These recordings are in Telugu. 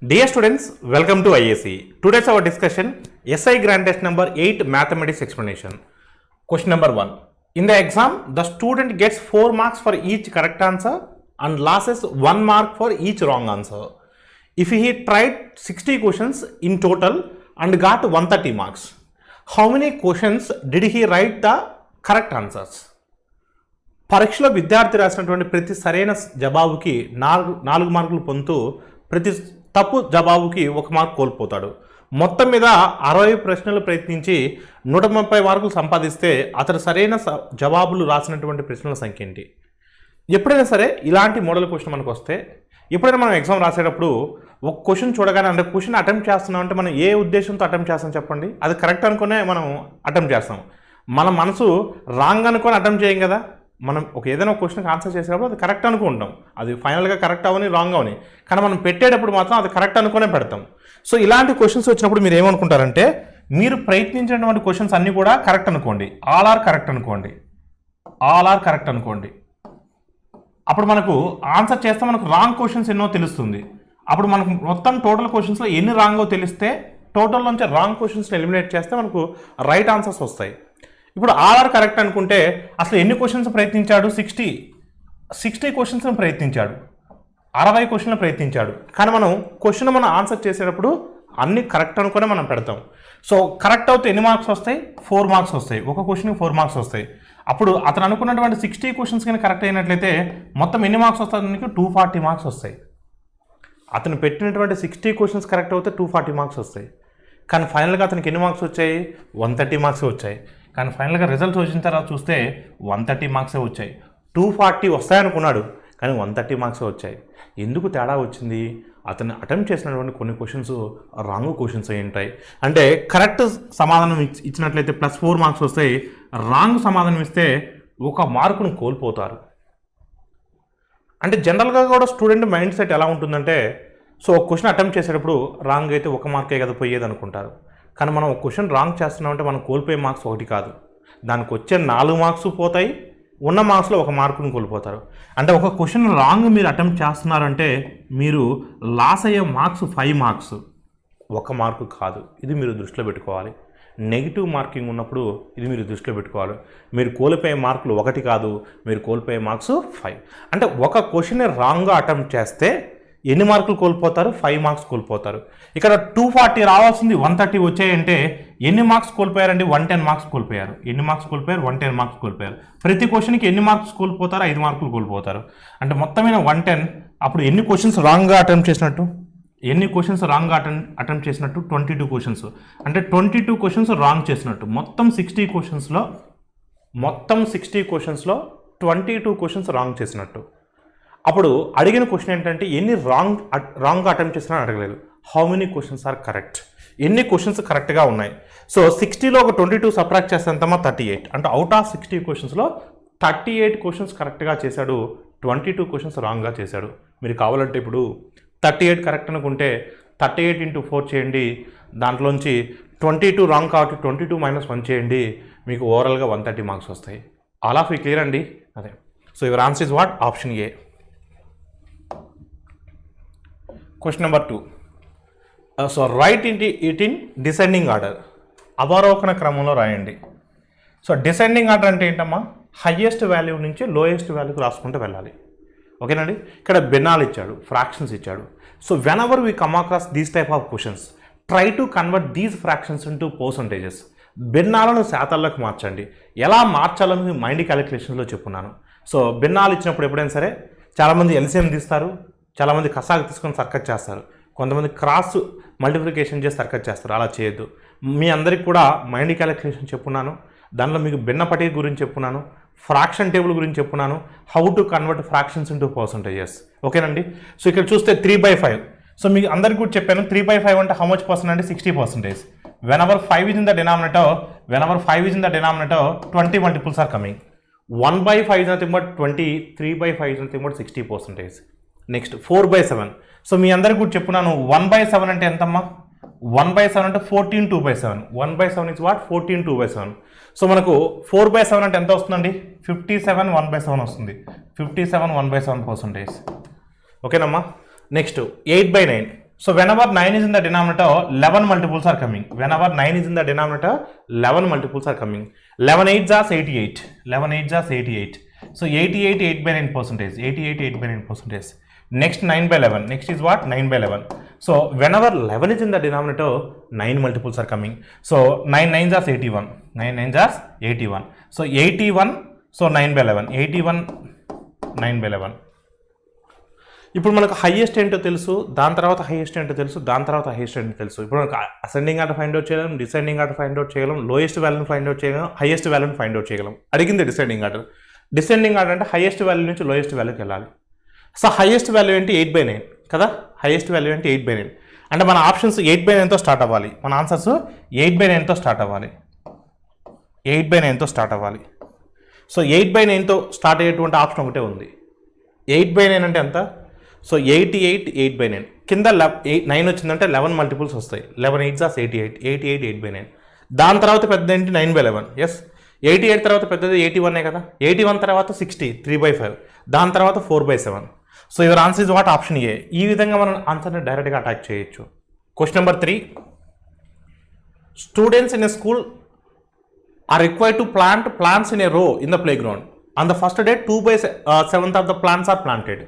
Dear students, welcome to IACE. Today's our discussion SI Grand Test number 8 Mathematics Explanation. Question number 1. In the exam, the student gets 4 marks for each correct answer and loses 1 mark for each wrong answer. If he tried 60 questions in total and got 130 marks, how many questions did he write the correct answers? పరీక్షలో విద్యార్థి రాసినటువంటి ప్రతి సరైన జవాబుకి 4 మార్కులు పొందుతూ ప్రతి తప్పు జవాబుకి 1 మార్క్ కోల్పోతాడు. మొత్తం మీద 60 ప్రశ్నలు ప్రయత్నించి 130 మార్కులు సంపాదిస్తే అతడు సరైన జవాబులు రాసినటువంటి ప్రశ్నల సంఖ్య ఏంటి? ఎప్పుడైనా సరే ఇలాంటి మోడల్ క్వశ్చన్ మనకు వస్తే ఎప్పుడైనా మనం ఎగ్జామ్ రాసేటప్పుడు ఒక క్వశ్చన్ చూడగానే అంటే క్వశ్చన్ అటెంప్ట్ చేస్తున్నాం అంటే మనం ఏ ఉద్దేశంతో అటెంప్ట్ చేస్తాం చెప్పండి? అది కరెక్ట్ అనుకునే మనం అటెంప్ట్ చేస్తాం. మన మనసు రాంగ్ అనుకొని అటెంప్ట్ చేయం కదా. మనం ఏదైనా ఒక క్వశ్చన్కి ఆన్సర్ చేసేటప్పుడు అది కరెక్ట్ అనుకుంటాం. అది ఫైనల్గా కరెక్ట్ అవని రాంగ్ అవని, కానీ మనం పెట్టేటప్పుడు మాత్రం అది కరెక్ట్ అనుకునే పెడతాం. సో ఇలాంటి క్వశ్చన్స్ వచ్చినప్పుడు మీరు ఏమనుకుంటారంటే మీరు ప్రయత్నించినటువంటి క్వశ్చన్స్ అన్నీ కూడా కరెక్ట్ అనుకోండి, ఆల్ ఆర్ కరెక్ట్ అనుకోండి, ఆల్ ఆర్ కరెక్ట్ అనుకోండి. అప్పుడు మనకు ఆన్సర్ చేస్తే మనకు రాంగ్ క్వశ్చన్స్ ఎన్నో తెలుస్తుంది. అప్పుడు మనకు మొత్తం టోటల్ క్వశ్చన్స్లో ఎన్ని రాంగో తెలిస్తే టోటల్ నుంచి రాంగ్ క్వశ్చన్స్ని ఎలిమినేట్ చేస్తే మనకు రైట్ ఆన్సర్స్ వస్తాయి. ఇప్పుడు ఆర్ఆర్ కరెక్ట్ అనుకుంటే అసలు ఎన్ని క్వశ్చన్స్ ప్రయత్నించాడు? 60 క్వశ్చన్స్ని ప్రయత్నించాడు, 60 క్వశ్చన్లు ప్రయత్నించాడు. కానీ మనం ఆన్సర్ చేసేటప్పుడు అన్ని కరెక్ట్ అనుకునే మనం పెడతాం. సో కరెక్ట్ అవుతే ఎన్ని మార్క్స్ వస్తాయి? 4 మార్క్స్ వస్తాయి. ఒక క్వశ్చన్కి 4 మార్క్స్ వస్తాయి. అప్పుడు అతను అనుకున్నటువంటి 60 క్వశ్చన్స్ కానీ కరెక్ట్ అయినట్లయితే మొత్తం ఎన్ని మార్క్స్ వస్తాయి? 240 మార్క్స్ వస్తాయి. అతను పెట్టినటువంటి 60 క్వశ్చన్స్ కరెక్ట్ అవుతే 240 మార్క్స్ వస్తాయి. కానీ ఫైనల్గా అతనికి ఎన్ని మార్క్స్ వచ్చాయి? 130 మార్క్స్ వచ్చాయి. కానీ ఫైనల్గా రిజల్ట్స్ వచ్చిన తర్వాత చూస్తే 130 మార్క్సే వచ్చాయి. 240 వస్తాయనుకున్నాడు కానీ 130 మార్క్సే వచ్చాయి. ఎందుకు తేడా వచ్చింది? అతను అటెంప్ట్ చేసినటువంటి కొన్ని క్వశ్చన్స్ రాంగ్ క్వశ్చన్స్ అయి ఉంటాయి. అంటే కరెక్ట్ సమాధానం ఇచ్చినట్లయితే +4 మార్క్స్ వస్తాయి, రాంగ్ సమాధానం ఇస్తే 1 మార్కును కోల్పోతారు. అంటే జనరల్గా కూడా స్టూడెంట్ మైండ్ సెట్ ఎలా ఉంటుందంటే సో ఒక క్వశ్చన్ అటెంప్ట్ చేసేటప్పుడు రాంగ్ అయితే 1 మార్కే కదా పోయేది అనుకుంటారు. కానీ మనం ఒక క్వశ్చన్ రాంగ్ చేస్తున్నామంటే మనం కోల్పోయే మార్క్స్ 1 కాదు, దానికి వచ్చే 4 మార్క్స్ పోతాయి, ఉన్న మార్క్స్లో 1 మార్కును కోల్పోతారు. అంటే ఒక క్వశ్చన్ రాంగ్ మీరు అటెంప్ట్ చేస్తున్నారంటే మీరు లాస్ అయ్యే మార్క్స్ 5 మార్క్స్, 1 మార్కు కాదు. ఇది మీరు దృష్టిలో పెట్టుకోవాలి. నెగిటివ్ మార్కింగ్ ఉన్నప్పుడు ఇది మీరు దృష్టిలో పెట్టుకోవాలి. మీరు కోల్పోయే మార్కులు 1 కాదు, మీరు కోల్పోయే మార్క్స్ 5. అంటే ఒక క్వశ్చన్ రాంగ్గా అటెంప్ట్ చేస్తే ఎన్ని మార్కులు కోల్పోతారు? 5 మార్క్స్ కోల్పోతారు. ఇక్కడ 240 రావాల్సింది 130 వచ్చాయంటే ఎన్ని మార్క్స్ కోల్పోయారండి? 110 మార్క్స్ కోల్పోయారు. ఎన్ని మార్క్స్ కోల్పోయారు? 110 మార్క్స్ కోల్పోయారు. ప్రతి క్వశ్చన్కి ఎన్ని మార్క్స్ కోల్పోతారు? 5 మార్కులు కోల్పోతారు. అంటే మొత్తమైన 110. అప్పుడు ఎన్ని క్వశ్చన్స్ రాంగ్గా అటెంప్ట్ చేసినట్టు? 22 క్వశ్చన్స్. అంటే 22 క్వశ్చన్స్ రాంగ్ చేసినట్టు. మొత్తం 60 క్వశ్చన్స్లో 22 క్వశ్చన్స్ రాంగ్ చేసినట్టు. అప్పుడు అడిగిన క్వశ్చన్ ఏంటంటే ఎన్ని రాంగ్గా అటెంప్ట్ చేసినా అడగలేదు. How many questions are correct? ఎన్ని క్వశ్చన్స్ కరెక్ట్గా ఉన్నాయి? సో 60లో ఒక 22 సబ్ట్రాక్ట్ చేస్తే ఎంతమా? 38. అంటే అవుట్ ఆఫ్ 60 క్వశ్చన్స్లో 38 క్వశ్చన్స్ కరెక్ట్గా చేశాడు, 22 క్వశ్చన్స్ రాంగ్గా చేశాడు. మీరు కావాలంటే ఇప్పుడు 38 కరెక్ట్ అనుకుంటే 38 × 4 చేయండి, దాంట్లోంచి 22 రాంగ్ కాబట్టి 22 - 1 చేయండి, మీకు ఓవరాల్గా 130 మార్క్స్ వస్తాయి. ఆల్ ఆఫ్ యూ క్లియర్ అండి? అదే. So your answer is what? Option A. Question number 2. So write it in descending order. అవరోహణ క్రమంలో రాయండి. సో డిసెండింగ్ ఆర్డర్ అంటే ఏంటమ్మా? హయ్యెస్ట్ వాల్యూ నుంచి లోయెస్ట్ వాల్యూకి రాసుకుంటూ వెళ్ళాలి. ఓకేనండి. ఇక్కడ భిన్నాలు ఇచ్చాడు, ఫ్రాక్షన్స్ ఇచ్చాడు. So whenever we come across these type of questions try to convert these fractions into percentages. భిన్నాలను శాతాల్లోకి మార్చండి. ఎలా మార్చాలని మైండ్ క్యాలిక్యులేషన్లో చెప్పున్నాను. సో భిన్నాలు ఇచ్చినప్పుడు ఎప్పుడైనా సరే చాలామంది ఎల్సిఎం తీస్తారు, చాలామంది కసాకు తీసుకొని సర్కట్ చేస్తారు, కొంతమంది క్రాస్ మల్టిప్లికేషన్ చేసి సర్కట్ చేస్తారు. అలా చేయొద్దు. మీ అందరికి కూడా మైండ్ క్యాలిక్యులేషన్ చెప్పున్నాను, దానిలో మీకు భిన్న పట్టిక గురించి చెప్పున్నాను, ఫ్రాక్షన్ టేబుల్ గురించి చెప్పున్నాను, how to convert fractions into percentages. ఓకేనండి. సో ఇక్కడ చూస్తే 3/5. సో మీకు అందరికీ కూడా చెప్పాను 3/5 అంటే హౌ మచ్ పర్సెంట్ అంటే 60%. whenever 5 is in the denominator 20 multiples are coming. 1/5 is nothing but 20, 3/5 is nothing but 60%. Next 4/7. So మీ అందరికీ కూడా చెప్పున్నాను 1/7 అంటే ఎంతమ్మా? 1/7 అంటే 14/2/7. 1/7 ఇస్ వాట్? 14/2/7. సో మనకు 4/7 అంటే ఎంత వస్తుందండి? 57 1/7 వస్తుంది. 57 1/7%. ఓకేనమ్మా. Next 8/9. So whenever 9 is in the denominator, 11 multiples are coming. Whenever 9 is in the denominator, 11 multiples are coming. 11 8s are 88. 11 8s are 88. So 88 8 by 9 percentage. 88 8 by 9 percentage. Next 9 by 11. Next is what? 9 by 11. So whenever 11 is in the denominator, 9 multiples are coming. So 9 9s are 81. 9 9s are 81. So 81. So 9 by 11. 81 9 by 11. ఇప్పుడు మనకు హైయెస్ట్ ఏంటో తెలుసు, దాని తర్వాత హైయెస్ట్ ఏంటో తెలుసు, దాని తర్వాత హైయెస్ట్ ఏంటో తెలుసు. ఇప్పుడు మనకు అసెండింగ్ ఆర్డర్ ఫైండ్ అవుట్ చేయగలం, డిసెండింగ్ ఆర్డర్ ఫైండ్ అవుట్ చేయగలం, లోయెస్ట్ వాల్యూని ఫైండ్ అవుట్ చేయగలం, హైయెస్ట్ వాల్యూని ఫైండ్ అవుట్ చేయగలం. అడిగింది డిసెండింగ్ ఆర్డర్. డిసెండింగ్ ఆర్డర్ అంటే హైయెస్ట్ వాల్యూ నుంచి లోయెస్ట్ వాల్యూకి వెళ్ళాలి. సో హైయెస్ట్ వాల్యూ ఏంటి? 8/9 కదా. హైయెస్ట్ వాల్యూ ఏంటి? 8/9. అంటే మన ఆప్షన్స్ 8/9తో స్టార్ట్ అవ్వాలి. మన ఆన్సర్స్ 8/9తో స్టార్ట్ అవ్వాలి. 8/9తో స్టార్ట్ అవ్వాలి. సో 8/9తో స్టార్ట్ అయ్యేటువంటి ఆప్షన్ ఒకటే ఉంది. 8/9 అంటే ఎంత? సో 88 8/9. కింద 9 వచ్చిందంటే 11 మల్టిపుల్స్ వస్తాయి. 11 8s are 88. 88 8/9. దాని తర్వాత పెద్దది ఏంటి? 9/11. ఎస్. 88 తర్వాత పెద్దది 81 కదా. 81 తర్వాత 60 3/5. దాని తర్వాత 4/7. So your answer is what? Option ఏ. ఈ విధంగా మనం ఆన్సర్ని డైరెక్ట్గా అటాక్ చేయొచ్చు. Question number 3. Students in a school are required to plant plants in a row in the playground. On the first day, 2/7 of the plants are planted.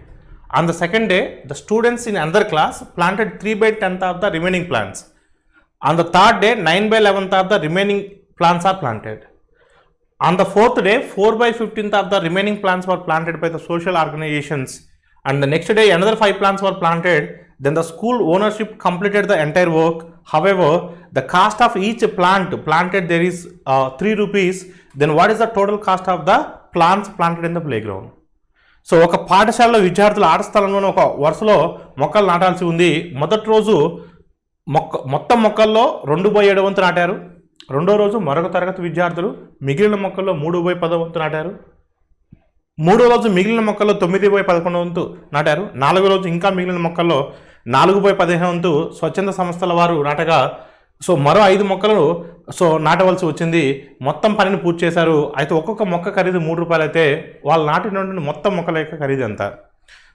On the second day, the students in another class planted 3/10 of the remaining plants. On the third day, 9/11 of the remaining plants are planted. On the fourth day, 4/15 of the remaining plants were planted by the social organizations. And the next day, another 5 plants were planted. Then the school ownership completed the entire work. However, the cost of each plant planted there is 3 rupees. Then what is the total cost of the plants planted in the playground? So ఒక పాఠశాలలో విద్యార్థులు ఆట స్థలంలోనే ఒక వరుసలో మొక్కలు నాటాల్సి ఉంది. మొదటి రోజు మొత్తం మొక్కల్లో 2/7 వంతు నాటారు. రెండో రోజు మరొక తరగతి విద్యార్థులు మిగిలిన మొక్కల్లో 3/10 వంతు నాటారు. మూడో రోజు మిగిలిన మొక్కల్లో 9/11 వంతు నాటారు. నాలుగో రోజు ఇంకా మిగిలిన మొక్కల్లో 4/15 వంతు స్వచ్ఛంద సంస్థల వారు నాటగా సో మరో 5 మొక్కలు నాటవలసి వచ్చింది. మొత్తం పనిని పూర్తి చేశారు. అయితే ఒక్కొక్క మొక్క ఖరీదు 3 రూపాయలు అయితే వాళ్ళు నాటినటువంటి మొత్తం మొక్కల యొక్క ఖరీదు ఎంత?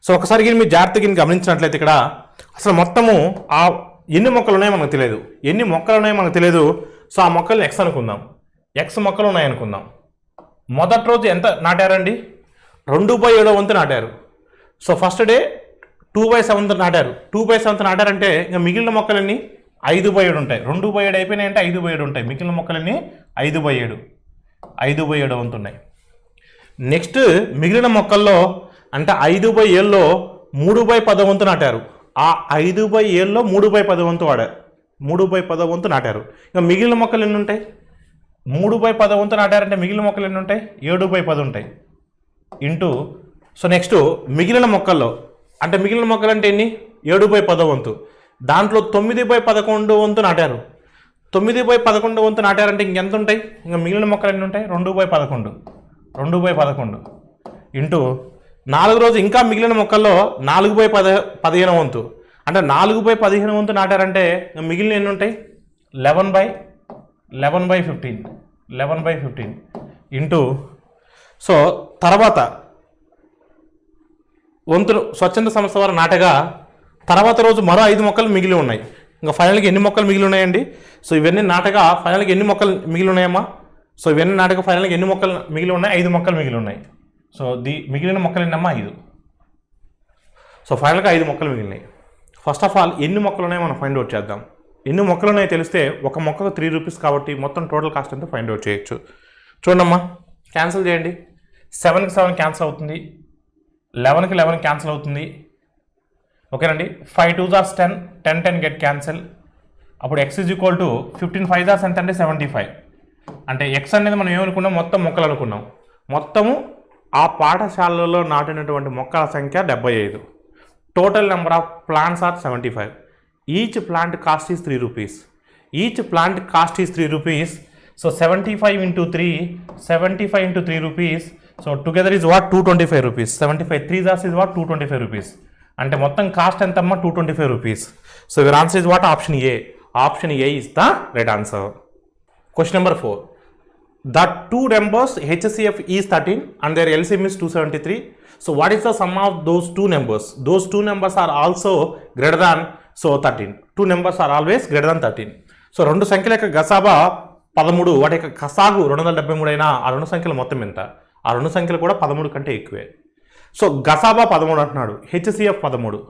సో ఒకసారి మీరు జాగ్రత్తగా గమనించినట్లయితే ఇక్కడ అసలు మొత్తము ఆ ఎన్ని మొక్కలు ఉన్నాయో మనకు తెలియదు. ఎన్ని మొక్కలు ఉన్నాయో మనకు తెలియదు. సో ఆ మొక్కల్ని ఎక్స్ అనుకుందాం. ఎక్స్ మొక్కలు ఉన్నాయనుకుందాం. మొదటి రోజు ఎంత నాటారండి? 2/7 వంతు నాటారు. సో ఫస్ట్ డే 2/7 నాటారు. 2/7 నాటారంటే ఇంకా మిగిలిన మొక్కలన్నీ 5/7 ఉంటాయి. 2/7 అయిపోయినాయంటే 5/7 ఉంటాయి. మిగిలిన మొక్కలన్నీ 5/7 వంతు ఉన్నాయి. నెక్స్ట్ మిగిలిన మొక్కల్లో అంటే 5/7లో 3/10 వంతు నాటారు. ఆ 5/7లో 3/10 వంతు వాడారు. 3/10 వంతు నాటారు. ఇంకా మిగిలిన మొక్కలు ఎన్ని ఉంటాయి? 3/10 వంతు నాటారంటే మిగిలిన మొక్కలు ఎన్ని ఉంటాయి? 7/10 ఉంటాయి. ఇంటూ సో నెక్స్ట్ మిగిలిన మొక్కల్లో అంటే మిగిలిన మొక్కలు అంటే ఎన్ని? 7/10 వంతు. దాంట్లో 9/11 వంతు నాటారు. 9/11 వంతు నాటారంటే ఇంకెంత ఉంటాయి? ఇంకా మిగిలిన మొక్కలు ఎన్ని ఉంటాయి? 2/11. 2/11 ఇంటూ 4 రోజు ఇంకా మిగిలిన మొక్కల్లో 4/15 వంతు. అంటే 4/15 వంతు నాటారంటే మిగిలిన ఎన్ని ఉంటాయి? 11/15. 11/15 ఇంటూ సో తర్వాత వంతులు స్వచ్ఛంద సంస్థ వారు నాటగా తర్వాత రోజు మరో 5 మొక్కలు మిగిలి ఉన్నాయి. ఇంకా ఫైనల్గా ఎన్ని మొక్కలు మిగిలి ఉన్నాయండి? సో ఇవన్నీ నాటగా ఫైనల్గా ఎన్ని మొక్కలు మిగిలి ఉన్నాయమ్మా? సో ఇవన్నీ నాటగా ఫైనల్గా ఎన్ని మొక్కలు మిగిలి ఉన్నాయి? 5 మొక్కలు మిగిలి ఉన్నాయి. సో మిగిలిన మొక్కలు ఎన్నమ్మా? 5. సో ఫైనల్గా 5 మొక్కలు మిగిలినాయి. ఫస్ట్ ఆఫ్ ఆల్ ఎన్ని మొక్కలు ఉన్నాయో మనం ఫైండ్ అవుట్ చేద్దాం. ఎన్ని మొక్కలు ఉన్నాయో తెలిస్తే ఒక మొక్కకు 3 రూపీస్ కాబట్టి మొత్తం టోటల్ కాస్ట్ ఎంత ఫైండ్ అవుట్ చేయొచ్చు. చూడమ్మా, క్యాన్సిల్ చేయండి. 7కి 7 క్యాన్సిల్ అవుతుంది. 11కి 11 క్యాన్సిల్ అవుతుంది. ఓకేనండి. 5 2s are 10. 10 10 get cancel. అప్పుడు x is equal to 15 5s are ఎంత అంటే 75. అంటే x అనేది మనం ఏమనుకున్నాం? మొత్తం మొక్కలు అనుకున్నాం. మొత్తము ఆ పాఠశాలలో నాటినటువంటి మొక్కల సంఖ్య 75. Total number of plants are 75. Each plant cost is 3 rupees. Each plant cost is 3 rupees. So 75 into 3, 75 into 3 rupees. So together is what? 225 rupees. 75 3s is what? 225 rupees. అంటే మొత్తం కాస్ట్ ఎంతమ్మా? 225 rupees. So your answer is what? Option A. Option A is the right answer. Question number 4. The two numbers HCF is 13 and their LCM is 273. So what is the sum of those two numbers? Those two numbers are also greater than so 13. 2 numbers are always greater than 13. So రెండు సంఖ్యల యొక్క గసాబా 13, వాటి యొక్క కసాగు 273 అయినా ఆ రెండు సంఖ్యల మొత్తం ఎంత? ఆ రెండు సంఖ్యలు కూడా 13 కంటే ఎక్కువే. సో గసాబా 13 అంటున్నాడు, హెచ్సిఎఫ్ 13.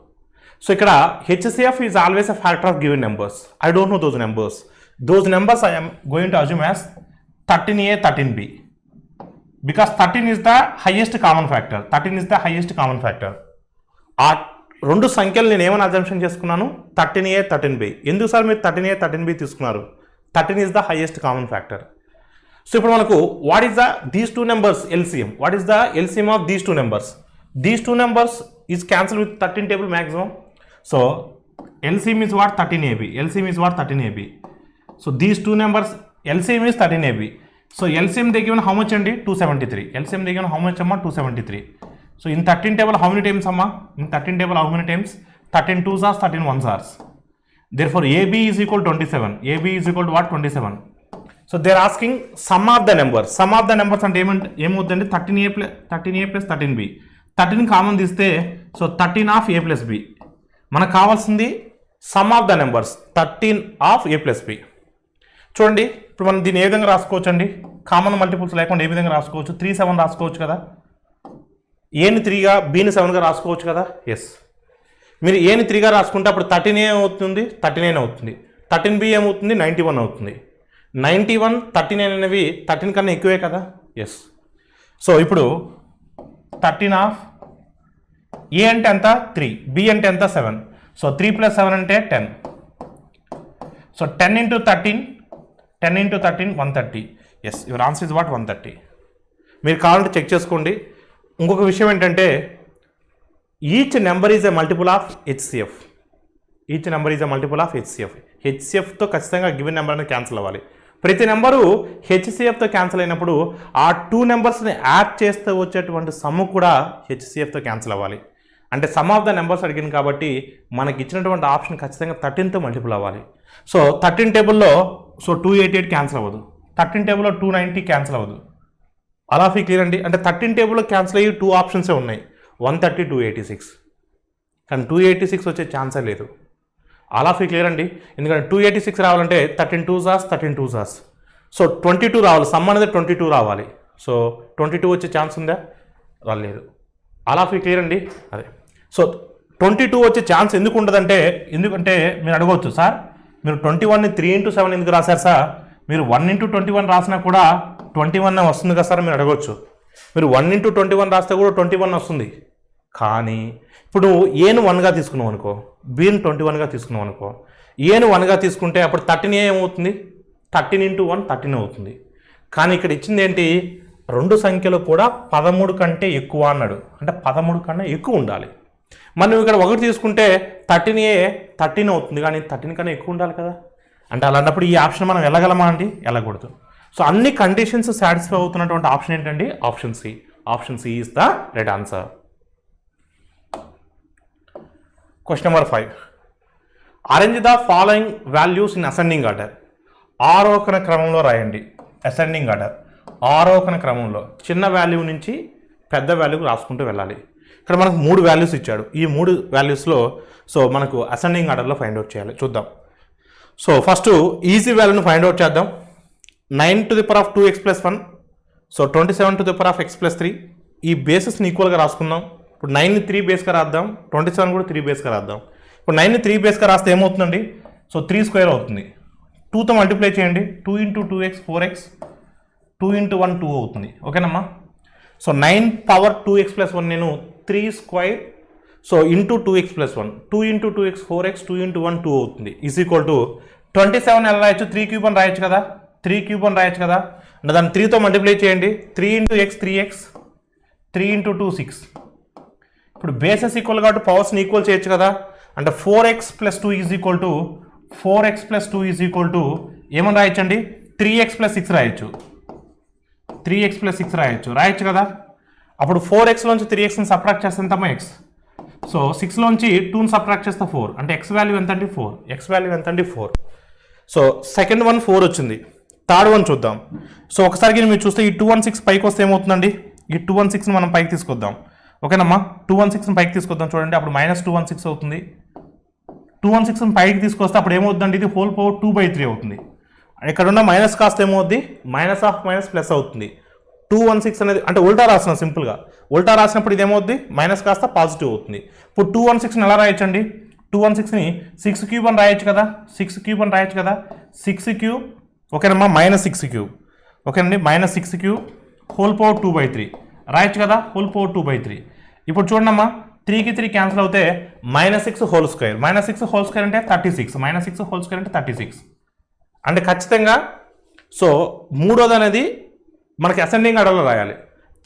సో ఇక్కడ HCF is always a factor of given numbers. I don't know those numbers. Those numbers I am going to assume as 13A, 13B, because 13 is the highest common factor. 13 is the highest common factor. ఆ రెండు సంఖ్యలు నేను ఏమైనా అజంప్షన్ చేసుకున్నాను? 13A, 13B. ఎందుకు సార్ మీరు 13A, 13B తీసుకున్నారు? 13 is the highest common factor. So ఇప్పుడు మనకు what is the these two numbers LCM? What is the LCM of these two numbers? These two numbers is cancel with 13 table maximum. So LCM is what? 13AB. LCM is what? 13AB. So these two numbers LCM is 13AB. So LCM they given how much andi? 273. LCM they given how much amma? 273. So in 13 table how many times amma? In 13 table how many times? 13 2s are 13 1s are. Therefore AB is equal to 27. AB is equal to what? 27. So they are asking sum of the numbers. Sum of the numbers అంటే ఏమవుతుందండి? 13A plus 13B. 13 కామన్ తీస్తే so 13 of A plus B. మనకు కావాల్సింది some of the numbers 13 of A plus B. చూడండి ఇప్పుడు మనం దీన్ని ఏ విధంగా రాసుకోవచ్చు అండి? కామన్ మల్టిపుల్స్ లేకుండా ఏ విధంగా రాసుకోవచ్చు? 3 7 రాసుకోవచ్చు కదా. ఏని 3గా బీని 7గా రాసుకోవచ్చు కదా. ఎస్, మీరు ఏని 3గా రాసుకుంటే అప్పుడు 13A అవుతుంది, 39 అవుతుంది. 13B ఏమవుతుంది? 91 అవుతుంది. 91 39 అనేవి 13 కన్నా ఎక్కువే కదా. ఎస్, సో ఇప్పుడు 13 ఆఫ్ ఏ అంటే ఎంత? 3, బి అంటే ఎంత? 7. సో 3 + 7 అంటే 10. So 10 into 13, 10 into 13 130. Yes, your answer is what? 130. మీరు కావాలంటే చెక్ చేసుకోండి. ఇంకొక విషయం ఏంటంటే each number is a multiple of HCF. Each number is a multiple of HCF. హెచ్సిఎఫ్తో ఖచ్చితంగా గివెన్ నెంబర్ అనేది క్యాన్సిల్ అవ్వాలి. ప్రతి నెంబరు హెచ్సిఎఫ్తో క్యాన్సిల్ అయినప్పుడు ఆ 2 నెంబర్స్ని యాడ్ చేస్తే వచ్చేటువంటి సమ్ము కూడా హెచ్సిఎఫ్తో క్యాన్సిల్ అవ్వాలి. అంటే సమ్ ఆఫ్ ద నెంబర్స్ అడిగింది కాబట్టి మనకి ఇచ్చినటువంటి ఆప్షన్ ఖచ్చితంగా 13తో మల్టిపుల్ అవ్వాలి. సో 13 టేబుల్లో సో 288 క్యాన్సిల్ అవ్వదు. 13 టేబుల్లో 290 క్యాన్సిల్ అవ్వదు. అలా ఫీ క్లియర్ అండి. అంటే 13 టేబుల్లో క్యాన్సిల్ అయ్యి 2 ఆప్షన్సే ఉన్నాయి, 130 286. కానీ 286 వచ్చే ఛాన్సే లేదు. అలా ఫీ క్లియర్ అండి. ఎందుకంటే 286 రావాలంటే 13 2s are 13 2s are. So 22 రావాలి, సమ్ అనేది 22 రావాలి. సో 22 వచ్చే ఛాన్స్ ఉందా? రాలేదు. అలా ఫీ క్లియర్ అండి. అదే, సో 22 వచ్చే ఛాన్స్ ఎందుకు ఉండదంటే, ఎందుకంటే మీరు అడగవచ్చు సార్ మీరు 21ని 3 into 7 ఎందుకు రాశారు సార్? మీరు 1 into 21 రాసినా కూడా 21 వస్తుంది కదా సార్ మీరు అడగవచ్చు. మీరు 1 into 21 రాస్తే కూడా 21 వస్తుంది. కానీ ఇప్పుడు ఏను 1గా తీసుకున్నాం అనుకో, బీను 21గా తీసుకున్నాం అనుకో, ఏను 1గా తీసుకుంటే అప్పుడు 13 ఏమవుతుంది? 13 into 1 13 అవుతుంది. కానీ ఇక్కడ ఇచ్చింది ఏంటి? రెండు సంఖ్యలు కూడా 13 కంటే ఎక్కువ అన్నాడు. అంటే 13 కన్నా ఎక్కువ ఉండాలి. మనం ఇక్కడ 1 తీసుకుంటే 13A 13 అవుతుంది, కానీ 13 కన్నా ఎక్కువ ఉండాలి కదా. అంటే అలాంటప్పుడు ఈ ఆప్షన్ మనం వెళ్ళగలమా అండి? వెళ్ళకూడదు. సో అన్ని కండిషన్స్ సాటిస్ఫై అవుతున్నటువంటి ఆప్షన్ ఏంటండి? Option C. Option C is the right answer. Question number 5. Arrange the following values in ascending order. ఆరోహణ క్రమంలో రాయండి. అసెండింగ్ ఆర్డర్ ఆరోహణ క్రమంలో చిన్న వాల్యూ నుంచి పెద్ద వాల్యూకి రాసుకుంటూ వెళ్ళాలి. ఇక్కడ మనకు 3 వాల్యూస్ ఇచ్చాడు. ఈ 3 వాల్యూస్లో సో మనకు అసెండింగ్ ఆర్డర్లో ఫైండ్ అవుట్ చేయాలి. చూద్దాం. సో ఫస్ట్ ఈజీ వాల్యూని ఫైండ్ అవుట్ చేద్దాం. 9 to the power of 2x plus 1. So 27 to the power of x plus 3. ఈ బేసెస్ని ఈక్వల్గా రాసుకుందాం. ఇప్పుడు 9ని 3 బేస్గా రాద్దాం, 27 కూడా 3 బేస్గా రాద్దాం. ఇప్పుడు 9ని 3 బేస్గా రాస్తే ఏమవుతుందండి? సో 3 స్క్వేర్ అవుతుంది. 2తో మల్టిప్లై చేయండి. 2 into 2x 4x, 2 into 1 2 అవుతుంది. ఓకేనమ్మా. సో 9 పవర్ 2x plus 1 నేను 3 square so into 2x plus 1, 2 into 2x 4x, 2 into 1 2 అవుతుంది. ఈజ్ ఈక్వల్ టు 27 ఎలా రాయొచ్చు? 3 క్యూబ్ అని రాయొచ్చు కదా. 3 క్యూబ్ అని రాయొచ్చు కదా. అంటే దాన్ని 3తో మల్టిప్లై చేయండి. 3 into x 3x, 3 into 2 6. ఇప్పుడు బేసెస్ ఈక్వల్ కాబట్టి పవర్స్ని ఈక్వల్ చేయొచ్చు కదా. అంటే 4x plus 2 is equal to 4x plus 2 is equal to ఏమని రాయొచ్చండి? 3x plus 6 రాయొచ్చు. 3x plus 6 రాయొచ్చు కదా. అప్పుడు 4xలోంచి 3xని సబ్ట్రాక్ట్ చేస్తే ఎంతమ్మా? x. సో 6లోంచి 2ని సబ్ట్రాక్ట్ చేస్తే 4. అంటే x వాల్యూ ఎంత అండి? 4. x వాల్యూ ఎంత అండి? 4. సో సెకండ్ వన్ 4 వచ్చింది. థర్డ్ వన్ చూద్దాం. సో ఒకసారి మీరు చూస్తే ఈ 216 పైకి వస్తే ఏమవుతుందండి? ఈ 216ని మనం పైకి తీసుకొద్దాం. ఓకేనమ్మా. 216ని పైకి తీసుకొద్దాం. చూడండి, అప్పుడు -216 అవుతుంది. 216 పైకి తీసుకొస్తే అప్పుడు ఏమవుతుందండి, ఇది హోల్ పవర్ 2/3 అవుతుంది. ఇక్కడ ఉన్న మైనస్ కాస్త ఏమవుద్ది, మైనస్ ఆఫ్ మైనస్ ప్లస్ అవుతుంది. 216 అనేది అంటే ఉల్టా రాస్తున్నాం, సింపుల్గా ఉల్టా రాసినప్పుడు ఇది ఏమవుద్ది, మైనస్ కాస్త పాజిటివ్ అవుతుంది. ఇప్పుడు 216ని ఎలా రాయొచ్చండి, 216ని 6 క్యూబ్ అని రాయొచ్చు కదా, 6 క్యూబ్ అని రాయొచ్చు కదా, 6 క్యూబ్ ఓకేనమ్మా, -6 క్యూబ్ ఓకేనండి, -6 క్యూబ్ హోల్ పవర్ 2/3 రాయొచ్చు కదా, హోల్ పవర్ 2/3. ఇప్పుడు చూడండమ్మా 3కి 3 క్యాన్సిల్ అవుతే -6 హోల్ స్క్వేర్, -6 హోల్ స్క్వేర్ అంటే 36, -6 హోల్ స్క్వేర్ అంటే 36. అంటే ఖచ్చితంగా సో మూడోది అనేది మనకి అసెండింగ్ ఆర్డర్లో రాయాలి,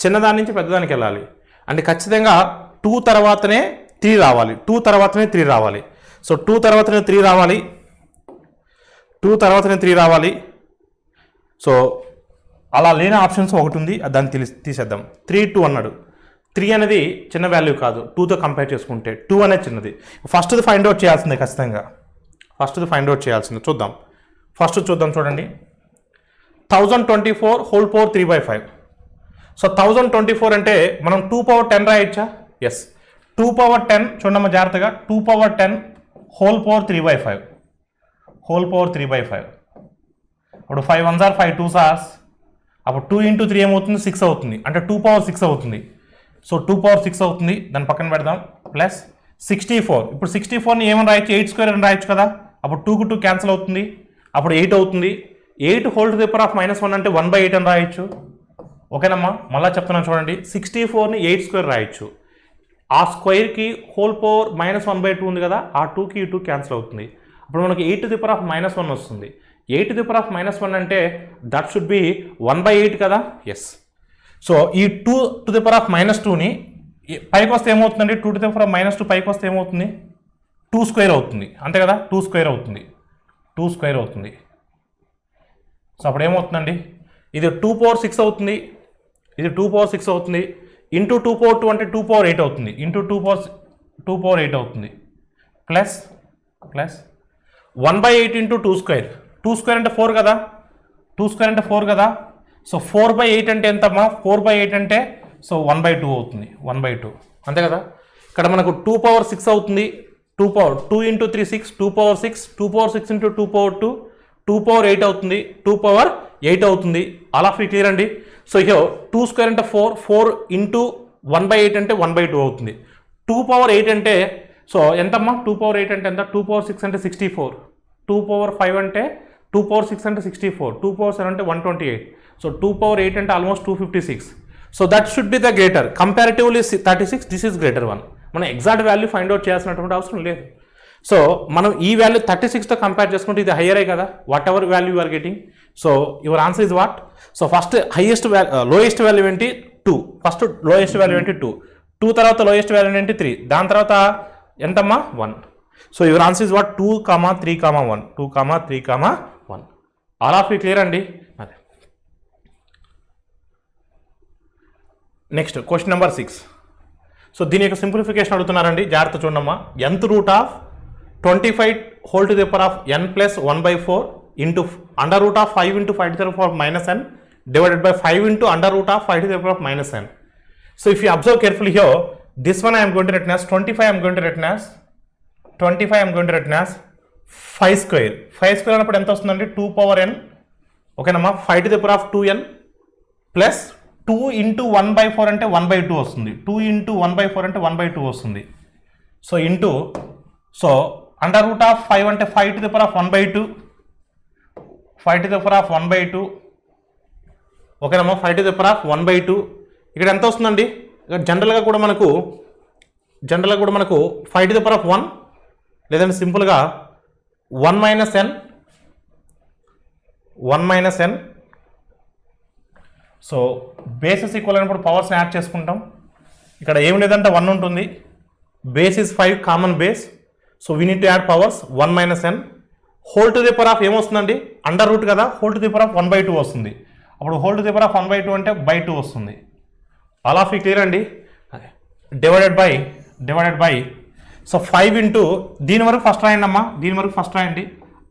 చిన్నదాని నుంచి పెద్దదానికి వెళ్ళాలి. అంటే ఖచ్చితంగా 2 తర్వాతనే 3 రావాలి, 2 తర్వాతనే 3 రావాలి. సో 2 తర్వాతనే 3 రావాలి, 2 తర్వాతనే 3 రావాలి. సో అలా లేని ఆప్షన్స్ ఒకటి ఉంది, దాన్ని తీసేద్దాం. 3 2 అన్నాడు, 3 అనేది చిన్న వాల్యూ కాదు, 2తో కంపేర్ చేసుకుంటే 2 అనేది చిన్నది. ఫస్ట్ది ఫైండ్ అవుట్ చేయాల్సిందే, ఖచ్చితంగా ఫస్ట్ది ఫైండ్ అవుట్ చేయాల్సిందే. చూద్దాం, ఫస్ట్ చూద్దాం. చూడండి 1024 హోల్ పవర్ 3/5. సో 1024 అంటే మనం 2 పవర్ 10 రాయొచ్చా, ఎస్ 2 పవర్ 10 చూడమ్మా జాగ్రత్తగా, 2 power 10 whole power 3/5, whole power 3/5. అప్పుడు 5 1s are 5 2s are, అప్పుడు 2 into 3 ఏమవుతుంది, 6 అవుతుంది, అంటే 2 పవర్ 6 అవుతుంది. సో 2 పవర్ 6 అవుతుంది, దాన్ని పక్కన పెడదాం. ప్లస్ 64, ఇప్పుడు 64ని ఏమని రాయొచ్చు, 8 స్క్వేర్ అని రాయొచ్చు కదా, అప్పుడు 2కు 2 క్యాన్సిల్ అవుతుంది, అప్పుడు 8 అవుతుంది. 8 whole to the power of -1 అంటే 1/8 అని రాయొచ్చు. ఓకేనమ్మా, మళ్ళీ చెప్తున్నాను చూడండి, 64ని 8 స్క్వేర్ రాయొచ్చు, ఆ స్క్వేర్కి హోల్ పవర్ -1/2 ఉంది కదా, ఆ 2కి ఈ 2 క్యాన్సిల్ అవుతుంది. అప్పుడు మనకి 8 టు ది పవర్ ఆఫ్ -1 వస్తుంది. 8 టు ది పవర్ ఆఫ్ -1 అంటే దట్ షుడ్ బి 1/8 కదా, ఎస్. సో ఈ 2 టు ది పవర్ ఆఫ్ -2ని పైకి వస్తే ఏమవుతుందండి, 2 టు ది పవర్ ఆఫ్ -2 పైకి వస్తే ఏమవుతుంది, 2 స్క్వేర్ అవుతుంది, అంతే కదా, 2 స్క్వేర్ అవుతుంది, 2 స్క్వేర్ అవుతుంది. సో అప్పుడు ఏమవుతుందండి, ఇది 2 పవర్ 6 అవుతుంది, ఇది 2 పవర్ 6 అవుతుంది, ఇంటూ 2 పవర్ 2 అంటే 2 పవర్ 8 అవుతుంది, ఇంటూ 2 పవర్ 8 అవుతుంది. ప్లస్ 1/8 ఇంటూ 2 స్క్వేర్, 2 స్క్వేర్ అంటే 4 కదా, 2 స్క్వేర్ అంటే 4 కదా. సో 4/8 అంటే ఎంతమ్మా, 4/8 అంటే సో 1/2 అవుతుంది, 1/2 అంతే కదా. ఇక్కడ మనకు 2 పవర్ 6 అవుతుంది, 2 power 2 into 3 6, 2 power 6, 2 power 6 into 2 power 2, 2 power 8 అవుతుంది, 2 పవర్ 8 అవుతుంది. ఆల్ ఆఫ్ ఇట్ క్లియర్ అండి. సో ఇక 2 స్క్వేర్ అంటే 4, 4 ఇంటూ 1/8 అంటే 1/2 అవుతుంది. 2 పవర్ 8 అంటే సో ఎంతమ్మా, 2 పవర్ 8 అంటే ఎంత, 2 పవర్ 6 అంటే 64, 2 పవర్ 5 అంటే 2 పవర్ 6 అంటే 64, 2 పవర్ 7 అంటే 128. సో 2 పవర్ 8 అంటే almost 256. So that should be the greater, comparatively 36, this is greater one. మనం ఎగ్జాక్ట్ వాల్యూ ఫైండ్ అవుట్ చేయాల్సినటువంటి అవసరం లేదు. సో మనం ఈ వాల్యూ 36తో కంపేర్ చేసుకుంటే ఇది హయ్యరే కదా, whatever value you are getting. So your answer is what. So first lowest value ఏంటి 2, ఫస్ట్ లోయెస్ట్ వాల్యూ ఏంటి 2, 2 తర్వాత లోయెస్ట్ వాల్యూ ఏంటి 3, దాని తర్వాత ఎంతమ్మా 1. So your answer is what 2, 3, 1, 2, 3, 1. All of you clear అండి. అదే నెక్స్ట్ క్వశ్చన్ నెంబర్ 6. సో దీని యొక్క సింప్లిఫికేషన్ అడుగుతున్నారండి, జాగ్రత్త చూడమ్మా. nth root of 25 whole to the power of n plus 1/4 into under root of 5 into 5 to the power of -n divided by 5 into under root of 5 to the power of -n. So if you observe carefully here, this one I am going to written as 25, I am going to written as 25, I am going to written as 5 square. 5 square అన్నప్పుడు ఎంత వస్తుందండి, 2 పవర్ n ఓకేనమ్మా, 5 to the power of 2n plus 2 into 1/4 అంటే 1/2 వస్తుంది, 2 ఇంటూ 1/4 అంటే 1/2 వస్తుంది. So into so under root of 5 అంటే 5 to the power of 1/2, 5 to the power of 1/2 ఓకేనమ్మా, 5 to the power of 1/2. ఇక్కడ ఎంత వస్తుందండి, ఇక్కడ జనరల్గా కూడా మనకు 5 to the power of 1 లేదంటే సింపుల్గా 1 minus n. So bases equal అయినప్పుడు పవర్స్ని యాడ్ చేసుకుంటాం. ఇక్కడ ఏమి లేదంటే 1 ఉంటుంది, base is 5 common base. So we need to add powers 1 minus n whole to the power of ఏమొస్తుందండి, అండర్ రూట్ కదా, whole to the power of 1/2 వస్తుంది. అప్పుడు whole to the power of 1/2 అంటే /2 వస్తుంది. ఆల్ ఆఫ్ ఈ క్లియర్ అండి. డివైడెడ్ బై సో 5 ఇంటూ దీని వరకు ఫస్ట్ రాయండి అమ్మా, దీని వరకు ఫస్ట్ రాయండి.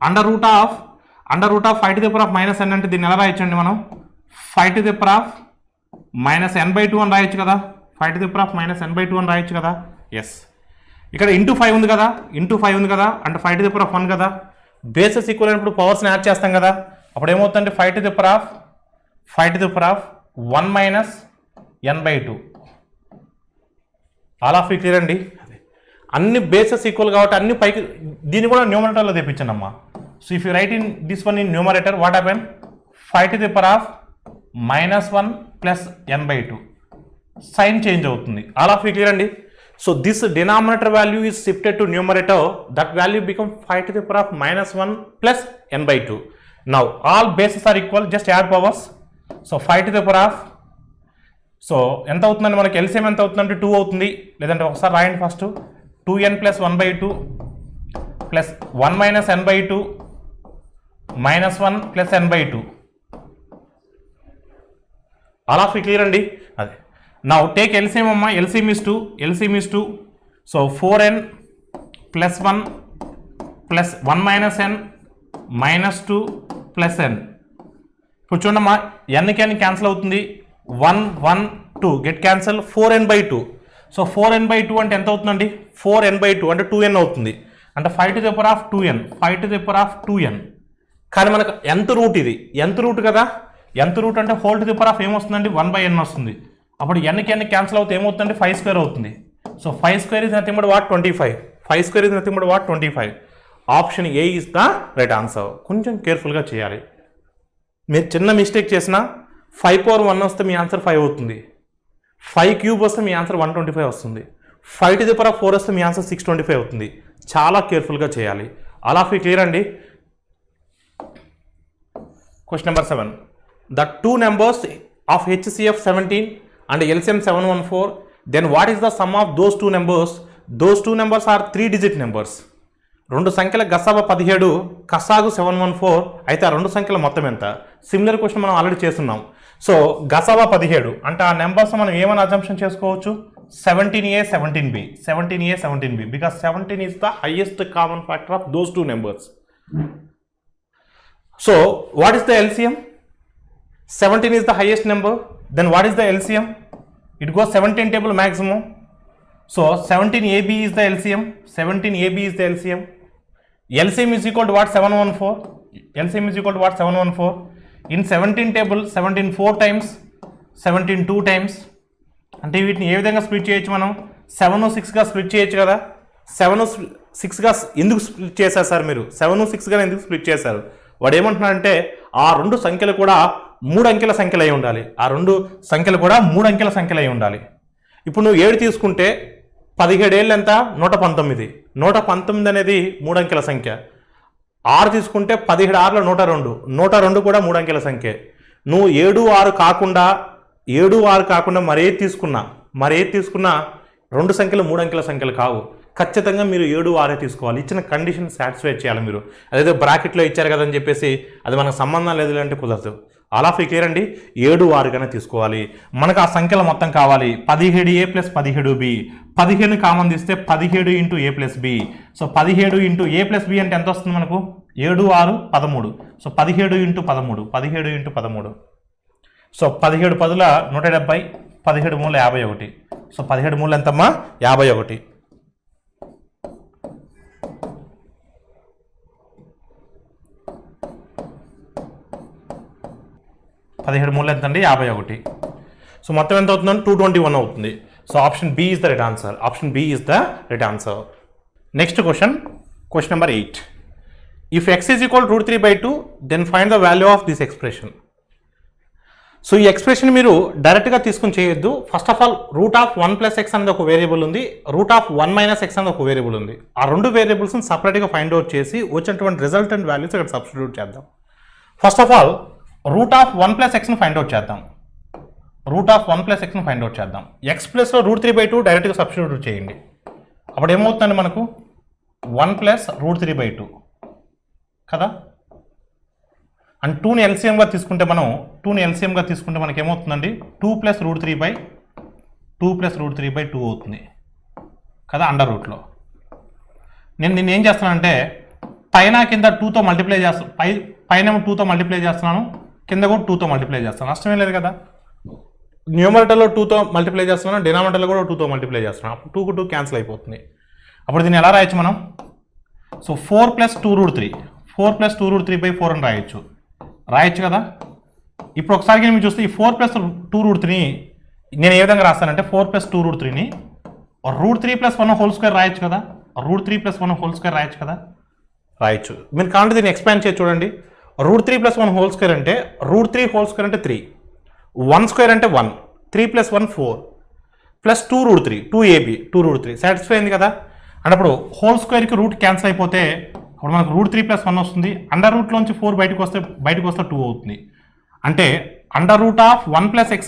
Under root of 5 to the power of -n అంటే దీన్ని ఎలా రాయొచ్చండి మనం, 5 to the power of -n/2 అని రాయొచ్చు కదా, 5 to the power of -n/2 అని రాయొచ్చు కదా, ఎస్. ఇక్కడ ఇంటూ 5 ఉంది కదా, ఇంటూ 5 ఉంది కదా, అంటే 5 to the power of 1 కదా. బేసెస్ ఈక్వల్ అయినప్పుడు పవర్స్ని యాడ్ చేస్తాం కదా, అప్పుడు ఏమవుతుందంటే 5 to the power of 1 minus n/2. All of clear అండి. అన్ని బేసెస్ ఈక్వల్ కాబట్టి అన్ని పైకి, దీన్ని కూడా న్యూమరేటర్లో తెప్పించండి అమ్మా. So if you write in this one in numerator, what happen? 5 to the power of -1 plus n/2. Sign change అవుతుంది. ఆల్ ఆఫ్ క్లియర్ అండి. So this denominator value is shifted to numerator, that value become 5 to the power of -1 plus n/2. Now all bases are equal, just add powers. So 5 to the power of, so ఎంత అవుతుందండి మనకి ఎల్సిఎం ఎంత అవుతుందంటే 2 అవుతుంది. లేదంటే ఒకసారి రాయండి first, 2n plus 1/2 plus 1 minus n/2 minus 1 plus n/2. All of clear అండి. అదే నౌ టేక్ ఎల్సిఎం అమ్మా. LCM is 2. So 4n plus 1 plus 1 minus n minus 2 plus n. ఇప్పుడు చూడమ్మా, ఎన్కి n క్యాన్సిల్ అవుతుంది. 1 1 2 get cancel. 4n/2. So 4n/2 అంటే ఎంత అవుతుందండి? 4n/2 అంటే 2n అవుతుంది. అంటే 5 to the power of 2n, 5 to the power of 2n. కానీ మనకు ఎంత రూట్ ఇది? ఎంత రూట్ కదా, ఎంత రూట్ అంటే whole to the power of ఏమొస్తుందండి? 1/n వస్తుంది. అప్పుడు ఎన్కి n క్యాన్సిల్ అవుతే ఏమవుతుందండి? 5² అవుతుంది. So 5² is nothing but what? 25. 5² is nothing but what? 25. Option A is the right answer. కొంచెం కేర్ఫుల్గా చేయాలి. మీరు చిన్న మిస్టేక్ చేసినా 5/1 వస్తే మీ ఆన్సర్ 5 అవుతుంది. 5³ వస్తే మీ ఆన్సర్ 125 వస్తుంది. 5 to the power of 4 వస్తే మీ ఆన్సర్ 625 అవుతుంది. చాలా కేర్ఫుల్గా చేయాలి. ఆల్ ఆఫ్ యూ క్లియర్ అండి. Question number 7. The two numbers of HCF 17 and LCM 714, then what is the sum of those two numbers? Those two numbers are 3-digit numbers. రెండు సంఖ్యల గసాబా 17, కసాగు 714 అయితే ఆ రెండు సంఖ్యల మొత్తం ఎంత? సిమిలర్ క్వశ్చన్ మనం ఆల్రెడీ చేస్తున్నాం. సో గసాబా 17 అంటే ఆ నెంబర్స్ మనం ఏమైనా అజంప్షన్ చేసుకోవచ్చు? 17A 17B, 17A 17B, because 17 is the highest common factor of those two numbers. So what is the LCM? 17 is the highest number, then what is the LCM? It goes 17 table maximum. So 17AB is the LCM, 17AB is the LCM. LCM is equal to what? 714. LCM is equal to what? 714. In 17 table 17 4 times, 17 2 times. అంటే వీటిని ఏ విధంగా స్ప్లిట్ చేయొచ్చు మనం? 7 6గా స్ప్లిట్ చేయొచ్చు కదా. 7 6గా ఎందుకు స్ప్లిట్ చేశారు సార్ మీరు? 7 6గా ఎందుకు స్ప్లిట్ చేశారు? వాడు ఏమంటున్నాడంటే ఆ రెండు సంఖ్యలు కూడా 3 అంకెల సంఖ్యలు అయి ఉండాలి. ఆ రెండు సంఖ్యలు కూడా 3 అంకెల సంఖ్యలు అయి ఉండాలి. ఇప్పుడు నువ్వు 7 తీసుకుంటే 17 ఏళ్ళు ఎంత? 119. 119 అనేది 3 అంకెల సంఖ్య. 6 తీసుకుంటే 17 6లో 102. 102 కూడా 3 అంకెల సంఖ్య. నువ్వు 7 6 కాకుండా మరేది తీసుకున్నా రెండు సంఖ్యలు 3 అంకెల సంఖ్యలు కావు. ఖచ్చితంగా మీరు 7 6 తీసుకోవాలి. ఇచ్చిన కండిషన్ సాటిస్ఫై చేయాలి మీరు. అదేదో బ్రాకెట్లో ఇచ్చారు కదని చెప్పేసి అది మనకు సంబంధం లేదు అంటే కుదరదు. ఆల్ ఆఫ్ క్లియర్ అండి. 7 6 గానే తీసుకోవాలి. మనకు ఆ సంఖ్యల మొత్తం కావాలి. 17A + 17B. 15 కామన్ తీస్తే 17 × A + B. So 17 × A + B అంటే ఎంత వస్తుంది మనకు? 7 6 13. సో 17 × 13, 17 × 13. సో 17 10ల 170, 17 3ల 51. సో 17 3లు ఎంతమ్మా? 51. పదిహేడు మూడు ఎంత అండి? 51. సో మొత్తం ఎంత అవుతుందండి? 221 అవుతుంది. So option B is the right answer. Option B is the right answer. Next question number 8. If x is equal √3/2 then find the value of this expression. So ఈ ఎక్స్ప్రెషన్ మీరు డైరెక్ట్గా తీసుకుని చేయొద్దు. ఫస్ట్ ఆఫ్ ఆల్ √1 + x అనేది ఒక వేరియబుల్ ఉంది, √1 - x అనేది ఒక వేరియబుల్ ఉంది. ఆ రెండు వేరియబుల్స్ని సపరేట్గా ఫైండ్ అవుట్ చేసి వచ్చినటువంటి రిజల్టెంట్ వాల్యూస్ ఇక్కడ సబ్స్టిట్యూట్ చేద్దాం. ఫస్ట్ ఆఫ్ ఆల్ √1 + x ను ఫైండ్ అవుట్ చేద్దాం. √1 + x ను ఫైండ్ అవుట్ చేద్దాం. x ప్లస్లో √3/2 డైరెక్ట్గా సబ్స్టిట్యూట్ చేయండి. అప్పుడు ఏమవుతుందండి మనకు? 1 + √3/2 కదా. అండ్ 2ని ఎల్సిఎంగా తీసుకుంటే మనకి ఏమవుతుందండి? 2 + √3/2 అవుతుంది కదా అండర్ రూట్లో. నేను దీన్ని ఏం చేస్తానంటే పైన కింద 2తో మల్టిప్లై చేస్తాను. పైన 2తో మల్టిప్లై చేస్తున్నాను, కింద కూడా 2తో మల్టిప్లై చేస్తాను. నష్టమే లేదు కదా. న్యూమరేటర్లో 2తో మల్టిప్లై చేస్తున్నాను, డినామినేటర్లో కూడా 2తో మల్టిప్లై చేస్తున్నాను. అప్పుడు 2 కు 2 క్యాన్సిల్ అయిపోతుంది. అప్పుడు దీన్ని ఎలా రాయొచ్చు మనం? సో 4 + 2√3 4 + 2√3/4 అని రాయొచ్చు కదా. ఇప్పుడు ఒకసారి మీరు చూస్తే ఈ 4 + 2√3ని నేను ఏ విధంగా రాస్తానంటే 4 + 2√3ని √3+1² రాయొచ్చు కదా. √3+1² రాయొచ్చు కదా. రాయొచ్చు. మీరు కావాలంటే దీన్ని ఎక్స్పాండ్ చేసి చూడండి. √3+1² అంటే √3² అంటే 3, 1² అంటే 1, 3 + 1 4 ప్లస్ 2√3 2ab 2√3 సాటిస్ఫై అయింది కదా. అంటే అప్పుడు హోల్ స్క్వేర్కి రూట్ క్యాన్సిల్ అయిపోతే అప్పుడు మనకు √3+1 వస్తుంది. అండర్ రూట్లోంచి 4 బయటకు వస్తే 2 అవుతుంది. అంటే under root of 1 + x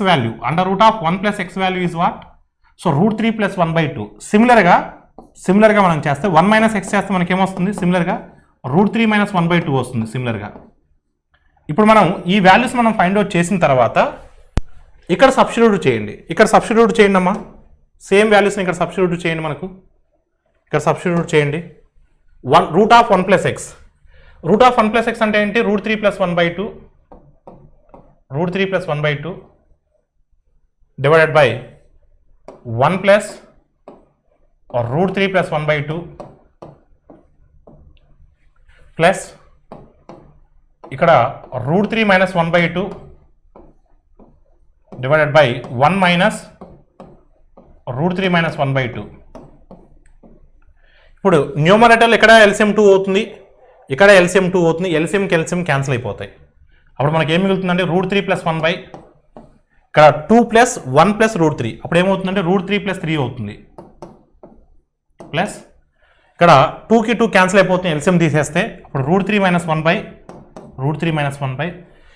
value is what? So √3+1/2. సిమిలర్గా మనం చేస్తే 1 - x చేస్తే మనకి ఏమొస్తుంది? సిమిలర్గా √3 - 1/2 వస్తుంది సిమిలర్గా. ఇప్పుడు మనం ఈ వాల్యూస్ మనం ఫైండ్ అవుట్ చేసిన తర్వాత ఇక్కడ సబ్స్టిట్యూట్ చేయండి అమ్మా. సేమ్ వాల్యూస్ని ఇక్కడ సబ్స్టిట్యూట్ చేయండి. మనకు ఇక్కడ సబ్స్టిట్యూట్ చేయండి. √1 + x అంటే ఏంటి? √3+1/2 డివైడెడ్ బై 1 + √3+1/2 ప్లస్ ఇక్కడ √3 - 1/2 డివైడెడ్ బై 1 - √3 - 1/2. ఇప్పుడు న్యూమరేటర్లు ఇక్కడ LCM 2 అవుతుంది, ఇక్కడ LCM 2 అవుతుంది. LCMకి LCM క్యాన్సిల్ అయిపోతాయి. అప్పుడు మనకి ఏం మిగులుతుందంటే √3+1 ఇక్కడ 2 + 1 + √3. అప్పుడు ఏమవుతుందంటే √3 + 3 అవుతుంది. ప్లస్ ఇక్కడ 2కి 2 క్యాన్సిల్ అయిపోతుంది. LCM తీసేస్తే అప్పుడు √3 - 1/,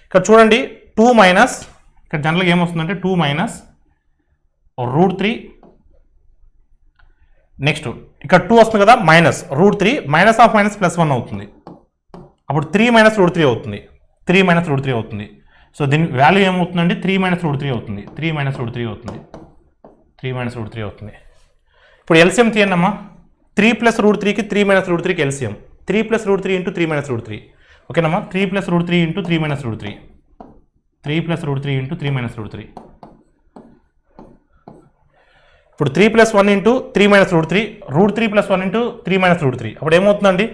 ఇక్కడ చూడండి 2 మైనస్ ఇక్కడ జనరల్గా ఏమొస్తుందంటే 2 - √3 నెక్స్ట్ ఇక్కడ 2 వస్తుంది కదా మైనస్ √3 -(-) +1 అవుతుంది. అప్పుడు 3 - √3 అవుతుంది. 3 - √3 అవుతుంది. సో దీని వాల్యూ ఏమవుతుందండి? 3 - √3 అవుతుంది. 3 - √3 అవుతుంది. ఇప్పుడు LCM తీయండి అమ్మా. 3 + √3కి 3 - √3కి LCM 3 + √3 × 3 - √3. ఓకేనమ్మా. 3 + √3 × 3 - √3 3 + √3 × 3 - √3. ఇప్పుడు 3 + 1 × 3 - √3 √3+1 × 3 - √3. అప్పుడు ఏమవుతుందండి?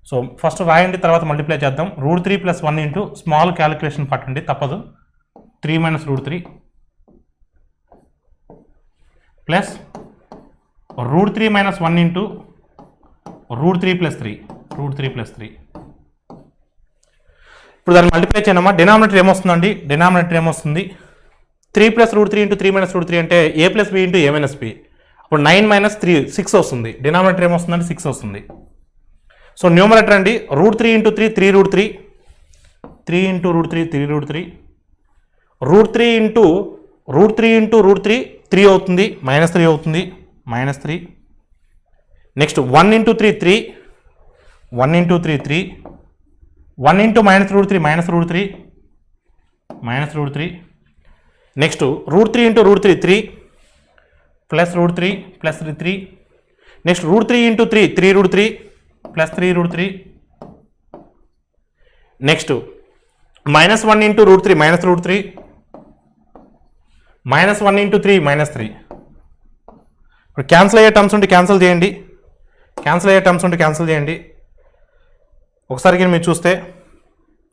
సో ఫస్ట్ రాయండి, తర్వాత మల్టిప్లై చేద్దాం. √3+1 × స్మాల్ క్యాలిక్యులేషన్ పట్టండి, తప్పదు. 3 - √3 ప్లస్ √3 - 1 × √3+3 ఇప్పుడు దాన్ని మల్టిప్లై చేయనమ్మా. డినామినేటర్ ఏమొస్తుందండి? 3 + √3 × 3 - √3 అంటే a + b × a - b. అప్పుడు 9 - 3 6 వస్తుంది. డినామినేటర్ ఏమొస్తుందండి? 6 వస్తుంది. సో న్యూమరేటర్ అండి √3 × 3 3√3 3 × √3 3√3 √3 × √3 3 అవుతుంది, -3 అవుతుంది, -3. Next 1 × 3 3 1 × 3 3 1 × -√3 -√3 next √3 × √3 3 plus √3 plus 3 next √3 × 3 3√3 plus 3√3 next -1 × √3 -√3 -1 × 3 -3. ఇప్పుడు క్యాన్సిల్ అయ్యే టర్మ్స్ ఉంటే క్యాన్సిల్ చేయండి. ఒకసారికి మీరు చూస్తే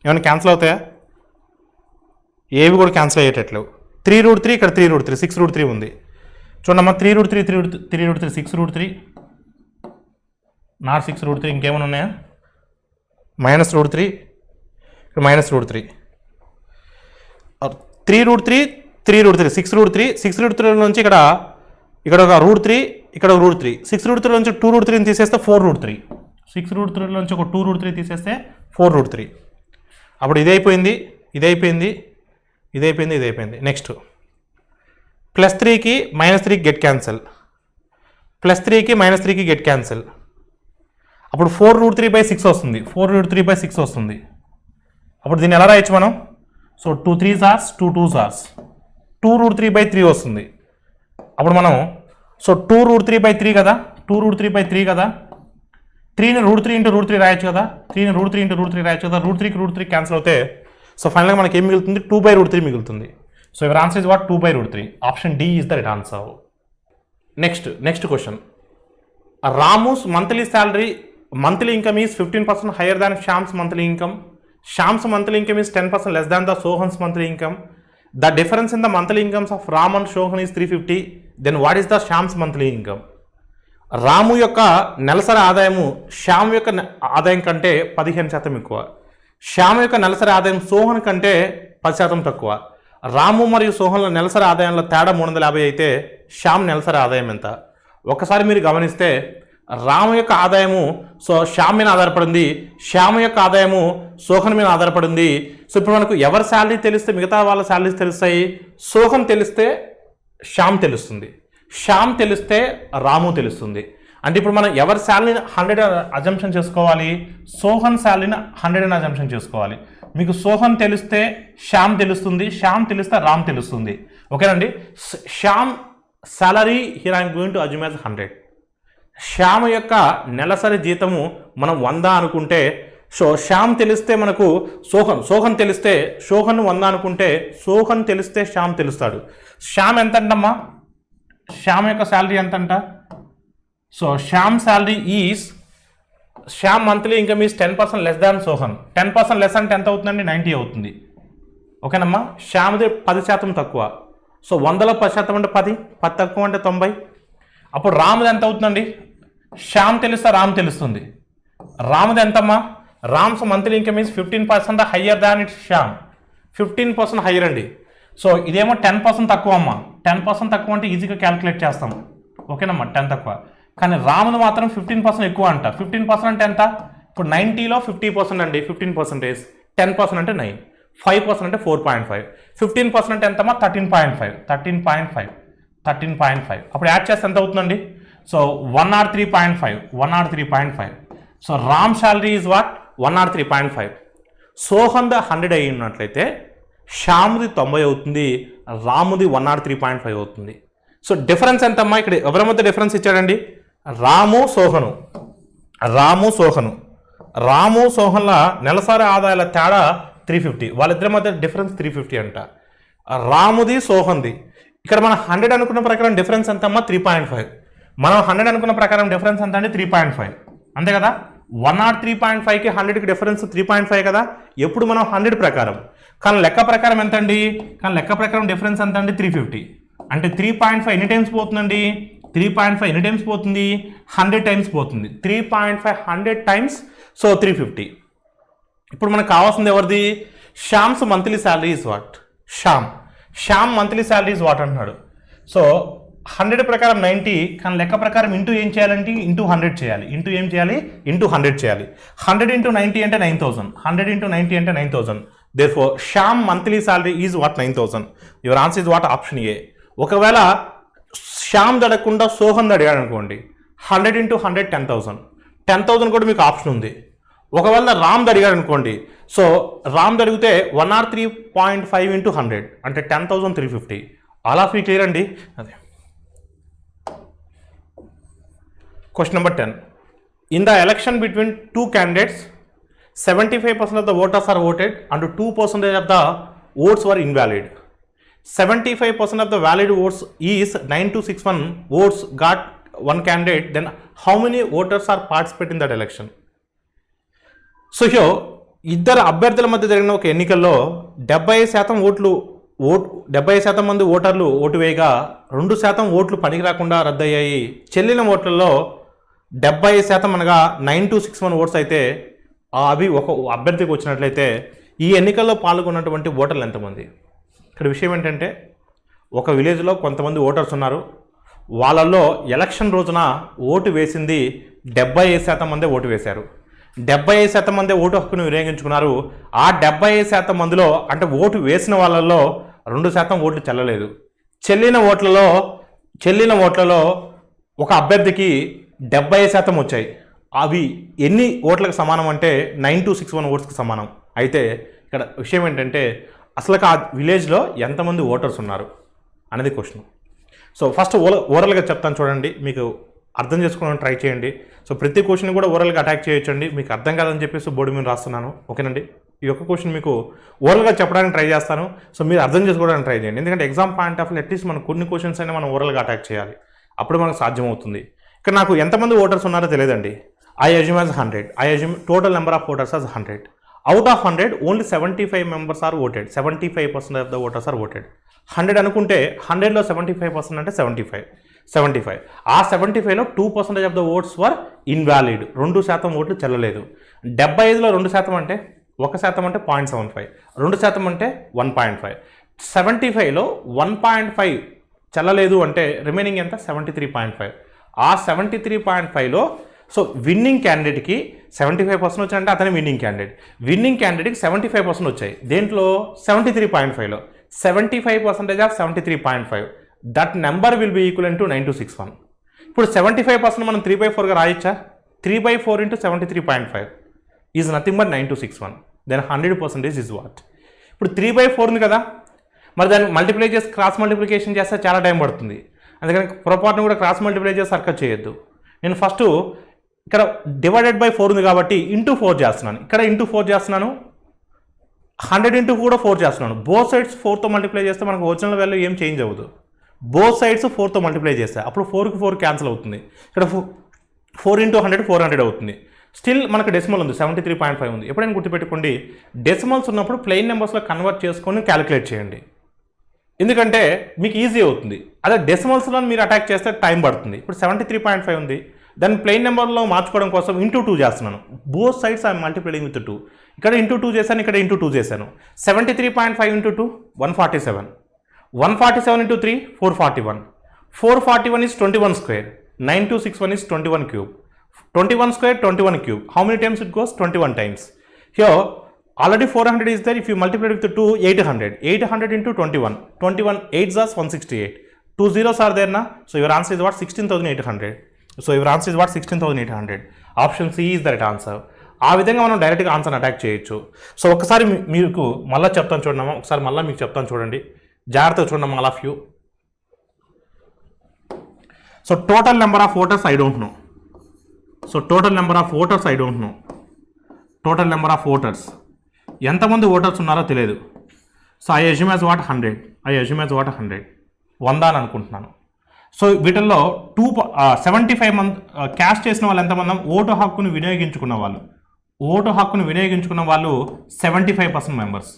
ఏమైనా క్యాన్సిల్ అవుతాయా? ఏవి కూడా క్యాన్సిల్ అయ్యేటట్లు. 3√3 ఇక్కడ 3√3 6√3 ఉంది. చూడమ్మా 3√3 3√3 6√3 నాట్ 6√3 ఇంకేమైనా ఉన్నాయా? -√3 ఇక్కడ -√3 3√3 3√3 6√3 నుంచి ఇక్కడ ఒక √3 ఇక్కడ ఒక √3 6√3 నుంచి 2√3 తీసేస్తే 4√3 6√3 నుంచి ఒక 2√3 తీసేస్తే 4√3. అప్పుడు ఇది అయిపోయింది. నెక్స్ట్ +3కి -3కి గెట్ క్యాన్సిల్, +3కి -3కి గెట్ క్యాన్సిల్. అప్పుడు 4√3/6 వస్తుంది. 4√3/6 వస్తుంది. అప్పుడు దీన్ని ఎలా రాయొచ్చు మనం? So 2 3s are 2 2s are 2√3/3 వస్తుంది. అప్పుడు మనం సో 2√3/3 కదా, 2√3/3 కదా, 3ని √3 × √3 రాయొచ్చు కదా, 3ని √3 × √3 రాయొచ్చు కదా. √3కి √3 క్యాన్సిల్ అవుతే సో ఫైనల్గా మనకి ఏం మిగులుతుంది? 2/√3 మిగులుతుంది. So your answer is what? 2/√3. Option D is the right answer. Next question Ramu's monthly income is 15% higher than Shyam's monthly income. Shyam's monthly income is 10% less than the Sohan's monthly income. The difference in the monthly incomes of Ram and Sohan is 350. Then what is the Shyam's monthly income? రాము యొక్క నెలసరి ఆదాయము శ్యామ్ యొక్క ఆదాయం కంటే 15% ఎక్కువ. శ్యామ్ యొక్క నెలసరి ఆదాయం సోహన్ కంటే 10% తక్కువ. రాము మరియు సోహన్ల నెలసరి ఆదాయంలో తేడా 350 అయితే శ్యామ్ నెలసరి ఆదాయం ఎంత? ఒకసారి మీరు గమనిస్తే రాము యొక్క ఆదాయము శ్యామ్ మీద ఆధారపడింది, శ్యామ్ యొక్క ఆదాయము సోహన్ మీద ఆధారపడింది. సో ఇప్పుడు మనకు ఎవరి శాలరీ తెలిస్తే మిగతా వాళ్ళ శాలరీస్ తెలుస్తాయి. సోహన్ తెలిస్తే శ్యామ్ తెలుస్తుంది, శ్యామ్ తెలిస్తే రాము తెలుస్తుంది. అంటే ఇప్పుడు మనం ఎవరి శాలరీని 100 అజంప్షన్ చేసుకోవాలి, సోహన్ శాలరీని 100 అని అజంప్షన్ చేసుకోవాలి. మీకు సోహన్ తెలిస్తే శ్యామ్ తెలుస్తుంది, శ్యామ్ తెలిస్తే రామ్ తెలుస్తుంది. ఓకేనండి. Shyam salary here I'm going to assume as 100. Shyam యొక్క నెలసరి జీతము మనం 100 అనుకుంటే శ్యామ్ తెలిస్తే మనకు సోహన్ తెలిస్తే సోహన్ 100 అనుకుంటే సోహన్ తెలిస్తే శ్యామ్ తెలుస్తాడు. శ్యామ్ ఎంత అంటమ్మా? శ్యామ్ యొక్క శాలరీ ఎంత అంట? Shyam salary is Shyam monthly income is 10% less than Sohan. 10% less అంటే ఎంత అవుతుందండి? 90 అవుతుంది. ఓకేనమ్మా. శ్యామ్ది 10% తక్కువ. 100లో 10% అంటే 10, 10 తక్కువ అంటే 90. అప్పుడు రామ్ది ఎంత అవుతుందండి? శ్యామ్ తెలిస్తే రామ్ తెలుస్తుంది. రామ్ది ఎంతమ్మా? Rams monthly income is 15% higher than it's Shyam. 15% higher అండి. ఇదేమో 10% తక్కువ అమ్మా. 10% తక్కువ అంటే ఈజీగా క్యాలిక్యులేట్ చేస్తాం. ఓకేనమ్మా. 10 తక్కువ. కానీ రామ్ది మాత్రం 15% ఎక్కువ అంట. 15% అంటే ఎంత? ఇప్పుడు 90లో 50% అండి. 15%. 10% అంటే 9, 5% అంటే 4.5, 15% అంటే ఎంతమ్మా? 13.5. 13.5 అప్పుడు యాడ్ చేస్తే ఎంత అవుతుందండి? 103.5. 103.5. Ram salary is what? 103.5. సోహన్ది 100 అయి ఉన్నట్లయితే శ్యామ్ది 90 అవుతుంది, రాముది 103.5 అవుతుంది. డిఫరెన్స్ ఎంతమ్మా? ఇక్కడ ఎవరి మధ్య డిఫరెన్స్ ఇచ్చాడండి? రాము సోహన్ల నెలసరి ఆదాయాల తేడా 350. వాళ్ళిద్దరి మధ్య డిఫరెన్స్ 350 అంట. రాముది సోహన్ది ఇక్కడ మనం 100 అనుకున్న ప్రకారం డిఫరెన్స్ ఎంతమ్మా? 3.5. మనం 100 అనుకున్న ప్రకారం డిఫరెన్స్ ఎంత అండి? 3.5. అంతే కదా. 103.5కి 100కి డిఫరెన్స్ 3.5 కదా. ఎప్పుడు మనం 100 ప్రకారం, కానీ లెక్క ప్రకారం ఎంత అండి? లెక్క ప్రకారం డిఫరెన్స్ ఎంత అండి? 350. అంటే 3.5 ఎన్ని టైమ్స్ పోతుందండి? 3.5 ఎన్ని టైమ్స్ పోతుంది? 100 టైమ్స్ పోతుంది. 3.5 100 టైమ్స్ 350. ఇప్పుడు మనకు కావాల్సింది ఎవరిది? Shyam's monthly salary is what? Shyam monthly salary is what అంటున్నాడు. 100 ప్రకారం 90, కానీ లెక్క ప్రకారం ఇంటూ ఏం చేయాలంటే ఇంటూ 100 చేయాలి. ఇంటూ ఏం చేయాలి? ఇంటూ 100 చేయాలి. 100 × 90 అంటే 9000. 100 × 90 అంటే 9000. Therefore, Shyam monthly salary is what? 9000. Your answer is what? Option ఏ. ఒకవేళ శ్యామ్ అడగకుండా సోహన్ అడిగాడు అనుకోండి, 100 × 100 10,000. 10,000 కూడా మీకు ఆప్షన్ ఉంది. ఒకవేళ రామ్ అడిగాడు అనుకోండి, రామ్ అడిగితే 103.5 × 100 అంటే 10,350. ఆల్ ఆఫ్ యూ క్లియర్ అండి? అదే. Question number 10. In the election between two candidates, 75% of the voters are voted and 2% of the votes were invalid. 75% of the valid votes is 9261 votes got one candidate. Then how many voters are participate in that election? Here, ఇద్దరు అభ్యర్థుల మధ్య జరిగిన ఒక ఎన్నికల్లో 70% మంది ఓటర్లు ఓటు వేయగా 2% ఓట్లు పనికి రాకుండా రద్దయ్యాయి. చెల్లిన ఓట్లలో 70% అనగా 9261 ఓట్స్ అయితే అవి ఒక అభ్యర్థికి వచ్చినట్లయితే ఈ ఎన్నికల్లో పాల్గొన్నటువంటి ఓటర్లు ఎంతమంది? ఇక్కడ విషయం ఏంటంటే ఒక విలేజ్లో కొంతమంది ఓటర్స్ ఉన్నారు. వాళ్ళల్లో ఎలక్షన్ రోజున ఓటు వేసింది 75% మందే ఓటు వేశారు. 75% మందే ఓటు హక్కును వినియోగించుకున్నారు. ఆ 75% మందిలో అంటే ఓటు వేసిన వాళ్ళల్లో 2% ఓట్లు చెల్లలేదు. చెల్లిన ఓట్లలో ఒక అభ్యర్థికి 70% వచ్చాయి. అవి ఎన్ని ఓట్లకు సమానం అంటే 9261 ఓట్స్కి సమానం. అయితే ఇక్కడ విషయం ఏంటంటే అసలు ఆ విలేజ్లో ఎంతమంది ఓటర్స్ ఉన్నారు అనేది క్వశ్చన్. ఫస్ట్ ఓవరాల్గా చెప్తాను చూడండి, మీకు అర్థం చేసుకోవడానికి ట్రై చేయండి. ప్రతి క్వశ్చన్ కూడా ఓవరాల్గా అటాక్ చేయొచ్చండి. మీకు అర్థం కాదని చెప్పేసి బోర్డు మీద రాస్తున్నాను. ఓకేనండి. ఈ యొక్క క్వశ్చన్ మీకు ఓవరాల్గా చెప్పడానికి ట్రై చేస్తాను. మీరు అర్థం చేసుకోవడానికి ట్రై చేయండి. ఎందుకంటే exam point of view at least మనం కొన్ని క్వశ్చన్స్ అయినా మనం ఓవరాల్గా అటాక్ చేయాలి. అప్పుడు మనకు సాధ్యమవుతుంది. ఇక్కడ నాకు ఎంతమంది ఓటర్స్ ఉన్నారో తెలియదండి. I assume as 100. I assume total number of voters as 100. Out of 100 only 75 members are voted. 75% of the voters are voted. 100 అనుకుంటే 100లో 75% అంటే 75. ఆ 75లో 2% of the votes were invalid. 2% ఓట్లు చెల్లలేదు. 75లో 2% అంటే 1% అంటే 0.75. 2% అంటే 1.5. 75లో 1.5 చెల్లలేదు అంటే రిమైనింగ్ ఎంత? 73.5. ఆ 73.5లో సో విన్నింగ్ క్యాండిడేట్కి 75% వచ్చాయంటే అతని విన్నింగ్ క్యాండిడేట్. విన్నింగ్ క్యాండిడేట్కి 75% వచ్చాయి. దేంట్లో? 73.5లో 75% of 73.5. That number will be equal to 9261. ఇప్పుడు 75% మనం 3/4గా రాయొచ్చా? 3/4 into 73.5 is nothing but 9261. Then 100% is what? ఇప్పుడు 3/4 ఉంది కదా, మరి దాన్ని మల్టిప్లై చేసి క్రాస్ మల్టిప్లికేషన్ చేస్తే చాలా టైం పడుతుంది. అందుకని పొరపాటును కూడా క్రాస్ మల్టిప్లై చేసి సర్కట్ చేయొద్దు. నేను ఫస్ట్ ఇక్కడ డివైడెడ్ బై 4 ఉంది కాబట్టి ఇంటూ 4 చేస్తున్నాను. ఇక్కడ ఇంటూ 4 చేస్తున్నాను. 100 ఇంటూ కూడా 4 చేస్తున్నాను. బోత్ సైడ్స్ 4తో మల్టిప్లై చేస్తే మనకు ఒరిజినల్ వాల్యూ ఏం చేంజ్ అవ్వదు. బోత్ సైడ్స్ 4తో మల్టిప్లై చేస్తే అప్పుడు 4కి 4 క్యాన్సిల్ అవుతుంది. ఇక్కడ 4 into 100 400 అవుతుంది. స్టిల్ మనకు డెసిమల్ ఉంది, 73.5 ఉంది. ఎప్పుడైనా గుర్తుపెట్టుకోండి, డెసిమల్స్ ఉన్నప్పుడు ప్లెయిన్ నెంబర్స్లో కన్వర్ట్ చేసుకొని క్యాలిక్యులేట్ చేయండి. ఎందుకంటే మీకు ఈజీ అవుతుంది. అదే డెసిమల్స్లో మీరు అటాక్ చేస్తే టైం పడుతుంది. ఇప్పుడు 73.5 ఉంది, దాన్ని ప్లెయిన్ నెంబర్లో మార్చుకోవడం కోసం ఇంటూ 2 చేస్తున్నాను. Both sides I multiplying with 2. ఇక్కడ ఇంటూ 2 చేశాను, ఇక్కడ ఇంటూ 2 చేశాను. 73.5 into 2 147. 147 into 3 441. 441 is 21 square. 9261 is 21 cube. 21 square 21 cube. How many times it goes? 21 times. Here already 400 is there. If you multiply it with 2, 800. 800 into 21. 21 8s are 168. 2 zeros are there na. So your answer is what? 16,800. So your answer is what? 16,800. Option C is the right answer. ఆ విధంగా మనం డైరెక్ట్గా ఆన్సర్ అటాక్ చేయొచ్చు. సో ఒకసారి మీకు మళ్ళీ చెప్తాను చూడమ్మా, ఒకసారి మళ్ళీ మీకు చెప్తాను చూడండి, జాగ్రత్తగా చూడమ్మా all of you. So total number of voters I don't know. So total number of voters I don't know. Total number of voters ఎంతమంది ఓటర్స్ ఉన్నారో తెలియదు. So I assume as what 100. I assume as what 100. 100 అని అనుకుంటున్నాను. సో వీటిల్లో 75 మంది క్యాస్ట్ చేసిన వాళ్ళు ఎంతమంది? ఓటు హక్కును వినియోగించుకున్న వాళ్ళు. ఓటు హక్కును వినియోగించుకున్న వాళ్ళు 75% మెంబర్స్.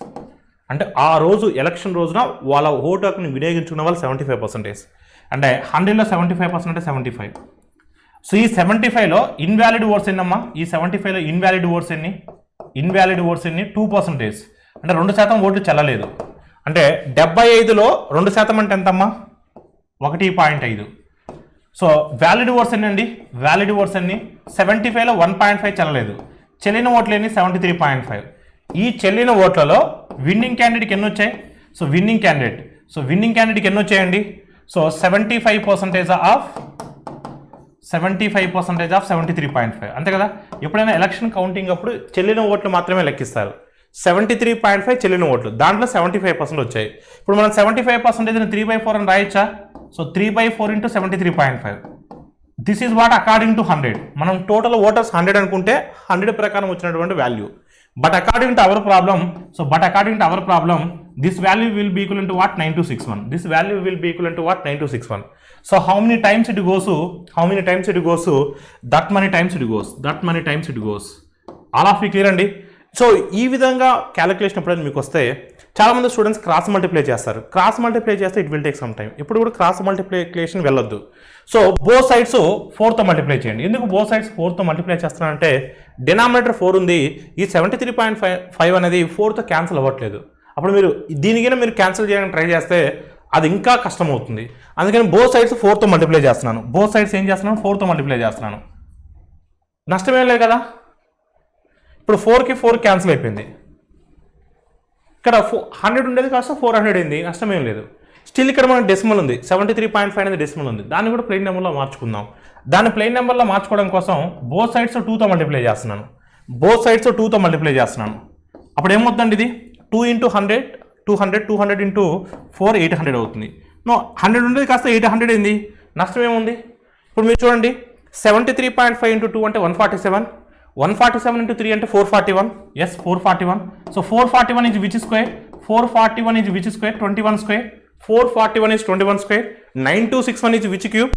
అంటే ఆ రోజు ఎలక్షన్ రోజున వాళ్ళ ఓటు హక్కును వినియోగించుకున్న వాళ్ళు 75%. అంటే 100లో 75% అంటే 75. సో ఈ 75లో ఇన్వాలిడ్ ఓట్స్ ఎన్నమ్మా? ఈ 75లో ఇన్వాలిడ్ ఓట్స్ ఎన్ని? ఇన్వాలిడ్ ఓట్స్ ఎన్ని? 2%. అంటే 2% ఓట్లు చెల్లలేదు. అంటే 75లో 2% అంటే ఎంతమ్మా? 1.5. సో వ్యాలిడ్ ఓట్స్ ఎన్ని అండి? వ్యాలిడ్ ఓట్స్ ఎన్ని? 75లో 1.5 చెల్లలేదు. చెల్లిన ఓట్లు ఎన్ని? 73.5. ఈ చెల్లిన ఓట్లలో విన్నింగ్ క్యాండిడేట్కి ఎన్ని వచ్చాయి? సో విన్నింగ్ క్యాండిడేట్కి ఎన్ని వచ్చాయండి? So 75% of 73.5. అంతే కదా. ఎప్పుడైనా ఎలక్షన్ కౌంటింగ్ అప్పుడు చెల్లిన ఓట్లు మాత్రమే లెక్కిస్తారు. 73.5 చెల్లిన ఓట్లు, దాంట్లో 75% వచ్చాయి. ఇప్పుడు మనం 75% 3/4 అని రాయొచ్చా? So 3/4 into 73.5. This is what according to 100. మనం టోటల్ ఓటర్స్ 100 అనుకుంటే 100 ప్రకారం వచ్చినటువంటి value. But according to our problem this value will be equivalent to what? 9261. This value will be equivalent to what? 9261. So how many times it goes to? That many times it goes. All of you clear అండి? సో ఈ విధంగా క్యాలిక్యులేషన్ ఎప్పుడైనా మీకు వస్తే చాలామంది స్టూడెంట్స్ క్రాస్ మల్టిప్లై చేస్తారు. క్రాస్ మల్టిప్లై చేస్తే it will take some time. ఇప్పుడు కూడా క్రాస్ మల్టిప్లికేషన్ వెళ్ళొద్దు. సో బోత్ సైడ్స్ 4తో మల్టిప్లై చేయండి. ఎందుకు బోత్ సైడ్స్ 4తో మల్టిప్లై చేస్తున్నానంటే డినామినేటర్ 4 ఉంది. ఈ 73.5 అనేది 4తో క్యాన్సిల్ అవ్వట్లేదు. అప్పుడు మీరు దీనికైనా మీరు క్యాన్సిల్ చేయడానికి ట్రై చేస్తే అది ఇంకా కష్టం అవుతుంది. అందుకని బోత్ సైడ్స్ 4తో మల్టిప్లై చేస్తున్నాను. బోత్ సైడ్స్ ఏం చేస్తున్నాను? 4తో మల్టిప్లై చేస్తున్నాను. నష్టమేం లేదు కదా. ఇప్పుడు 4కి 4 క్యాన్సిల్ అయిపోయింది. ఇక్కడ 100 ఉండేది కాస్త 400 అయింది, నష్టమేం లేదు. స్టిల్ ఇక్కడ మనకు డెసిమల్ ఉంది, 73.5 అనేది డెసిమల్ ఉంది. దాన్ని కూడా ప్లెయిన్ నెంబర్లో మార్చుకుందాం. దాన్ని ప్లెయిన్ నెంబర్లో మార్చుకోవడం కోసం బోత్ సైడ్స్ 2తో మల్టిప్లై చేస్తున్నాను. అప్పుడు ఏమవుతుందండి? ఇది 2 into 100 200 into 4 800 అవుతుంది. 100 ఉండేది కాస్త 800 అయింది, నష్టం ఏముంది? ఇప్పుడు మీరు చూడండి, 73.5 into 2 అంటే 147. 147 into 3 అంటే 441. Yes 441. So 441 is which square? 441 is which square? 21 square. 441 is 21 square. 9261 is which cube?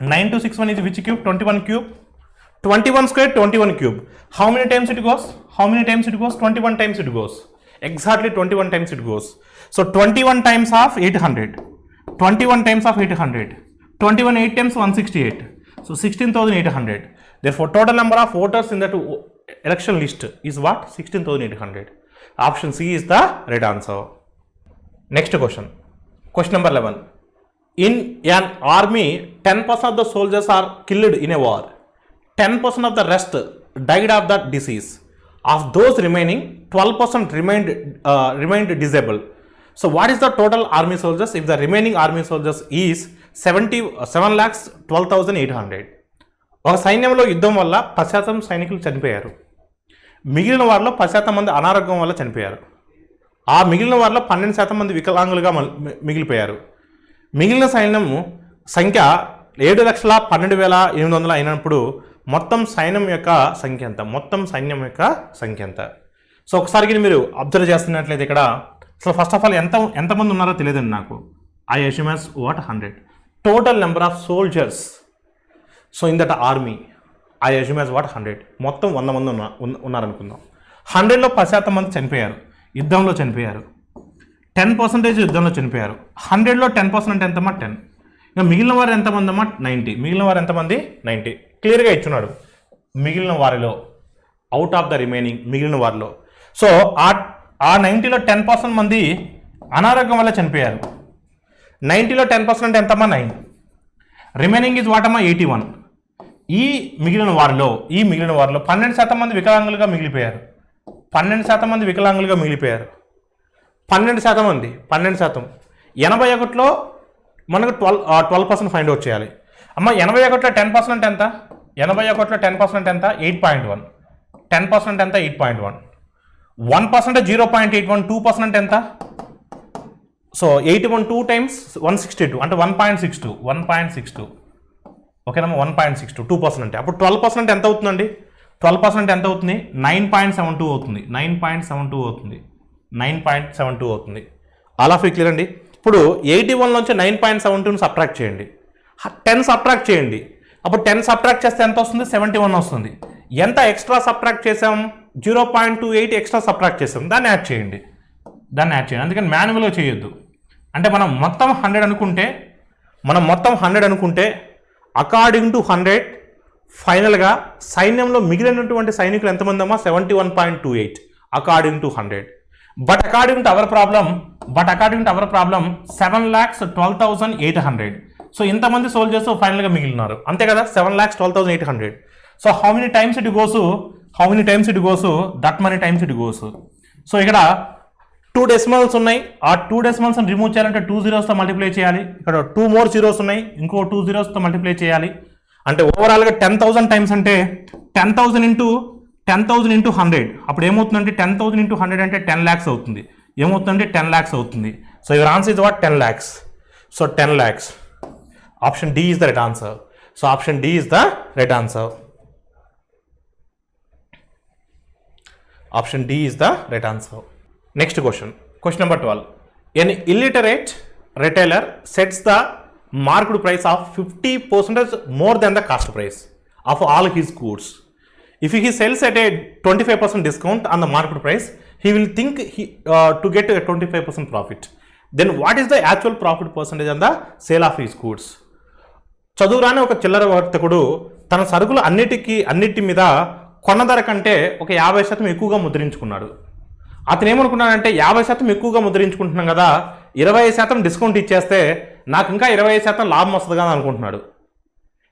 9261 is which cube? 21 cube. 21 square, 21 cube. How many times it goes? How many times it goes? 21 times it goes. Exactly 21 times it goes. So 21 times of 800. 21 times of 800. 21 8 times 168. So 16,800. Therefore, total number of voters in that election list is what? 16,800. Option C is the right answer. Next question. Question number 11. In an army, 10% of the soldiers are killed in a war. 10% of the rest died of the disease. Of those remaining, 12% remained disabled. So what is the total army soldiers if the remaining army soldiers is 7,12,800? ఒక సైన్యంలో యుద్ధం వల్ల 10% సైనికులు చనిపోయారు. మిగిలిన వారిలో 10% మంది అనారోగ్యం వల్ల చనిపోయారు. ఆ మిగిలిన వారిలో 12% మంది వికలాంగులుగా మిగిలిపోయారు. మిగిలిన సైన్యం సంఖ్య 7,12,800 అయినప్పుడు మొత్తం సైన్యం యొక్క సంఖ్య ఎంత? మొత్తం సైన్యం యొక్క సంఖ్య ఎంత? సో ఒకసారికి మీరు అబ్జర్వ్ చేస్తున్నట్లయితే ఇక్కడ అసలు ఫస్ట్ ఆఫ్ ఆల్ ఎంతమంది ఉన్నారో తెలియదండి నాకు. I assume as what 100 total number of soldiers. So in that army I assume as what 100 మొత్తం 100 మంది ఉన్నారనుకుందాం. 100లో 10% మంది చనిపోయారు, యుద్ధంలో చనిపోయారు. 10% యుద్ధంలో చనిపోయారు. 100లో 10% అంటే ఎంతమ్మా? 10. ఇంకా మిగిలిన వారు ఎంతమంది అమ్మా? 90. మిగిలిన వారు ఎంతమంది? 90. క్లియర్గా ఇచ్చున్నాడు. మిగిలిన వారిలో అవుట్ ఆఫ్ ద రిమైనింగ్ మిగిలిన వారిలో. సో ఆ 90లో 10% మంది అనారోగ్యం వల్ల చనిపోయారు. 90లో 10% అంటే ఎంతమ్మా? 9. రిమైనింగ్ ఈజ్ వాట్ అమ్మా? 81. ఈ మిగిలిన వారిలో 12% మంది వికలాంగులుగా మిగిలిపోయారు. 12% మంది వికలాంగులుగా మిగిలిపోయారు. 12% మంది 12%. 81లో మనకు 12% ఫైండ్ అవుట్ చేయాలి. అమ్మ 81లో 10% అంటే ఎంత? 81లో 10% ఎంత? 8.1. 10% ఎంత? 8.1. 1% 0.81. 2% ఎంత? సో 81 2 times 162 అంటే 1.62. 1.62 ఓకేనమ్మా. 1.62 2% అంటే అప్పుడు 12% ఎంత అవుతుందండి? 12% ఎంత అవుతుంది? 9.72 అవుతుంది. 9.72 అవుతుంది. 9.72 అవుతుంది. ఆల్ ఆఫ్ యూ క్లియర్ అండి. ఇప్పుడు 81లోంచి 9.72ని సబ్ట్రాక్ట్ చేయండి. 10 సబ్ట్రాక్ట్ చేయండి. అప్పుడు 10 సబ్ట్రాక్ట్ చేస్తే ఎంత వస్తుంది? 71 వస్తుంది. ఎంత ఎక్స్ట్రా సబ్ట్రాక్ట్ చేసాం? 0.28 ఎక్స్ట్రా సబ్ట్రాక్ట్ చేసాం. దాన్ని యాడ్ చేయండి. అందుకని మాన్యువల్గా చేయొద్దు. అంటే మనం మొత్తం 100 అనుకుంటే అకార్డింగ్ టు 100 ఫైనల్గా సైన్యంలో మిగిలినటువంటి సైనికులు ఎంతమంది అమ్మా? 71.28 according to 100. But according to our problem 7,12,800. So ఇంతమంది సోల్జర్స్ ఫైనల్గా మిగిలినారు అంతే కదా? 7,12,800. So how many times it goes? That money times it goes. So ఇక్కడ 2 డెసిమల్స్ ఉన్నాయి. ఆ 2 డెసిమల్స్ రిమూవ్ చేయాలంటే 2 zeros తో మల్టిప్లై చేయాలి. ఇక్కడ 2 more zeros ఉన్నాయి, ఇంకో 2 zeros తో మల్టిప్లై చేయాలి. అంటే ఓవరాల్గా 10,000 టైమ్స్ అంటే 10,000 ఇంటూ 100. అప్పుడు ఏమవుతుందంటే 10,000 ఇంటూ 100 అంటే 10 lakhs అవుతుంది. ఏమవుతుందంటే 10 lakhs అవుతుంది. So your answer is what? 10 lakhs. So 10 lakhs. Option D is the right answer. So option D is the right answer. Option D is the right answer. Next question. Question number 12. An illiterate retailer sets the marked price of 50% more than the cost price of all his goods. If he sells at a 25% discount on the market price, he will think to get a 25% profit. Then what is the actual profit percentage on the sale of his goods? చదువురాని ఒక చిల్లర వర్తకుడు తన సరుకులు అన్నిటి మీద కొన్న ధర కంటే ఒక 50% ఎక్కువగా ముద్రించుకున్నాడు. అతను ఏమనుకున్నాడంటే 50% ఎక్కువగా ముద్రించుకుంటున్నాం కదా, 20% డిస్కౌంట్ ఇచ్చేస్తే నాకు ఇంకా 20% లాభం వస్తుంది కదా అనుకుంటున్నాడు.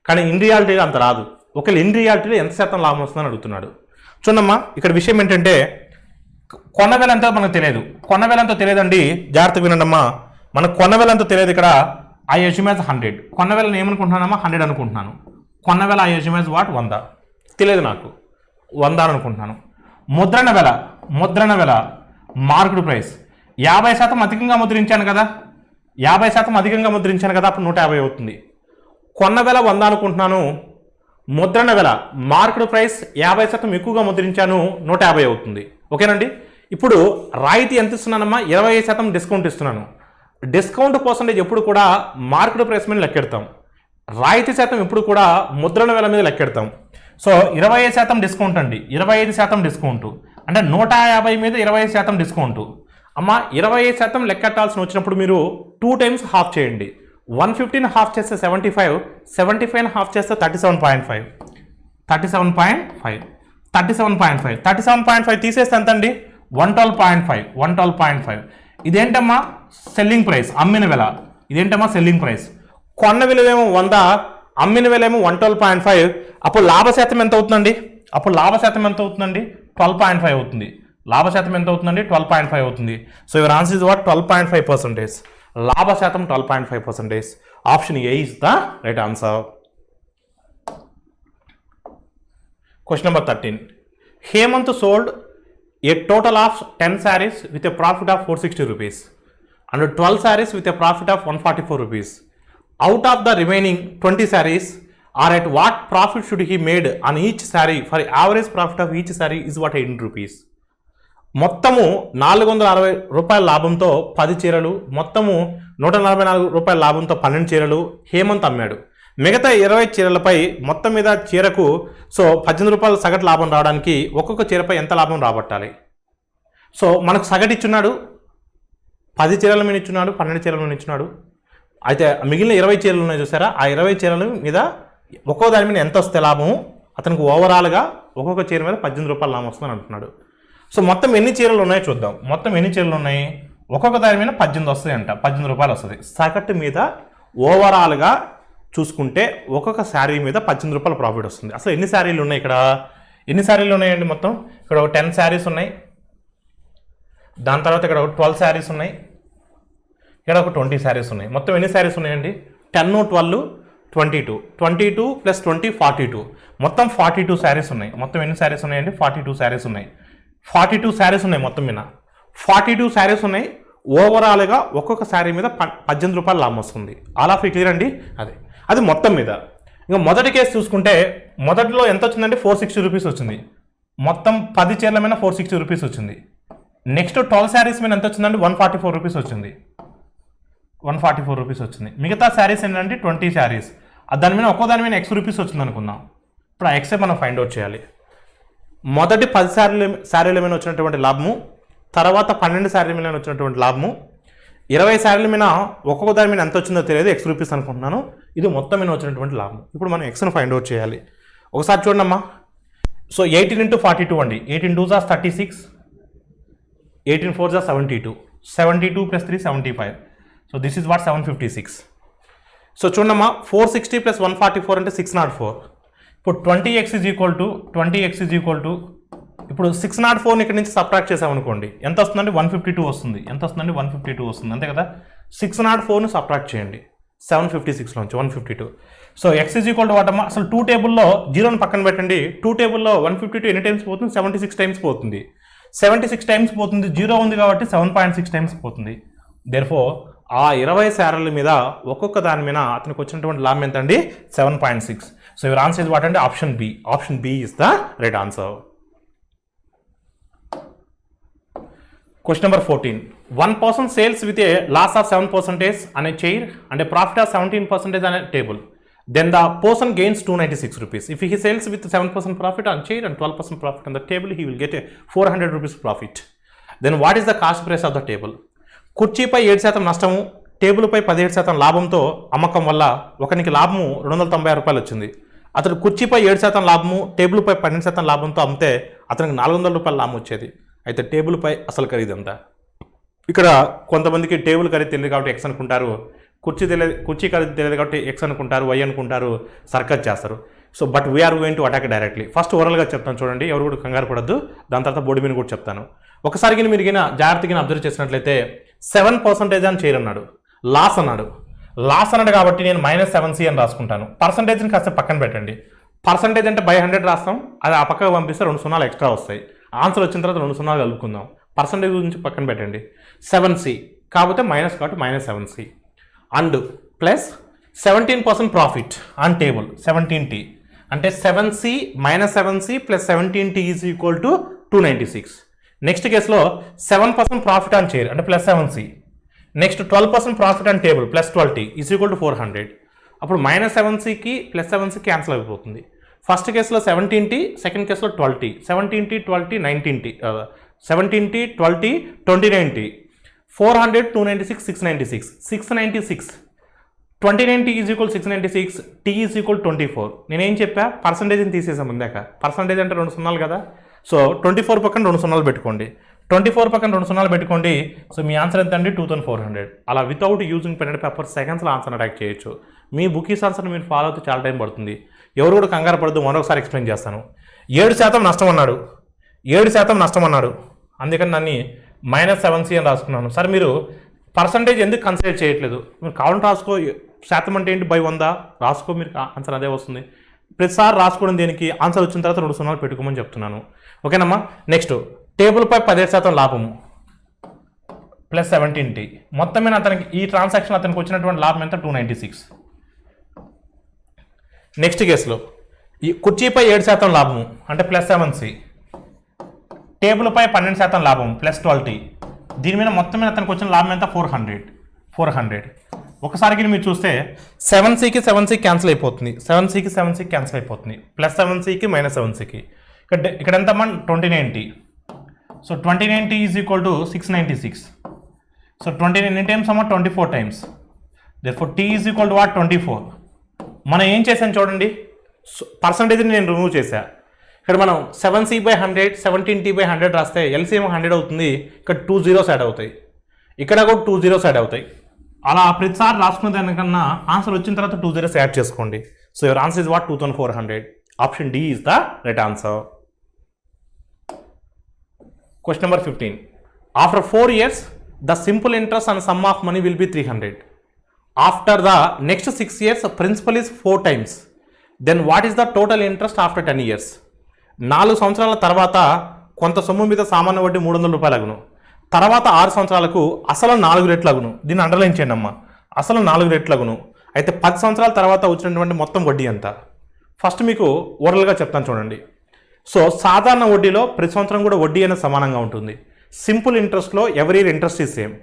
కానీ ఇన్ రియాలిటీలో అంత రాదు. ఒకవేళ ఇన్ రియాలిటీలో ఎంత శాతం లాభం వస్తుందని అడుగుతున్నాడు. చూడమ్మా, ఇక్కడ విషయం ఏంటంటే కొన్న వేల ఎంతో మనకు తెలియదు. కొన్న వేల ఎంతో తెలియదండి, జాగ్రత్తగా వినండమ్మా. మనకు కొన్న వేల ఎంతో తెలియదు. ఇక్కడ ఐ అస్యూమ్ యాజ్ 100. కొన్న వేలని ఏమనుకుంటున్నానమ్మా? 100 అనుకుంటున్నాను. కొన్న వేల ఐ అస్యూమ్ యాజ్ వాట్? 100. తెలియదు నాకు, 100 అనుకుంటున్నాను. ముద్రణ వెల మార్కెట్ ప్రైస్ 50% అధికంగా ముద్రించాను కదా, 50% అధికంగా ముద్రించాను కదా, అప్పుడు 150 అవుతుంది. కొన్న వెల 100 అనుకుంటున్నాను. ముద్రణ వెల మార్కెట్ ప్రైస్ 50% ఎక్కువగా ముద్రించాను, 150 అవుతుంది. ఓకేనండి. ఇప్పుడు రాయితీ ఎంత ఇస్తున్నానమ్మా? 20% డిస్కౌంట్ ఇస్తున్నాను. డిస్కౌంట్ పర్సంటేజ్ ఎప్పుడు కూడా మార్కెట్ ప్రైస్ మీద లెక్కెడతాం. రాయితీ శాతం ఎప్పుడు కూడా ముద్రణ వేల మీద లెక్కెడతాం. సో 25% డిస్కౌంట్ అండి, 25% డిస్కౌంట్ అంటే 150 మీద 25% డిస్కౌంట్. అమ్మ 25% లెక్కెట్టాల్సిన వచ్చినప్పుడు మీరు 2 టైమ్స్ హాఫ్ చేయండి. 115 హాఫ్ చేస్తే 75, 75 హాఫ్ చేస్తే 37.5, 37.5 తీసేస్తే ఎంత అండి? 112.5. ఇదేంటమ్మా? సెల్లింగ్ ప్రైస్, అమ్మిన వెల. ఇదేంటమ్మా? Selling price. కొన్న విలువేమో 100, అమ్మిన విలువేమో 112.5. అప్పుడు లాభశాతం ఎంత అవుతుందండి? 12.5 అవుతుంది. లాభశాతం ఎంత అవుతుందండి? 12.5 అవుతుంది. So your answer is what? 12.5%. లాభశాతం 12.5%. Option A is the right answer. Question number 13. Hemant sold a total of 10 sarees with a profit of 460 rupees and 12 sarees with a profit of 144 rupees. Out of the remaining 20 sarees, or at what profit should he made on each saree? For average profit of each saree is what? 18 rupees. మొత్తము 460 రూపాయల లాభంతో 10 చీరలు, మొత్తము 144 రూపాయల లాభంతో 12 చీరలు హేమంత్ అమ్మాడు. మిగతా 20 చీరలపై మొత్తం మీద చీరకు 18 రూపాయల సగటు లాభం రావడానికి ఒక్కొక్క చీరపై ఎంత లాభం రాబట్టాలి? సో మనకు సగటు ఇచ్చున్నాడు, 10 చీరల మీద ఇచ్చున్నాడు, 12 చీరల మీద ఇచ్చున్నాడు. అయితే మిగిలిన 20 చీరలు ఉన్నాయి చూసారా, ఆ 20 చీరల మీద ఒక్కో దాని మీద ఎంత వస్తే లాభము, అతనికి ఓవరాల్గా ఒక్కొక్క చీర మీద 18 రూపాయల లాభం వస్తుందని అంటున్నాడు. సో మొత్తం ఎన్ని చీరలు ఉన్నాయో చూద్దాం. మొత్తం ఎన్ని చీరలు ఉన్నాయి? ఒక్కొక్క దాని మీద 18 వస్తాయి అంట, 18 రూపాయలు వస్తుంది. సగటు మీద ఓవరాల్గా చూసుకుంటే ఒక్కొక్క శారీ మీద 18 రూపాయల ప్రాఫిట్ వస్తుంది. అసలు ఎన్ని శారీలు ఉన్నాయి ఇక్కడ? ఎన్ని శారీలు ఉన్నాయండి మొత్తం? ఇక్కడ ఒక 10 శారీస్ ఉన్నాయి, దాని తర్వాత ఇక్కడ ఒక 12 శారీస్ ఉన్నాయి, ఇక్కడ ఒక 20 శారీస్ ఉన్నాయి. మొత్తం ఎన్ని శారీస్ ఉన్నాయండి? 10, 12, 22. 22 + 20 42. మొత్తం 42 శారీస్ ఉన్నాయి. మొత్తం ఎన్ని శారీస్ ఉన్నాయండి? 42 శారీస్ ఉన్నాయి. 42 శారీస్ ఉన్నాయి మొత్తం మీద. 42 శారీస్ ఉన్నాయి. ఓవరాల్గా ఒక్కొక్క శారీ మీద 18 రూపాయల లాభం వస్తుంది. ఆల్ ఆఫ్ క్లియర్ అండి? అది మొత్తం మీద. ఇంకా మొదటి కేసు చూసుకుంటే మొదటిలో ఎంత వచ్చిందండి? 460 రూపీస్ వచ్చింది. మొత్తం 10 చీరల మీద 460 రూపీస్ వచ్చింది. నెక్స్ట్ 12 శారీస్ మీద ఎంత వచ్చిందండి? 144 రూపీస్ వచ్చింది. 144 రూపీస్ వచ్చింది. మిగతా శారీస్ ఏంటంటే 20 శారీస్. దాని మీద ఒక్కో దాని మీద X రూపీస్ వచ్చింది అనుకుందాం. ఇప్పుడు ఆ ఎక్సే మనం ఫైండ్ అవుట్ చేయాలి. మొదటి 10 శారీల మీద వచ్చినటువంటి లాభము, తర్వాత 12 శారీల మీద వచ్చినటువంటి లాభము, 20 శారీల మీద ఒక్కొక్క దాని మీద ఎంత వచ్చిందో తెలియదు, X రూపీస్ అనుకుంటున్నాను. ఇది మొత్తం మీద వచ్చినటువంటి లాభం. ఇప్పుడు మనం Xను ఫైండ్ అవుట్ చేయాలి. ఒకసారి చూడండి అమ్మా. సో 18 × 42 అండి. 18 2s are 36, 18 4s are 72, 72 + 3 75. So this is what? 756. So చూడమ్మా, 460 + 144 అంటే 604. ఇప్పుడు 20x = ఇప్పుడు 604ని ఇక్కడ నుంచి సబ్ట్రాక్ట్ చేసామనుకోండి, ఎంత వస్తుందండి? 152 వస్తుంది. ఎంత వస్తుందండి? 152 వస్తుంది, అంతే కదా. 604ను సబ్ట్రాక్ట్ చేయండి 756లోంచి 152. సో x = వాట్ అమ్మా? అసలు 2 టేబుల్లో 0ని పక్కన పెట్టండి. 2 టేబుల్లో 152 ఎన్ని టైమ్స్ పోతుంది? 76 టైమ్స్ పోతుంది. 76 టైమ్స్ పోతుంది. 0 ఉంది కాబట్టి 7.6 టైమ్స్ పోతుంది. దేర్ఫోర్ ఆ 20 శారీల మీద ఒక్కొక్క దాని మీద అతనికి వచ్చినటువంటి లాభం ఎంత అండి? 7.6. So your answer is what అండి? Option B. Option B is the right answer. Question number 14. One person sells with a loss of 7% on a chair and a profit of 17% on a table. Then the person gains 296 rupees. If he sells with 7% profit on chair and 12% profit on the table, he will get a 400 rupees profit. Then what is the cost price of the table? కుర్చీపై 7% నష్టము, టేబుల్పై 17% లాభంతో అమ్మకం వల్ల ఒకనికి లాభము 296 రూపాయలు వచ్చింది. అతడు కుర్చీపై 7% లాభము, టేబుల్పై 12% లాభంతో అమ్మితే అతనికి 400 రూపాయల లాభం వచ్చేది. అయితే టేబుల్పై అసలు ఖరీదు ఎంత? ఇక్కడ కొంతమందికి టేబుల్ ఖరీదు తెలియదు కాబట్టి X అనుకుంటారు, కుర్చీ ఖరీదు తెలియదు కాబట్టి X అనుకుంటారు, Y అనుకుంటారు, సర్కస్ చేస్తారు. So but we are going to attack directly. First ఓవరాల్గా చెప్తాను చూడండి, ఎవరు కూడా కంగారు పడద్దు. దాని తర్వాత బోర్డు మీద కూడా చెప్తాను. ఒకసారి మీరు జాగ్రత్తగా అబ్జర్వ్ చేసినట్లయితే 7% అని చేయరన్నాడు, లాస్ అన్నాడు. లాస్ అన్నాడు కాబట్టి నేను -7C అని రాసుకుంటాను. పర్సంటేజ్ని కాస్త పక్కన పెట్టండి. పర్సంటేజ్ అంటే బై 100 రాస్తాం, అది ఆ పక్కకు పంపిస్తే 2 సున్నాలు ఎక్స్ట్రా వస్తాయి. ఆన్సర్ వచ్చిన తర్వాత 2 సున్నాలు కలుపుకుందాం. పర్సంటేజ్ గురించి పక్కన పెట్టండి. 7C కాకపోతే మైనస్ కాబట్టి -7C and plus 17% profit on table 17T అంటే 7C - 7C + 17T is equal to 296. Next కేసులో 7% ప్రాఫిట్ ఆన్ చైర్ అంటే +7C. Next 12% profit on table +12T is equal to 400. అప్పుడు -7C ప్లస్ 7C క్యాన్సిల్ అయిపోతుంది. ఫస్ట్ కేసులో 17T, సెకండ్ కేసులో 12T, 17T 12T 19T, 17T 12T 29T, 400 296 696 696 29T is equal 696, T is equal 24. నేనేం చెప్పా, పర్సంటేజ్ని తీసేసాం ఇందాక. పర్సంటేజ్ అంటే 2 సున్నాలు కదా, సో 24 పక్కన 2 సున్నాలు పెట్టుకోండి, 24 పక్కన 2 సున్నాలు పెట్టుకోండి. సో మీ ఆన్సర్ ఎంత అండి, 2400. అలా without using pen and paper సెకండ్స్లో ఆన్సర్ అటాక్ చేయొచ్చు. మీ బుకీస్ ఆన్సర్ని మీరు ఫాలో అవుతూ చాలా టైం పడుతుంది. ఎవరు కూడా కంగారు పడద్దు, మరొకసారి ఎక్స్ప్లెయిన్ చేస్తాను. 7% నష్టం అన్నాడు, 7% నష్టం అన్నాడు, అందుకని నన్ను -7C అని రాసుకున్నాను. సార్ మీరు పర్సంటేజ్ ఎందుకు కన్సిడర్ చేయట్లేదు, మీరు కావాలంటే రాసుకో, శాతం అంటే ఏంటి 100 రాసుకో, మీరు ఆన్సర్ అదే వస్తుంది. ప్రతిసారి రాసుకోవడం దేనికి, ఆన్సర్ వచ్చిన తర్వాత 2 సున్నాలు పెట్టుకోమని చెప్తున్నాను. ఓకేనమ్మా. నెక్స్ట్ టేబుల్ పై 17% లాభము ప్లస్ 17T. మొత్తం మీద అతనికి ఈ ట్రాన్సాక్షన్ అతనికి వచ్చినటువంటి లాభం ఎంత, 296. నెక్స్ట్ కేసులో ఈ కుర్చీపై 7% లాభము అంటే ప్లస్ 7C, టేబుల్ పై 12% లాభం ప్లస్ 12T. దీని మీద మొత్తం మీద అతనికి వచ్చిన లాభం ఎంత, 400. ఒకసారికి మీరు చూస్తే 7Cకి 7C క్యాన్సిల్ అయిపోతుంది, 7Cకి 7C క్యాన్సిల్ అయిపోతుంది, ప్లస్ 7Cకి -7Cకి. ఇక్కడ ఎంత మన 29T. So 29T is equal to 696. So 29 times అమ్మ 24 times, therefore T is equal to what, 24. మనం ఏం చేసాను చూడండి, పర్సంటేజ్ని నేను రిమూవ్ చేశా. ఇక్కడ మనం 7C/100 17T/100 రాస్తే LCM 100 అవుతుంది, ఇక్కడ 2 zeros యాడ్ అవుతాయి, ఇక్కడ కూడా 2 zeros యాడ్ అవుతాయి. అలా ప్రతిసారి రాసుకునే దానికన్నా ఆన్సర్ వచ్చిన తర్వాత 2 zeros యాడ్ చేసుకోండి. So your answer is what, 2400. Option D is the right answer. Question number 15. After 4 years, the simple interest and sum of money will be 300. After the next 6 years, principal is 4 times. Then what is the total interest after 10 years? 4 సంవత్సరాల తర్వాత కొంత సొమ్ము మీద సామాన్య వడ్డీ 300 రూపాయలు అగును, తర్వాత 6 సంవత్సరాలకు అసలు 4 రెట్లు అగును. దీన్ని అండర్లైన్ చేయండి అమ్మా, అసలు 4 రెట్లు అగును. అయితే 10 సంవత్సరాల తర్వాత వచ్చినటువంటి మొత్తం వడ్డీ ఎంత? ఫస్ట్ మీకు ఓరల్గా చెప్తాను చూడండి. సో సాధారణ వడ్డీలో ప్రతి సంవత్సరం కూడా వడ్డీ అనేది సమానంగా ఉంటుంది. సింపుల్ ఇంట్రెస్ట్లో every year interest is same.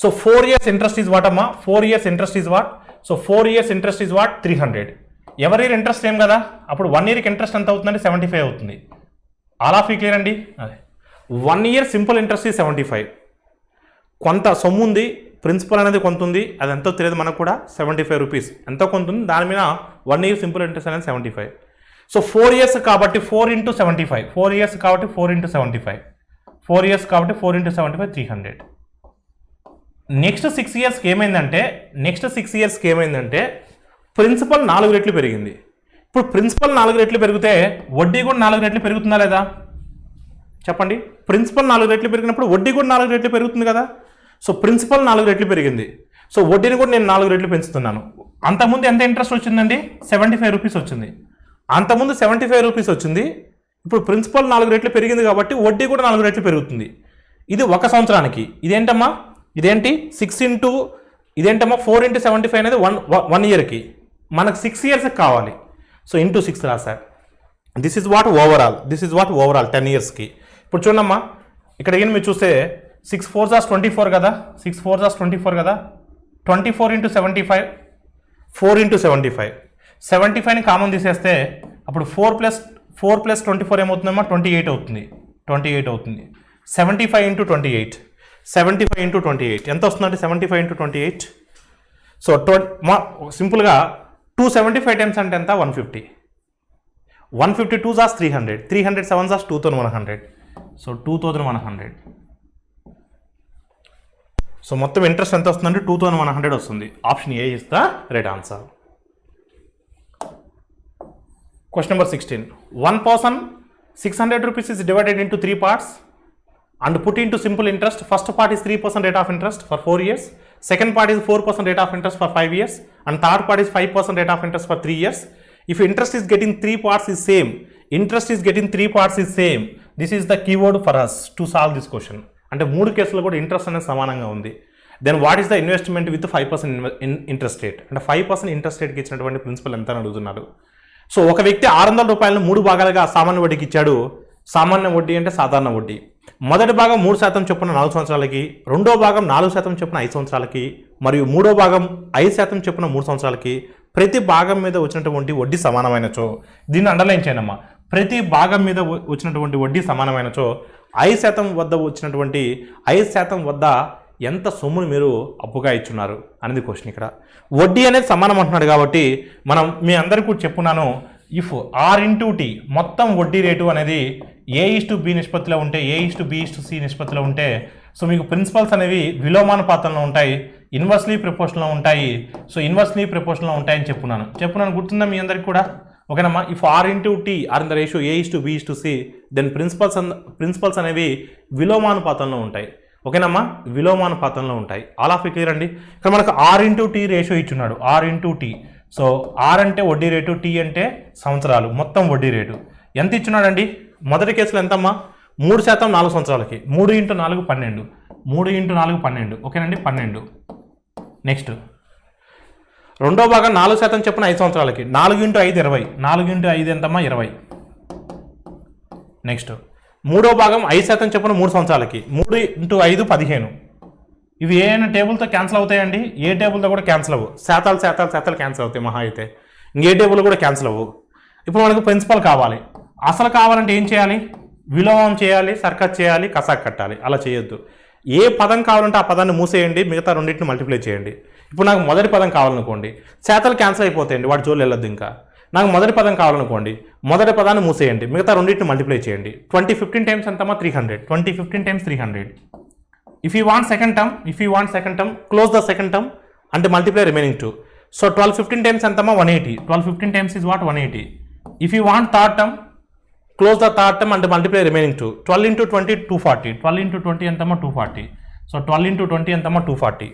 So 4 years interest is what అమ్మా, 4 years interest is what, so 4 years interest is what, 300. Every year interest same కదా, అప్పుడు 1 yearకి ఇంట్రెస్ట్ ఎంత అవుతుందండి, 75 అవుతుంది. ఆల్ ఆఫ్ యూ క్లియర్ అండి. అదే 1 year సింపుల్ ఇంట్రెస్ట్ ఈజ్ 75. కొంత సొమ్ము ఉంది, ప్రిన్సిపల్ అనేది కొంత ఉంది, అది ఎంతో తెలియదు మనకు కూడా, 75 రూపీస్ ఎంతో కొంత ఉంది, దాని మీద 1 year సింపుల్ ఇంట్రెస్ట్ అనేది 75. సో 4 years కాబట్టి 4 into 75, 4 years కాబట్టి 4 into 75, 4 years కాబట్టి 4 into 75 300. నెక్స్ట్ 6 yearsకి ఏమైందంటే ప్రిన్సిపల్ 4 రెట్లు పెరిగింది. ఇప్పుడు ప్రిన్సిపల్ 4 రెట్లు పెరిగితే వడ్డీ కూడా 4 రెట్లు పెరుగుతుందా లేదా చెప్పండి. ప్రిన్సిపల్ 4 రెట్లు పెరిగినప్పుడు వడ్డీ కూడా 4 రెట్లు పెరుగుతుంది కదా. సో ప్రిన్సిపల్ 4 రెట్లు పెరిగింది, సో వడ్డీని కూడా నేను 4 రెట్లు పెంచుతున్నాను. అంతకుముందు ఎంత ఇంట్రెస్ట్ వచ్చిందండి, 75 రూపీస్ వచ్చింది. అంతకుముందు 75 రూపీస్ వచ్చింది, ఇప్పుడు ప్రిన్సిపల్ 4 రెట్లు పెరిగింది కాబట్టి వడ్డీ కూడా 4 రెట్లు పెరుగుతుంది. ఇది 1 సంవత్సరానికి. ఇదేంటమ్మా, ఇదేంటి 6 into ఇదేంటమ్మా 4 into 75 అనేది 1 yearకి, మనకు 6 yearsకి కావాలి. సో ఇంటూ 6 రాశారు. This is what overall 10 yearsకి. ఇప్పుడు చూడమ్మా, ఇక్కడ ఏం మీరు చూస్తే 6 4s 24 కదా, 6 4s 24 కదా, 24 into 75, 4 into 75, 75ని కామన్ తీసేస్తే అప్పుడు 4 plus 24 ఏమవుతుందమ్మా, 28 అవుతుంది. 75 into 28, 75 into 28 ఎంత వస్తుందంటే 75 into 28. సో సింపుల్గా 275 టైమ్స్ అంటే ఎంత, 150. 150 2s 300, 300 7s 2100. సో 2100. సో మొత్తం ఇంట్రెస్ట్ ఎంత వస్తుందంటే 2100 వస్తుంది. Option A is the right answer. Question number 16. One person 600 rupees is divided into 3 parts and put into simple interest. First part is 3% rate of interest for 4 years. Second part is 4% rate of interest for 5 years. And third part is 5% rate of interest for 3 years. If interest is getting 3 parts is same. This is the keyword for us to solve this question. అంటే 3 కేసులు కూడా ఇంట్రెస్ట్ అనేది సమానంగా ఉంది. Then what is the investment with 5% interest rate, అంటే 5% ఇంట్రెస్ట్ రేట్కి ఇచ్చినటువంటి ప్రిన్సిపల్ ఎంత అని అడుగుతున్నారు. సో ఒక వ్యక్తి 600 రూపాయలను 3 భాగాలుగా సామాన్య వడ్డీకి ఇచ్చాడు. సామాన్య వడ్డీ అంటే సాధారణ వడ్డీ. మొదటి భాగం 3% చొప్పున 4 సంవత్సరాలకి, రెండో భాగం 4% చొప్పున 5 సంవత్సరాలకి, మరియు మూడో భాగం 5% చొప్పున 3 సంవత్సరాలకి. ప్రతి భాగం మీద వచ్చినటువంటి వడ్డీ సమానమైనచో, దీన్ని అండర్లైన్ చేయనమ్మా, ప్రతి భాగం మీద వచ్చినటువంటి వడ్డీ సమానమైనచో 5% వద్ద వచ్చినటువంటి 5% వద్ద ఎంత సొమ్మును మీరు అప్పుగా ఇచ్చున్నారు అనేది క్వశ్చన్. ఇక్కడ వడ్డీ అనేది సమానం అంటున్నాడు కాబట్టి మనం మీ అందరికీ కూడా చెప్పున్నాను, ఇఫ్ R/T మొత్తం వడ్డీ రేటు అనేది A/B నిష్పత్తిలో ఉంటే, A/B/C నిష్పత్తిలో ఉంటే, సో మీకు ప్రిన్సిపల్స్ అనేవి విలోమానుపాతంలో ఉంటాయి, ఇన్వర్స్లీ ప్రపోర్షన్లో ఉంటాయి. సో ఇన్వర్స్లీ ప్రపోర్షన్లో ఉంటాయని చెప్పున్నాను గుర్తుందా మీ అందరికి కూడా? ఓకేనమ్మా. If R/T are in the ratio A/B/C then principals అనేవి విలోమానుపాతంలో ఉంటాయి. ఓకేనమ్మా, విలోమానుపాతంలో ఉంటాయి. ఆల్ ఆఫ్ క్లియర్ అండి. ఇక్కడ మనకు R/T ratio ఇచ్చున్నాడు, R/T. So R అంటే వడ్డీ రేటు, T అంటే సంవత్సరాలు, మొత్తం వడ్డీ రేటు ఎంత ఇచ్చున్నాడండి? మొదటి కేసులో ఎంతమ్మా? 3% 4 సంవత్సరాలకి, 3 × 4 12, 3 × 4 12. ఓకేనండి, 12. నెక్స్ట్ రెండో భాగం 4% చొప్పున 5 సంవత్సరాలకి, 4 × 5 20, 4 × 5 ఎంతమ్మా? 20. నెక్స్ట్ మూడో భాగం 5% చొప్పున 3 సంవత్సరాలకి, 3 × 5 15. ఇవి ఏ అయినా టేబుల్తో క్యాన్సిల్ అవుతాయండి? ఏ టేబుల్తో కూడా క్యాన్సిల్ అవ్వు, శాతాలు క్యాన్సిల్ అవుతాయి మహా అయితే, ఇంకే టేబుల్ కూడా క్యాన్సిల్ అవ్వు. ఇప్పుడు మనకు ప్రిన్సిపల్ కావాలి. అసలు కావాలంటే ఏం చేయాలి? విలోమం చేయాలి, సర్కస్ చేయాలి, కసాక్ కట్టాలి. అలా చేయొద్దు. ఏ పదం కావాలంటే ఆ పదాన్ని మూసేయండి, మిగతా రెండింటిని మల్టిప్లై చేయండి. ఇప్పుడు నాకు మొదటి పదం కావాలనుకోండి, శాతాలు క్యాన్సిల్ అయిపోతాయండి, వాటి జోలు వెళ్ళొద్దు. ఇంకా నాకు మొదటి పదం కావాలనుకోండి, మొదటి పదాన్ని మూసేయండి, మిగతా రెండింటిని మల్టిప్లై చేయండి. 20 15 టైమ్స్ ఎంతమ్మా? 300. 20 15 times 300. If you want second term, close the second term and multiply remaining 2. So 12 15 times ఎంతమ్మా? 180. 12 15 times is what? 180. If you want third term, close the third term and multiply remaining 2. 12 × 20 240. 12 × 20 ఎంతమ్మా? 240. So 12 × 20 ఎంతమ్మా? 240.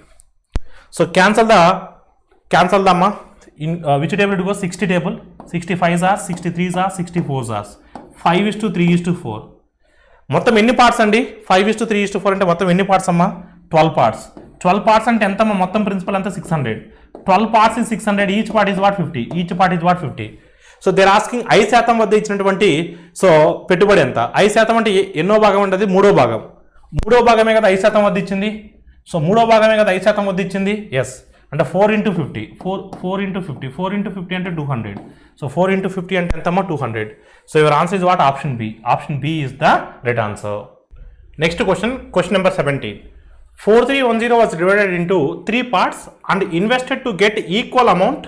So cancel the అమ్మా. In which table it goes? 60 table. 65s are, 63s are, 64s are. 5:3:4. మొత్తం ఎన్ని పార్ట్స్ అండి? 5:3:4 అంటే మొత్తం ఎన్ని పార్ట్స్ అమ్మా? 12 పార్ట్స్. 12 పార్ట్స్ అంటే ఎంతమ్మా? మొత్తం ప్రిన్సిపల్ అంతా 600. 12 parts is 600. Each part is what? 50. So they're asking 5% వద్ద ఇచ్చినటువంటి సో పెట్టుబడి ఎంత? 5% అంటే ఎన్నో భాగం ఉంటుంది? మూడో భాగమే కదా 5% వద్ద ఇచ్చింది. సో మూడో భాగమే కదా 5% వద్ద ఇచ్చింది. ఎస్, అంటే 4 × 50. 4 × 50. 4 × 50 అంటే 200. సో 4 × 50 అంటే ఎంతమ్మా? 200. So your answer is what? Option B. Option B is the right answer. Next question number 17. 4310 was divided into 3 parts and invested to get equal amount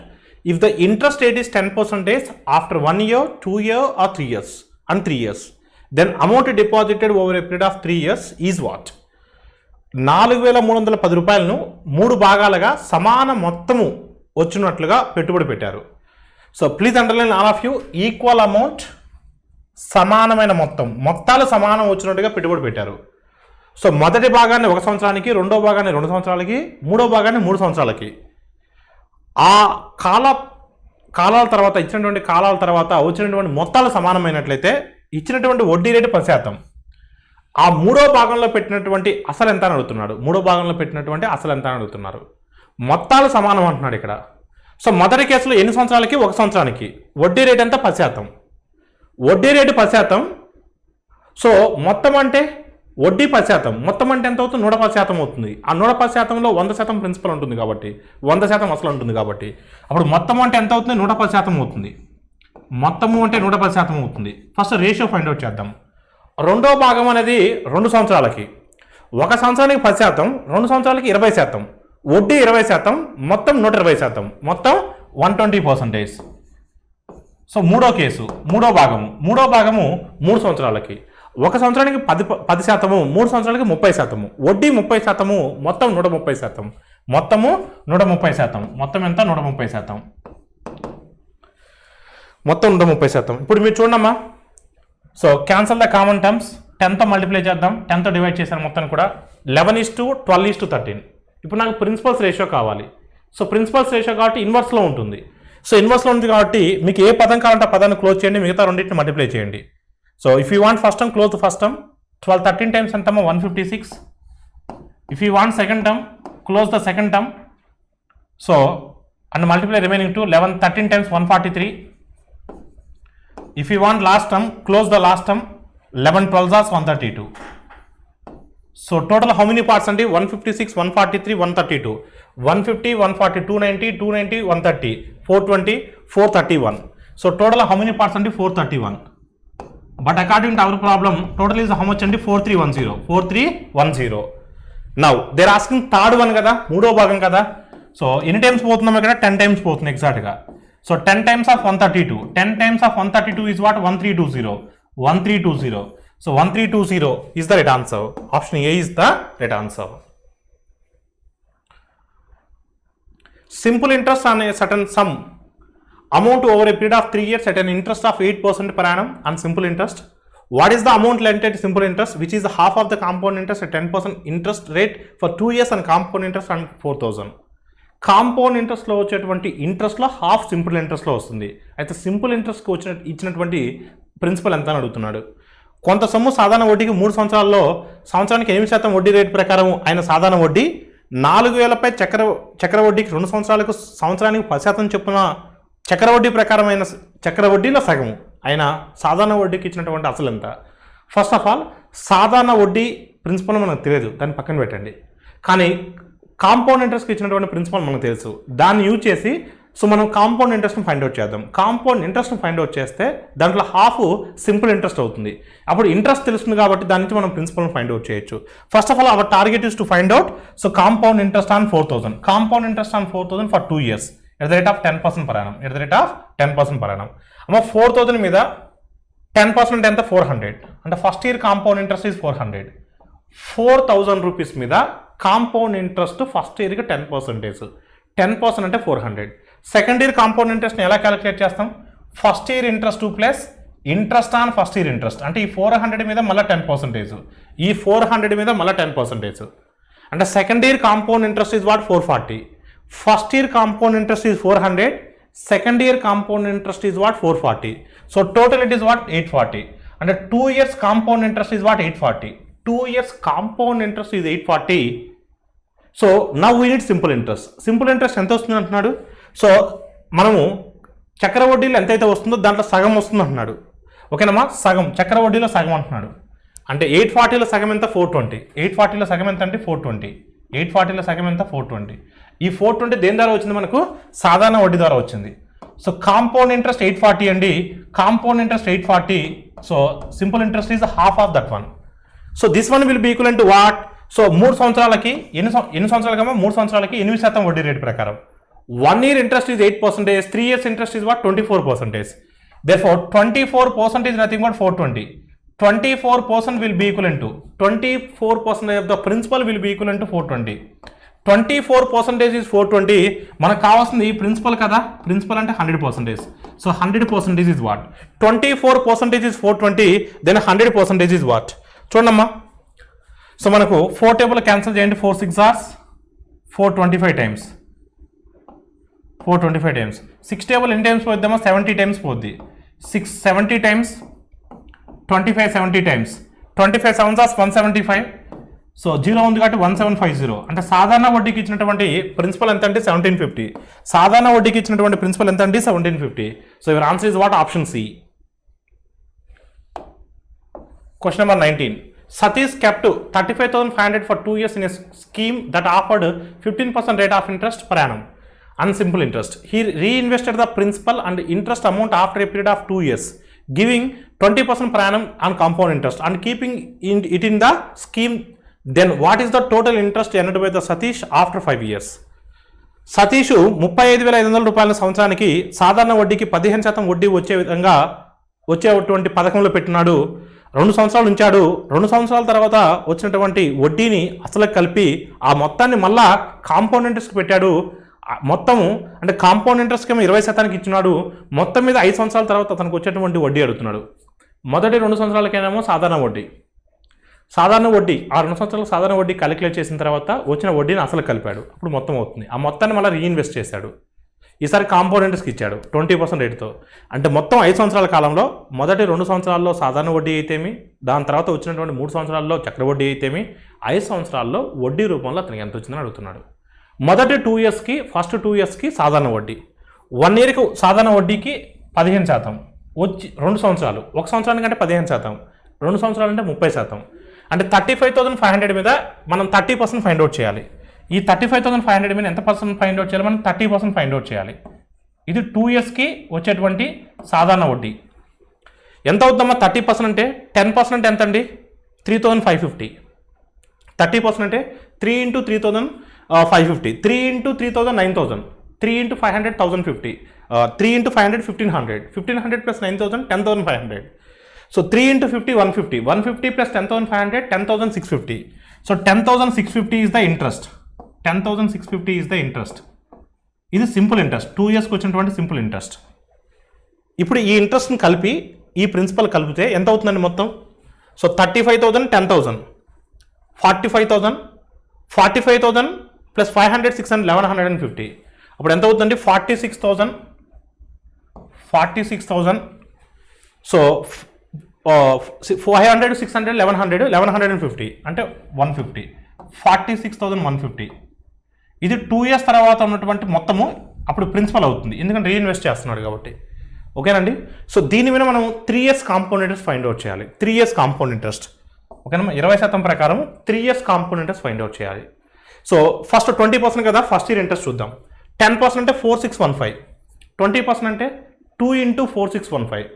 if the interest rate is 10% after 1 year, 2 years or 3 years and 3 years. Then amount deposited over a period of 3 years is what? 4310 రూపాయలను 3 భాగాలుగా సమాన మొత్తము వచ్చినట్లుగా పెట్టుబడి పెట్టారు. So please underline all of you. Equal amount, సమానమైన మొత్తాలు సమానం వచ్చినట్టుగా పెట్టుబడి పెట్టారు. సో మొదటి భాగాన్ని 1 సంవత్సరానికి, రెండో భాగాన్ని 2 సంవత్సరాలకి, మూడో భాగాన్ని 3 సంవత్సరాలకి. ఆ కాలాల తర్వాత ఇచ్చినటువంటి కాలాల తర్వాత వచ్చినటువంటి మొత్తాలు సమానమైనట్లయితే ఇచ్చినటువంటి వడ్డీ రేటు 10%. ఆ మూడో భాగంలో పెట్టినటువంటి అసలు ఎంత అని అడుగుతున్నాడు. మొత్తాలు సమానం అంటున్నాడు ఇక్కడ. సో మొదటి కేసులో ఎన్ని సంవత్సరాలకి? 1 సంవత్సరానికి. వడ్డీ రేటు ఎంత? 10%. వడ్డీ రేటు 10%. సో మొత్తం అంటే వడ్డీ 10%. మొత్తం అంటే ఎంత అవుతుంది? 110% అవుతుంది. ఆ 110%లో 100% ప్రిన్సిపల్ ఉంటుంది కాబట్టి, 100% అసలు ఉంటుంది కాబట్టి, అప్పుడు మొత్తం అంటే ఎంత అవుతుంది? 110% అవుతుంది. మొత్తము అంటే 110% అవుతుంది. ఫస్ట్ రేషియో ఫైండ్ అవుట్ చేద్దాం. రెండో భాగం అనేది 2 సంవత్సరాలకి. 1 సంవత్సరానికి 10%, 2 సంవత్సరాలకి 20%, వడ్డీ 20%, మొత్తం 120%, మొత్తం 120%. సో మూడో భాగము 3 సంవత్సరాలకి. 1 సంవత్సరానికి 10%, 3 సంవత్సరాలకి 30%, వడ్డీ 30%, మొత్తం 130%, మొత్తము 130%, మొత్తం ఎంత? 130%, మొత్తం 130%. ఇప్పుడు మీరు చూడమ్మా. So cancel the common terms. 10తో మల్టిప్లై చేద్దాం, 10తో డివైడ్ చేశాను మొత్తాన్ని కూడా. 11:12:13. ఇప్పుడు నాకు ప్రిన్సిపల్స్ రేషియో కావాలి. సో ప్రిన్సిపల్స్ రేషియో కాబట్టి ఇన్వర్స్లో ఉంటుంది. సో ఇన్వర్స్లో ఉంది కాబట్టి మీకు ఏ పదం కావాలంటే ఆ పదాన్ని క్లోజ్ చేయండి, మిగతా రెండింటిని మల్టిప్లై చేయండి. So if you want first term, close the first term. 12 13 times ఎంతమ్మా? 156. If you want second term, close the second term. So and multiply remaining 2. 11 13 times 143. If you want last term, close the last term. 11 12s are 132. So total how many parts అండి? 156, 143, 132. 150, 140, 290, 290, 130. 420, 431. So total how many parts ante 431. But according to our problem, total is how much ante 4310. 4310. Now they are asking third one kada, మూడో భాగం కదా. So ఎన్ని టైమ్స్ పోతున్నాం ఇక్కడ 10 టైమ్స్ పోతుంది ఎగ్జాక్ట్ గా. So 10 times of 132. 10 times of 132 is what? 1320. 1320. So 1320 is the right answer. Option A is the right answer. Simple interest on a certain sum amount over a period of 3 years at an interest of 8% per annum on simple interest. What is the amount lent at simple interest, which is half of the compound interest at 10% interest rate for 2 years and compound interest on 4,000. Compound ఇంట్రెస్ట్లో వచ్చేటువంటి ఇంట్రెస్ట్లో హాఫ్ సింపుల్ ఇంట్రెస్ట్లో వస్తుంది. అయితే సింపుల్ ఇంట్రెస్ట్కి ఇచ్చినటువంటి ప్రిన్సిపల్ ఎంత అని అడుగుతున్నాడు. కొంత సొమ్ము సాధారణ వడ్డీకి 3 సంవత్సరాల్లో సంవత్సరానికి 8% వడ్డీ రేటు ప్రకారం ఆయన సాధారణ వడ్డీ 4,000పై చక్ర వడ్డీకి 2 సంవత్సరాలకు సంవత్సరానికి 10% చొప్పున చక్రవడ్డీ ప్రకారమైన చక్రవడ్డీలో సగము ఆయన సాధారణ వడ్డీకి ఇచ్చినటువంటి అసలు ఎంత. ఫస్ట్ ఆఫ్ ఆల్ సాధారణ వడ్డీ ప్రిన్సిపల్ మనకు తెలియదు, దాన్ని పక్కన పెట్టండి. కానీ కాంపౌండ్ ఇంట్రెస్ట్కి ఇచ్చినటువంటి ప్రిన్సిపల్ మనకు తెలుసు. దాన్ని యూజ్ చేసి మనం కాంపౌండ్ ఇంట్రెస్ట్ని ఫైండ్ అవుట్ చేద్దాం. కాంపౌండ్ ఇంట్రెస్ట్ని ఫైండ్ అవుట్ చేస్తే దాంట్లో హాఫ్ సింపుల్ ఇంట్రెస్ట్ అవుతుంది. అప్పుడు ఇంట్రెస్ట్ తెలుస్తుంది కాబట్టి దాని నుంచి మనం ప్రిన్సిపల్ని ఫైండ్ అవుట్ చేయొచ్చు. First of all our target is to find out compound interest on 4,000. Compound interest on 4,000 for 2 years at the rate of 10% per annum. At the rate of 10% per annum. అమ్మ 4,000 మీద 10% ఎంత 400. అంటే first year compound interest is 400. 4,000 rupees మీద కాంపౌండ్ ఇంట్రెస్ట్ ఫస్ట్ ఇయర్కి 10%. 10% అంటే 400. సెకండ్ ఇయర్ కాంపౌండ్ ఇంట్రెస్ట్ని ఎలా క్యాలిక్యులేట్ చేస్తాం? First year interest plus interest on first year interest. అంటే ఈ 400 మీద మళ్ళీ 10%, ఈ 400 మీద మళ్ళీ 10%. అంటే second year compound interest is what 440. First year compound interest is 400. Second year compound interest is what 440. So total it is what 840. అంటే 2 years compound interest is what 840. 2 years compound interest is 840. So now we need simple interest. Simple interest ఎంత వస్తుంది అంటున్నాడు. సో మనము చక్రవడ్డీలో ఎంతైతే వస్తుందో దాంట్లో సగం వస్తుంది అంటున్నాడు. ఓకేనమ్మా, సగం చక్రవడ్డీలో సగం అంటున్నాడు. అంటే 840లో సగం ఎంత 420. 840లో సగం ఎంత అంటే 420. 840లో సగం ఎంత 420. ఈ 420 దేని ద్వారా వచ్చింది మనకు? సాధారణ వడ్డీ ద్వారా వచ్చింది. సో కాంపౌండ్ ఇంట్రెస్ట్ 840 అండి. Compound interest 840. So simple interest is half of that one. So this one will be equal to what? So 3 సంవత్సరాలకి ఎన్ని సంవత్సరాలకమ్మా? 3 సంవత్సరాలకి 8% వడ్డీ రేటు ప్రకారం. 1 year interest is 8%. 3 years interest is what 24%. Therefore 24% is nothing but 420. 24% will be equivalent to 24% of the principal will be equivalent to 420. 24% is 420. మనకు కావాల్సింది ఈ ప్రిన్సిపల్ కదా, ప్రిన్సిపల్ అంటే 100%. So 100% is what? 24% is 420, then 100% is what? చూడమ్మా, సో మనకు 4 టేబుల్ క్యాన్సిల్ చేయండి. 4 6 hours 425 times. 425 times. 6 టేబుల్ ఎన్ని టైమ్స్ పోద్దామా? 70 times పోద్ది. 670 times 25 70 times. 25 7s are 175. So 0 ఉంది కాబట్టి 1750. అంటే సాధారణ వడ్డీకి ఇచ్చినటువంటి ప్రిన్సిపల్ ఎంత అంటే 1750. సాధారణ వడ్డీకి ఇచ్చినటువంటి ప్రిన్సిపల్ ఎంత అంటే 1750. So your answer is what? Option C. Question number 19. Satish kept 35,500 for 2 years in a scheme that offered 15% rate of interest per annum on simple interest. He reinvested the principal and interest amount after a period of 2 years, giving 20% per annum on compound interest and keeping it in the scheme. Then what is the total interest earned by the Satish after 5 years? Satish 35,500 రూపాయల సంవత్సరానికి సాధారణ వడ్డీకి 15% వడ్డీ వచ్చేటువంటి పథకంలో పెట్టినాడు. 2 సంవత్సరాలు ఉంచాడు. 2 సంవత్సరాల తర్వాత వచ్చినటువంటి వడ్డీని అసలు కలిపి ఆ మొత్తాన్ని మళ్ళా కాంపౌండ్ ఇంట్రెస్ట్కి పెట్టాడు. మొత్తము అంటే కాంపౌండ్ ఇంట్రెస్ట్కి 20% ఇచ్చినాడు. మొత్తం మీద 5 సంవత్సరాల తర్వాత అతనికి వచ్చేటువంటి వడ్డీ అడుగుతున్నాడు. మొదటి 2 సంవత్సరాలకైనామో సాధారణ వడ్డీ ఆ 2 సంవత్సరాలకు సాధారణ వడ్డీ క్యాలిక్యులేట్ చేసిన తర్వాత వచ్చిన వడ్డీని అసలు కలిపాడు. అప్పుడు మొత్తం అవుతుంది. ఆ మొత్తాన్ని మళ్ళీ రీఇన్వెస్ట్ చేశాడు. ఈసారి కాంపౌండ్ ఇంట్రెస్ట్కి ఇచ్చాడు 20% రేటుతో. అంటే మొత్తం 5 సంవత్సరాల కాలంలో మొదటి 2 సంవత్సరాల్లో సాధారణ వడ్డీ అయితేమి, దాని తర్వాత వచ్చినటువంటి 3 సంవత్సరాల్లో చక్ర వడ్డీ అయితేమి, 5 సంవత్సరాల్లో వడ్డీ రూపంలో అతనికి ఎంత వచ్చిందని అడుగుతున్నాడు. మొదటి 2 yearsకి ఫస్ట్ 2 yearsకి సాధారణ వడ్డీ, 1 yearకి సాధారణ వడ్డీకి 15% వచ్చి 2 సంవత్సరాలు, 1 సంవత్సరానికంటే 15%, 2 సంవత్సరాలు అంటే 30%. అంటే 35,500 మీద మనం 30% ఫైండ్ అవుట్ చేయాలి. ఈ 35,500 మీద ఎంత పర్సెంట్ ఫైండ్ అవుట్ చేయాలి? మనం 30% ఫైండ్ అవుట్ చేయాలి. ఇది 2 yearsకి వచ్చేటువంటి సాధారణ వడ్డీ. ఎంత అవుతుందమ్మా? 30% అంటే 10% ఎంత అండి? 3550. 30% అంటే 3 into 3550, 3 into 3000 9000, 3 into 500 1050, 3 into 500 1500, 1500 plus 9000 10500. So 3 into 50 150, 150 plus 10500 10650. So 10650 is the interest. 10650 is the interest. ఇది సింపుల్ ఇంట్రెస్ట్, 2 yearsకి వచ్చినటువంటి సింపుల్ ఇంట్రెస్ట్. ఇప్పుడు ఈ ఇంట్రెస్ట్ని కలిపి ఈ ప్రిన్సిపల్ కలిపితే ఎంత అవుతుందండి మొత్తం? So 35,000 10,000, 45,000, 45,000 plus 500 600 1150. అప్పుడు ఎంత అవుతుందండి? 46,000. సో 500 600 1100 1150 అంటే 150, 46,150. ఇది 2 years తర్వాత ఉన్నటువంటి మొత్తము అప్పుడు ప్రిన్సిపల్ అవుతుంది, ఎందుకంటే రీఇన్వెస్ట్ చేస్తున్నాడు కాబట్టి. ఓకేనండి. సో దీని మీద మనం 3 years compound interest find out చేయాలి. 3 years కాంపౌండ్ ఇంట్రెస్ట్. ఓకేనా? 20% ప్రకారం 3 years compound interest find out చేయాలి. సో ఫస్ట్ 20% కదా, ఫస్ట్ ఇయర్ ఇంట్రెస్ట్ చూద్దాం. 10% అంటే 4615, 20% అంటే 2 into 4615,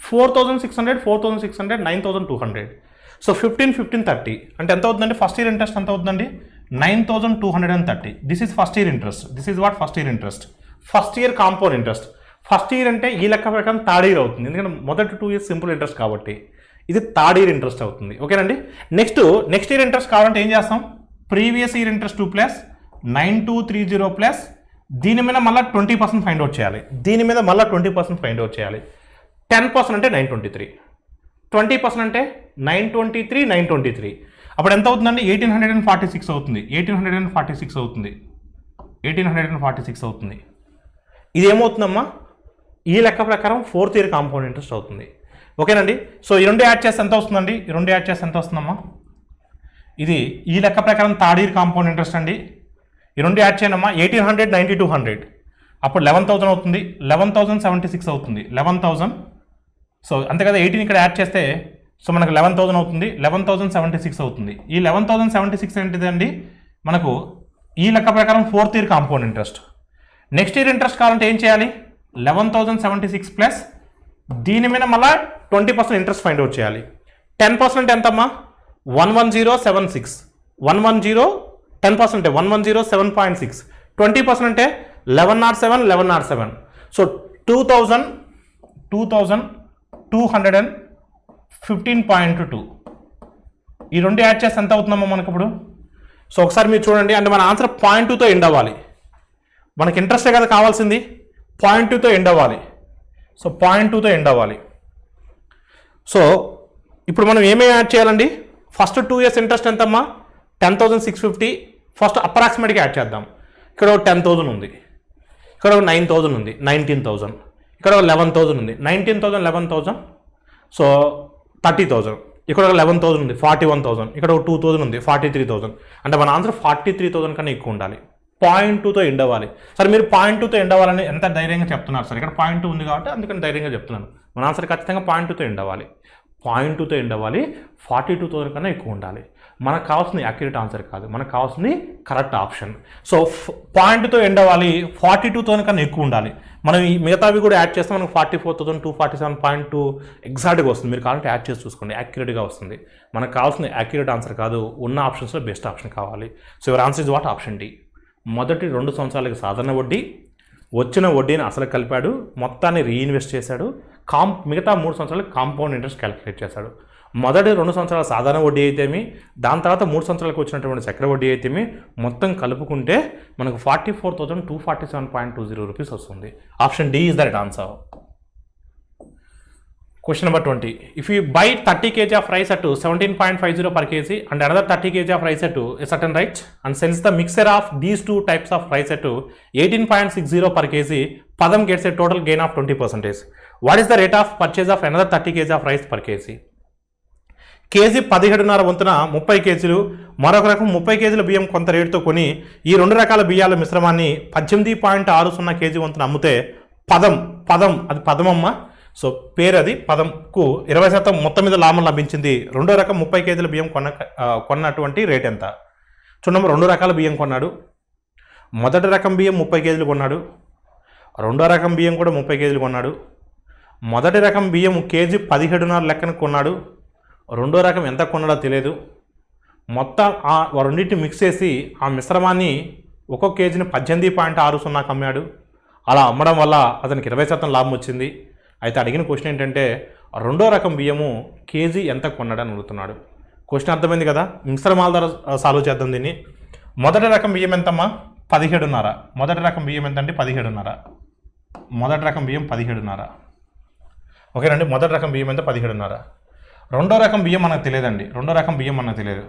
4600 4600 9200. సో 15 15 30 అంటే ఎంత అవుతుందండి? ఫస్ట్ ఇయర్ ఇంట్రెస్ట్ ఎంత అవుతుందండి? 9230. This is first year interest. This is what first year interest. First year compound interest. First year అంటే ఈ లెక్క ప్రకారం థర్డ్ ఇయర్ అవుతుంది, ఎందుకంటే మొదటి 2 years సింపుల్ ఇంట్రెస్ట్ కాబట్టి ఇది థర్డ్ ఇయర్ ఇంట్రెస్ట్ అవుతుంది. ఓకేనండి. నెక్స్ట్ ఇయర్ ఇంట్రెస్ట్ కావాలంటే ఏం చేస్తాం? Previous year interest 2 plus 9230 plus దీని మీద మళ్ళీ 20% ఫైండ్ అవుట్ చేయాలి. దీని మీద మళ్ళీ 20% ఫైండ్ అవుట్ చేయాలి. 10% అంటే 923, 20% అంటే 923. అప్పుడు ఎంత అవుతుందండి? 1846 అవుతుంది. 1846 అవుతుంది. ఇది ఏమవుతుందమ్మా? ఈ లెక్క ప్రకారం 4th year కాంపౌండ్ ఇంట్రెస్ట్ అవుతుంది. ఓకేనండి. సో ఈ రెండు యాడ్ చేస్తే ఎంత వస్తుందండి? ఈ రెండు యాడ్ చేస్తే ఎంత వస్తుందమ్మా? ఇది ఈ లెక్క ప్రకారం థర్డ్ ఇయర్ కాంపౌండ్ ఇంట్రెస్ట్ అండి. ఈ రెండు యాడ్ చేయనమ్మా. 1800 9200 అప్పుడు 11,000 అవుతుంది. 11,076 అవుతుంది. 11,000. సో అంతే కదా. 18 ఇక్కడ యాడ్ చేస్తే సో మనకు 11,000 అవుతుంది. 11,076 అవుతుంది. ఈ 11,076 ఏంటిదండి? మనకు ఈ లెక్క ప్రకారం 4th year compound interest. Next year interest కావాలంటే ఏం చేయాలి? 11,076 ప్లస్ దీని మీద మళ్ళీ 20% ఇంట్రెస్ట్ ఫైండ్ అవుట్ చేయాలి. 10% ఎంతమ్మా? 11076. 110 10% అంటే 110 7.6. 20% అంటే 1107. సో 2215.2. ఈ రెండు యాడ్ చేస్తే ఎంత అవుతుందమ్మా మనకు ఇప్పుడు? సో ఒకసారి మీరు చూడండి, అంటే మన ఆన్సర్ 0.2తో ఎండ్ అవ్వాలి. మనకి ఇంట్రెస్టే కదా కావాల్సింది, 0.2తో ఎండ్ అవ్వాలి. సో 0.2తో ఎండ్ అవ్వాలి. సో ఇప్పుడు మనం ఏమేమి యాడ్ చేయాలండి? ఫస్ట్ 2 years ఇంట్రెస్ట్ ఎంతమ్మా? 10,650. ఫస్ట్ అప్రాక్సిమేట్గా యాడ్ చేద్దాం. ఇక్కడ ఒక 10,000 ఉంది, ఇక్కడ ఒక 9,000 ఉంది, 19,000, ఇక్కడ ఒక 11,000 ఉంది, 19,000 11,000, సో 30,000, ఇక్కడ ఒక 11,000 ఉంది, 41,000, ఇక్కడ ఒక 2,000 ఉంది, 43,000. అంటే మన ఆన్సర్ 43,000 కన్నా ఎక్కువ ఉండాలి. 0.2తో ఎండ్ అవ్వాలి. సరే మీరు 0.2తో ఎండ్ అవ్వాలని ఎంత ధైర్యంగా చెప్తున్నారు సార్? ఇక్కడ 0.2 ఉంది కాబట్టి అందుకని ధైర్యంగా చెప్తున్నాను. మన ఆన్సర్ ఖచ్చితంగా 0.2తో ఎండ్ అవ్వాలి. 0.2తో ఎండ్ అవ్వాలి. 42,000 కన్నా ఎక్కువ ఉండాలి. మనకు కావాల్సింది యాక్యురేట్ ఆన్సర్ కాదు, మనకు కావాల్సింది కరెక్ట్ ఆప్షన్. సో 0.2తో ఎండ్ అవ్వాలి. 42,000 కన్నా ఎక్కువ ఉండాలి. మనం ఈ మిగతావి కూడా యాడ్ చేస్తే మనకు 44,247.2 ఎగ్జాక్ట్గా వస్తుంది. మీరు కావాలంటే యాడ్ చేసి చూసుకోండి, యాక్యురేట్గా వస్తుంది. మనకు కావాల్సింది యాక్యురేట్ ఆన్సర్ కాదు, ఉన్న ఆప్షన్స్లో బెస్ట్ ఆప్షన్ కావాలి. So your answer is what? Option D. మొదటి 2 సంవత్సరాలకి సాధారణ వడ్డీ, వచ్చిన వడ్డీని అసలు కలిపాడు, మొత్తాన్ని రీఇన్వెస్ట్ చేశాడు. మిగతా 3 సంవత్సరాలకు కాంపౌండ్ ఇంట్రెస్ట్ క్యాలిక్యులేట్ చేశాడు. మొదటి 2 సంవత్సరాల సాధారణ వడ్డీ అయితేమి, దాని తర్వాత 3 సంవత్సరాలకు వచ్చినటువంటి చక్ర వడ్డీ అయితేమి మొత్తం కలుపుకుంటే మనకు 44,247.20 రూపీస్ వస్తుంది. Option D is the right answer. Question number 20. If you buy 30 kg of rice at 17.50 per kg and another 30 kg of rice at a certain rate and sells the mixture of these two types of rice at 18.60 per kg, Padam gets a total gain of 20%. What is the rate of purchase of another 30 kg of rice per kg? KG 17.5 వంతున 30 కేజీలు, మరొక రకం 30 కేజీల బియ్యం కొంత రేటుతో కొని ఈ 2 రకాల బియ్యాల మిశ్రమాన్ని 18.60 కేజీ వంతున అమ్మితే పదం అది పదమమ్మ. సో పేరు అది పదంకు 20% మొత్తం మీద లాభం లభించింది. రెండో రకం 30 కేజీల బియ్యం కొన్నటువంటి రేట్ ఎంత? చూడమ్మ, 2 రకాల బియ్యం కొన్నాడు. మొదటి రకం బియ్యం 30 కేజీలు కొన్నాడు. రెండో రకం బియ్యం కూడా 30 కేజీలు కొన్నాడు. మొదటి రకం బియ్యం కేజీ 17.5 లెక్కన కొన్నాడు. రెండో రకం ఎంత కొన్నాడో తెలియదు. మొత్తం ఆ రెండింటిని మిక్స్ చేసి ఆ మిశ్రమాన్ని ఒక్కొక్క కేజీని 18.60 అమ్మాడు. అలా అమ్మడం వల్ల అతనికి 20% లాభం వచ్చింది. అయితే అడిగిన క్వశ్చన్ ఏంటంటే రెండో రకం బియ్యము కేజీ ఎంత కొన్నాడని అడుగుతున్నాడు. క్వశ్చన్ అర్థమైంది కదా. మిశ్రమాల ద్వారా సాల్వ్ చేద్దాం దీన్ని. మొదటి రకం బియ్యం ఎంతమ్మా? 17.5. మొదటి రకం బియ్యం ఎంత అంటే 17.5. మొదటి రకం బియ్యం 17.5. ఓకేనండి. మొదటి రకం బియ్యం ఎంత? 17.5. రెండో రకం బియ్యం మనకు తెలియదండి. రెండో రకం బియ్యం మనకు తెలియదు.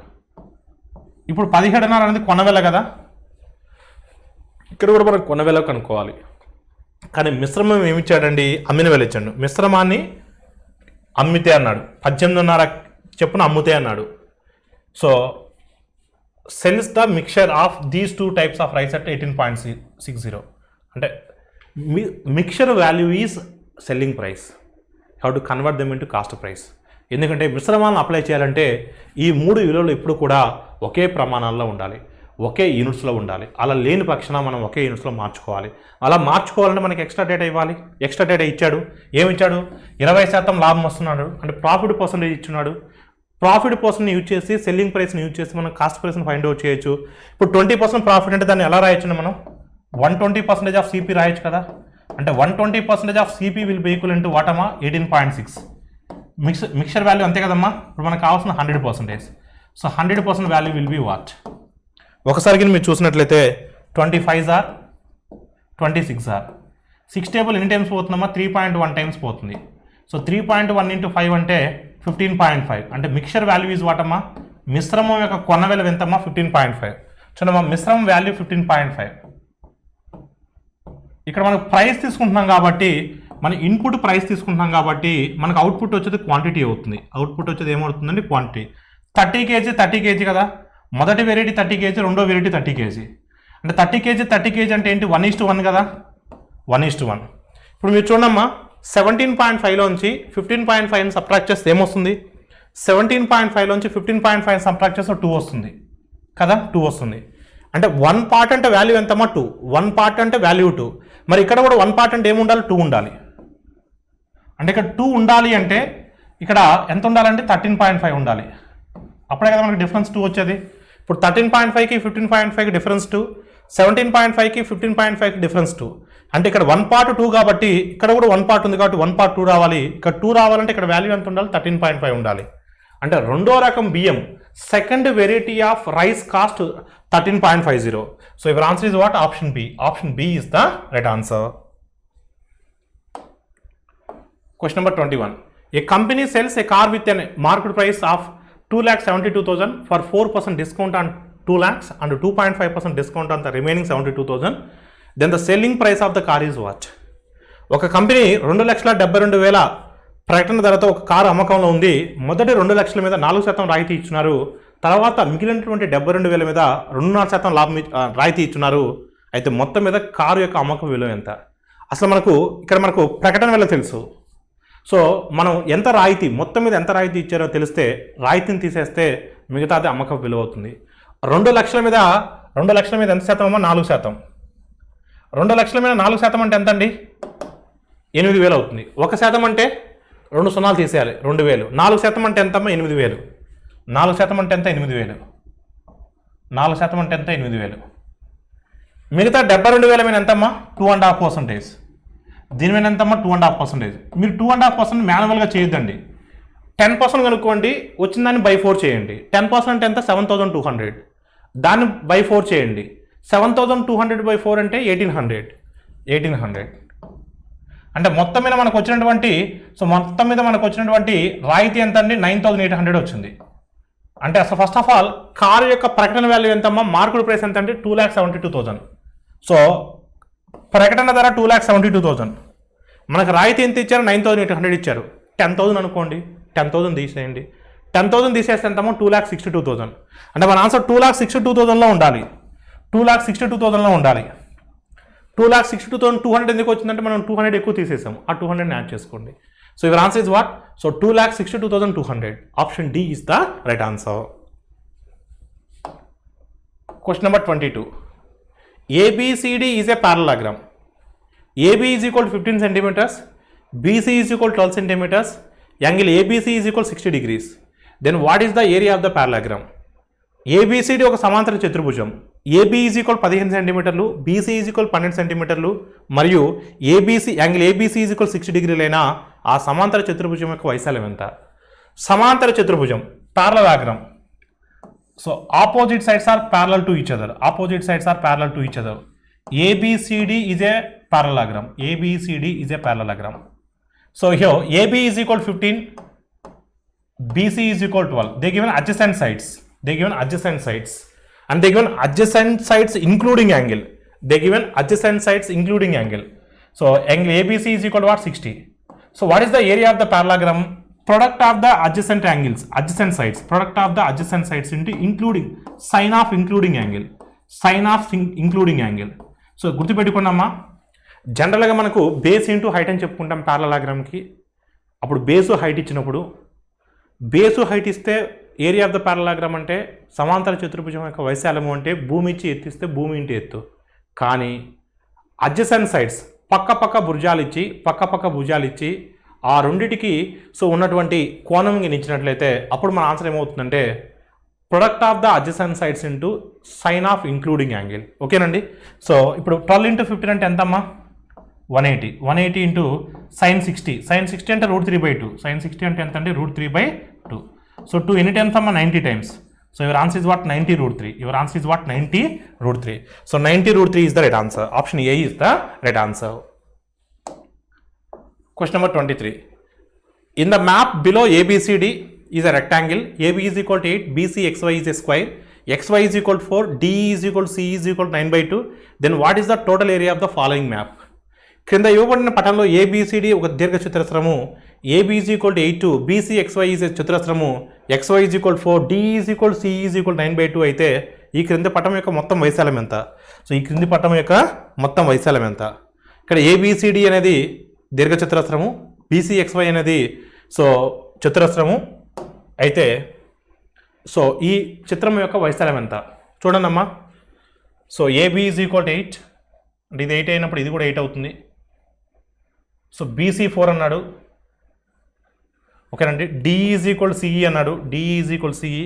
ఇప్పుడు 17.5 అనేది కొనవెల కదా, ఇక్కడ కూడా మనకు కొనవెల కనుక్కోవాలి. కానీ మిశ్రమం ఏమిచ్చాడండి? అమ్మిన వేల ఇచ్చాడు. మిశ్రమాన్ని అమ్మితే అన్నాడు. 18.5 చెప్పున అమ్ముతే అన్నాడు. So cells the mixture of these 2 types of rice at 18.60. అంటే mixture value is selling price. How to convert them into cost price. ఎందుకంటే మిశ్రమాలను అప్లై చేయాలంటే ఈ 3 విలువలు ఎప్పుడు కూడా ఒకే ప్రమాణాల్లో ఉండాలి, ఒకే యూనిట్స్లో ఉండాలి. అలా లేని పక్షాన మనం ఒకే యూనిట్స్లో మార్చుకోవాలి. అలా మార్చుకోవాలంటే మనకి ఎక్స్ట్రా డేటా ఇవ్వాలి. ఎక్స్ట్రా డేటా ఇచ్చాడు. ఏమిచ్చాడు? 20% లాభం వస్తున్నాడు అంటే ప్రాఫిట్ పర్సెంటేజ్ ఇచ్చున్నాడు. ప్రాఫిట్ పర్సెంట్ని యూజ్ చేసి సెల్లింగ్ ప్రైస్ని యూజ్ చేసి మనం కాస్ట్ ప్రైస్ని ఫైండ్ అవుట్ చేయొచ్చు. ఇప్పుడు 20% ప్రాఫిట్ అంటే దాన్ని ఎలా రాయొచ్చు? మనం 120% ఆఫ్ సిపి రాయొచ్చు కదా. అంటే 120% of CP will be equal into వాటమా 18.6. మిక్చర్ వాల్యూ అంతే కదమ్మా. ఇప్పుడు మనకు కావాల్సిన 100%. So 100% value will be what? ఒకసారికి మీరు చూసినట్లయితే 25 ఆర్ 26 ఆర్ 6 టేబుల్ ఎన్ని టైమ్స్ పోతుందమ్మా? 3.1 టైమ్స్ పోతుంది. సో 3.1 ఇంటూ 5 అంటే 15.5. అంటే మిక్చర్ వాల్యూ ఈజ్ వాటమ్మా? మిశ్రమం యొక్క కొన్న విలువ ఎంతమ్మా? 15.5. చూడమ్మా, మిశ్రమం వాల్యూ 15.5. ఇక్కడ మనకు ప్రైస్ తీసుకుంటున్నాం కాబట్టి, మన ఇన్పుట్ ప్రైస్ తీసుకుంటున్నాం కాబట్టి మనకు అవుట్పుట్ వచ్చేది క్వాంటిటీ అవుతుంది. అవుట్పుట్ వచ్చేది ఏమవుతుందండి? క్వాంటిటీ. 30 కేజీ 30 కేజీ కదా. మొదటి వెరైటీ 30 కేజీ, రెండో వెరైటీ 30 కేజీ. అంటే 30 కేజీ అంటే ఏంటి? 1:1 కదా. 1:1. ఇప్పుడు మీరు చూడమ్మా, 17.5లోంచి 15.5ని సబ్ట్రాక్ట్ చేస్తే ఏమొస్తుంది? 17.5లోంచి 15.5 సబ్ట్రాక్ట్ చేస్తే 2 వస్తుంది కదా. 2 వస్తుంది. అంటే 1 పార్ట్ అంటే వాల్యూ ఎంతమ్మా? 2. 1 పార్ట్ అంటే వాల్యూ 2. మరి ఇక్కడ కూడా 1 పార్ట్ అంటే ఏముండాలి? 2 ఉండాలి. అంటే ఇక్కడ 2 ఉండాలి అంటే ఇక్కడ ఎంత ఉండాలంటే 13.5 ఉండాలి. అప్పుడే కదా మనకి డిఫరెన్స్ 2 వచ్చేది. ఇప్పుడు 13.5కి 15.5కి డిఫరెన్స్ 2, 17.5కి 15.5కి డిఫరెన్స్ 2. అంటే ఇక్కడ 1 పార్ట్ 2 కాబట్టి ఇక్కడ కూడా 1 పార్ట్ ఉంది కాబట్టి 1 పార్ట్ 2 రావాలి. ఇక్కడ 2 రావాలంటే ఇక్కడ వాల్యూ ఎంత ఉండాలి? 13.5 ఉండాలి. అంటే రెండో రకం బియ్యం second variety of rice cost 13.50. So your answer is what? Option B. Option B is the right answer. Question number 21. A company sells a car with a market price of 2,72,000 for 4% discount on 2 lakhs and 2.5% discount on the remaining 72,000. Then the selling price of the car is what? ఒక కంపెనీ 2,72,000 ప్రకటన ధరతో ఒక కారు అమ్మకంలో ఉంది. మొదటి 2 లక్షల మీద 4% రాయితీ ఇచ్చున్నారు. తర్వాత మిగిలినటువంటి 72,000 మీద 2.5% లాభం రాయితీ ఇచ్చున్నారు. అయితే మొత్తం మీద కారు యొక్క అమ్మకం విలువ ఎంత? అసలు ఇక్కడ మనకు ప్రకటన విలువ తెలుసు. సో మనం ఎంత రాయితీ, మొత్తం మీద ఎంత రాయితీ ఇచ్చారో తెలిస్తే రాయితీని తీసేస్తే మిగతాది అమ్మకం విలువ అవుతుంది. 2 లక్షల మీద ఎంత శాతం అమ్మా? 4%. 2 లక్షల మీద 4% అంటే ఎంత అండి? 8,000 అవుతుంది. 1% అంటే 2 సున్నాలు తీసేయాలి, 2,000. 4% అంటే ఎంతమ్మా? 8,000. 4% అంటే ఎంత? 8,000. 4% అంటే ఎంత? 8,000. మిగతా 72,000 మీద ఎంతమ్మా? 2.5%. దీని మీద ఎంతమ్మా? 2.5%. మీరు 2.5% మాన్యువల్గా చేయొద్దండి. 10% కనుక్కోండి, వచ్చిన దాన్ని బై 4 చేయండి. 10% అంటే ఎంత? 7,200. దాన్ని బై 4 చేయండి. 7,200 బై 4 అంటే 1,800. అంటే మొత్తం మీద మనకు వచ్చినటువంటి రాయితీ ఎంత అండి? 9,800 వచ్చింది. అంటే అసలు ఫస్ట్ ఆఫ్ ఆల్ కారు యొక్క ప్రకటన వాల్యూ ఎంతమ్మా? మార్కెట్ ప్రైస్ ఎంత అంటే 2,72,000. సో ప్రకటన ధర 2,72,000. మనకు రాయితీ ఎంత ఇచ్చారు? 9,800 ఇచ్చారు. 10,000 అనుకోండి, 10,000 తీసేయండి. 10,000 తీసేస్తే ఎంతమో 2,62,000. అంటే మన ఆన్సర్ 2,62,000లో ఉండాలి. 2,62,000లో ఉండాలి. 2,62,200 ఎందుకు వచ్చిందంటే మనం 200 ఎక్కువ తీసేసాము. ఆ 200 యాడ్ చేసుకోండి. So your answer is what? So 2,62,200. Option D is the right answer. Question number 22. ABCD is a parallelogram. AB is equal to 15 centimeters, BC is equal to 12 centimeters, angle ABC is equal to 60 degrees. Then what is the area of the parallelogram? ABCD ఒక సమాంతర చతుర్భుజం. AB is equal to 15 సెంటీమీటర్లు, BC is equal to 12 సెంటీమీటర్లు మరియు angle ABC is equal to 60 డిగ్రీలైన ఆ సమాంతర చతుర్భుజం యొక్క వైశాల్యం ఎంత? సమాంతర చతుర్భుజం parallelogram. So opposite sides are parallel to each other. Opposite sides are parallel to each other. ABCD is a parallelogram. ABCD is a parallelogram. So here AB is equal to 15, BC is equal to 12. They given adjacent sides. They given adjacent sides. And they given adjacent sides including angle. They given adjacent sides including angle. So angle ABC is equal to what? 60. So what is the area of the parallelogram? Product of the adjacent angles, adjacent sides, product of the adjacent sides into including sine of including angle, sine of including angle. So గుర్తుపెట్టుకున్నామా, జనరల్గా మనకు బేస్ ఇంటూ హైట్ అని చెప్పుకుంటాం ప్యారలాగ్రామ్కి. అప్పుడు బేసు హైట్ ఇచ్చినప్పుడు బేసు హైట్ ఇస్తే ఏరియా ఆఫ్ ద ప్యారలాగ్రామ్ అంటే సమాంతర చతుర్భుజం యొక్క వైశాల్యము అంటే భూమి ఇచ్చి ఎత్తిస్తే భూమి ఇంటి ఎత్తు. కానీ అడ్జసెంట్ సైడ్స్ పక్క భుజాలు ఇచ్చి ఆ రెండిటికి సో ఉన్నటువంటి కోణం ఇచ్చినట్లయితే అప్పుడు మన ఆన్సర్ ఏమవుతుందంటే product of the adjacent sides into sine of including angle. ఓకేనండి. సో ఇప్పుడు 12 into 15 అంటే ఎంతమ్మా? 180. 180 ఇంటూ సైన్ 60. సైన్ 60 అంటే √3/2. సైన్ 60 అంటే ఎంత అంటే √3/2. సో 2 ఎన్ని టైమ్స్ అమ్మా? 90 times. So your answer is what? 90√3. Your answer is what? 90√3. So 90√3 is the right answer. Option A is the right answer. Question number 23. In the map below ABCD is a rectangle. AB is equal to 8, BC XY is a square, XY is equal to 4, DE is equal to C is equal to 9/2. Then what is the total area of the following map? క్రింద ఇవ్వబడిన పటంలో ABCD ఒక దీర్ఘ చతురస్రము, AB is equal to 8, BC XY is a చతురస్రము, XY is equal to 4, DE is equal to C is equal to 9/2 అయితే ఈ క్రింది పటం యొక్క మొత్తం వైశాల్యం ఎంత? సో ఈ క్రింది పటం యొక్క మొత్తం వైశాల్యం ఎంత? ఇక్కడ ABCD అనేది దీర్ఘ చతురస్రము, BCXY అనేది సో చతురస్రము అయితే సో ఈ చిత్రం యొక్క వైశాల్యం ఎంత చూడండి అమ్మా. So AB is equal to 8 అంటే ఇది 8 అయినప్పుడు ఇది కూడా 8 అవుతుంది. సో BC 4 అన్నాడు. ఓకేనండి. DE is equal to CE అన్నాడు. DE is equal to CE,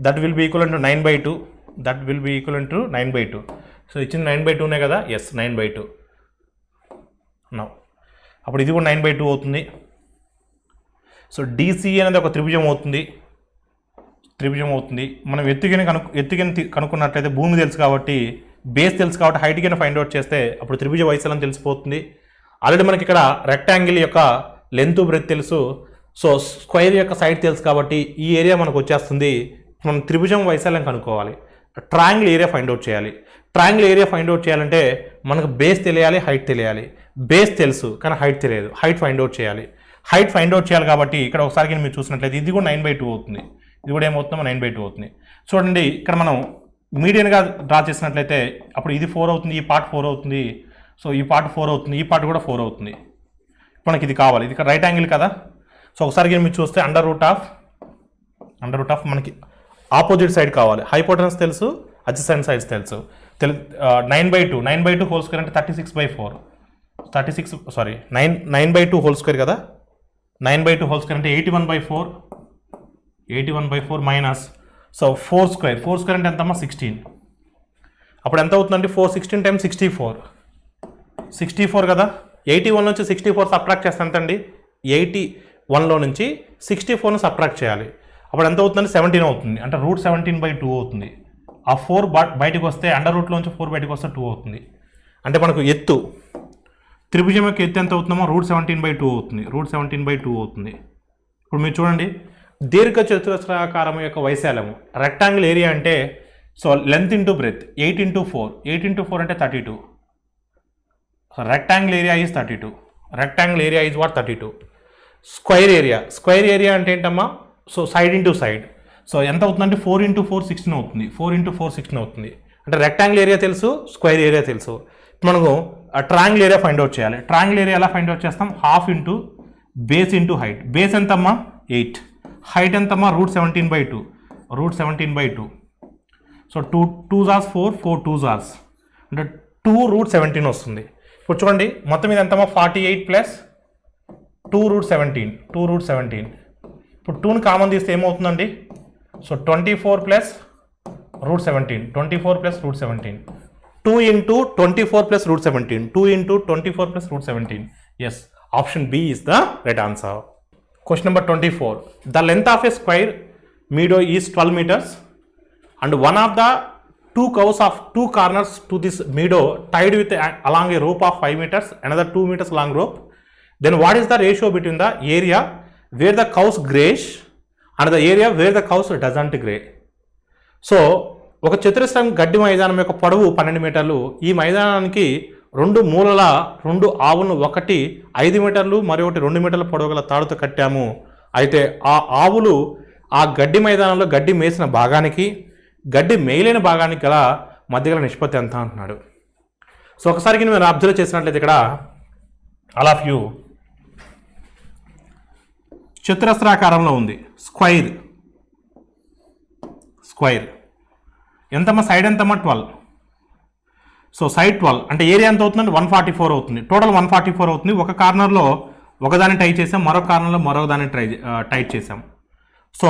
that will be equal to 9/2. That will be equal to 9/2. So ఇచ్చింది 9/2నే కదా? ఎస్, 9/2. నో అప్పుడు ఇది కూడా 9/2 అవుతుంది. సో DC అనేది ఒక త్రిభుజం అవుతుంది. మనం ఎత్తుకని కనుక్కున్నట్లయితే భూమి తెలుసు కాబట్టి, బేస్ తెలుసు కాబట్టి హైట్ కింద ఫైండ్ అవుట్ చేస్తే అప్పుడు త్రిభుజ వైశాల్యం తెలిసిపోతుంది. ఆల్రెడీ మనకి ఇక్కడ రెక్టాంగిల్ యొక్క లెంత్ బ్రెత్ తెలుసు. సో స్క్వైర్ యొక్క సైడ్ తెలుసు కాబట్టి ఈ ఏరియా మనకు వచ్చేస్తుంది. మనం త్రిభుజం వైశాల్యం కనుక్కోవాలి. ట్రయాంగిల్ ఏరియా ఫైండ్ అవుట్ చేయాలి. ట్రయాంగిల్ ఏరియా ఫైండ్ అవుట్ చేయాలంటే మనకు బేస్ తెలియాలి, హైట్ తెలియాలి. బేస్ తెలుసు కానీ హైట్ తెలియదు. హైట్ ఫైండ్ అవుట్ చేయాలి. కాబట్టి ఇక్కడ ఒకసారి మీరు చూసినట్లయితే ఇది కూడా 9/2 అవుతుంది. ఇది కూడా ఏమవుతుందో 9/2 అవుతుంది. చూడండి ఇక్కడ మనం మీడియన్గా డ్రా చేసినట్లయితే అప్పుడు ఇది 4 అవుతుంది, ఈ పార్ట్ 4 అవుతుంది. సో ఈ పార్ట్ 4 అవుతుంది, ఈ పార్ట్ కూడా 4 అవుతుంది. మనకి ఇది కావాలి. ఇది రైట్ యాంగిల్ కదా. సో ఒకసారి మీరు చూస్తే అండర్ రూట్ ఆఫ్ మనకి ఆపోజిట్ సైడ్ కావాలి. హైపోటెనస్ తెలుసు, అడ్జసెంట్ సైడ్స్ తెలుసు. 9/2 హోల్ స్క్వేర్ అంటే 36/4. 9/2 హోల్ స్క్వేర్ కదా. 9/2 హోల్ స్క్వేర్ అంటే 81/4 మైనస్ సో 4 స్క్వేర్ అంటే ఎంతమ్మా? 16. అప్పుడు ఎంత అవుతుందండి? 416 టైమ్స్ 64 కదా. 81 నుంచి 64 సబ్ట్రాక్ట్ చేస్తే ఎంతండి? 81లో నుంచి 64ను సబ్ట్రాక్ట్ చేయాలి. అప్పుడు ఎంత అవుతుందండి? 17 అవుతుంది. అంటే √17/2 అవుతుంది. ఆ 4 బయటకు వస్తే అండర్ రూట్లోంచి 4 బయటకు వస్తే 2 అవుతుంది. అంటే మనకు ఎత్తు, త్రిభుజం యొక్క ఎత్తు ఎంత అవుతుందమ్మా? √17/2 అవుతుంది. √17/2 అవుతుంది. ఇప్పుడు మీరు చూడండి, దీర్ఘ చతురస్రాకారం యొక్క వైశాల్యము రెక్టాంగిల్ ఏరియా అంటే so length into breath 8 into 4. 8 into 4 అంటే 32. So rectangle area is 32. Rectangle area is what? 32. Square area అంటే ఏంటమ్మా? So side into side. So ఎంత అవుతుందంటే 4 into 4 16 అవుతుంది. 4 into 4 16 అవుతుంది. అంటే రెక్టాంగిల్ ఏరియా తెలుసు, స్క్వైర్ ఏరియా తెలుసు. మనకు ట్రయాంగిల్ ఏరియా ఫైండ్ అవుట్ చేయాలి. ట్రయాంగిల్ ఏరియా ఎలా ఫైండ్ అవుట్ చేస్తాం? Half into base into height. Base ఎంతమ్మా? 8. హైట్ ఎంతమ్మా? √17/2. సో 2 2s 4 2s అంటే 2 √17 వస్తుంది. ఇప్పుడు చూడండి మొత్తం ఇది ఎంతమో 48 ప్లస్ 2√17 ఇప్పుడు 2ని కామన్ తీస్తే ఏమవుతుందండి? So 24 plus √17 2 into 24 plus root 17 2 into 24 plus root 17. Yes, option B is the right answer. Question number 24. The length of a square meadow is 12 meters and one of the two curves of two corners to this meadow tied with along a rope of 5 meters, another 2 meters long rope. Then what is the ratio between the area where the cows graze and the area where the cows doesn't graze? So ఒక చతురస్రం గడ్డి మైదానం యొక్క పొడవు 12 మీటర్లు. ఈ మైదానానికి 2 మూలల 2 ఆవులను, ఒకటి 5 మీటర్లు మరొకటి 2 మీటర్ల పొడవు గల తాడుతో కట్టాము. అయితే ఆ ఆవులు ఆ గడ్డి మైదానంలో గడ్డి మేసిన భాగానికి గడ్డి మేయలేని భాగానికి గల మధ్య గల నిష్పత్తి ఎంత అంటున్నాడు. సో ఒకసారికి మీరు అబ్జర్వ్ చేసినట్లయితే ఇక్కడ ఆల్ ఆఫ్ యూ చతురస్రాకారంలో ఉంది. స్క్వైర్ ఎంతమ్మా? సైడ్ ఎంతమ్మా? 12. సో సైడ్ 12 అంటే ఏరియా ఎంత అవుతుందండి? 144 అవుతుంది. టోటల్ 144 అవుతుంది. ఒక కార్నర్లో ఒకదాన్ని టైట్ చేసాం, మరొక కార్నర్లో మరొకదాన్ని టైట్ చేసాం. సో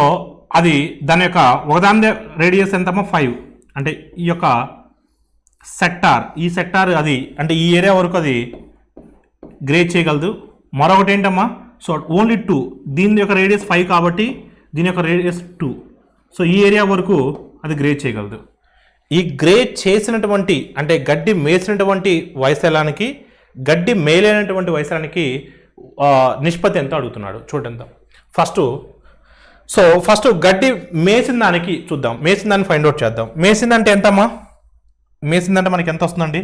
అది దాని యొక్క ఒకదాని రేడియస్ ఎంతమ్మా? 5. అంటే ఈ యొక్క సెక్టార్ అది అంటే ఈ ఏరియా వరకు అది గ్రేజ్ చేయగలదు. మరొకటి ఏంటమ్మా? So only 2. దీని యొక్క రేడియస్ 5 కాబట్టి దీని యొక్క రేడియస్ 2. సో ఈ ఏరియా వరకు అది గ్రేజ్ చేయగలదు. ఈ గ్రేజ్ చేసినటువంటి అంటే గడ్డి మేసినటువంటి వైశాలానికి గడ్డి మేలైనటువంటి వైశాలానికి నిష్పత్తి ఎంత అడుగుతున్నాడు చూడండి. ఫస్ట్ గడ్డి మేసిన దానికి చూద్దాం. మేసిన దాన్ని ఫైండ్ అవుట్ చేద్దాం. మేసిందంటే ఎంతమ్మా? మేసిందంటే మనకి ఎంత వస్తుందండి?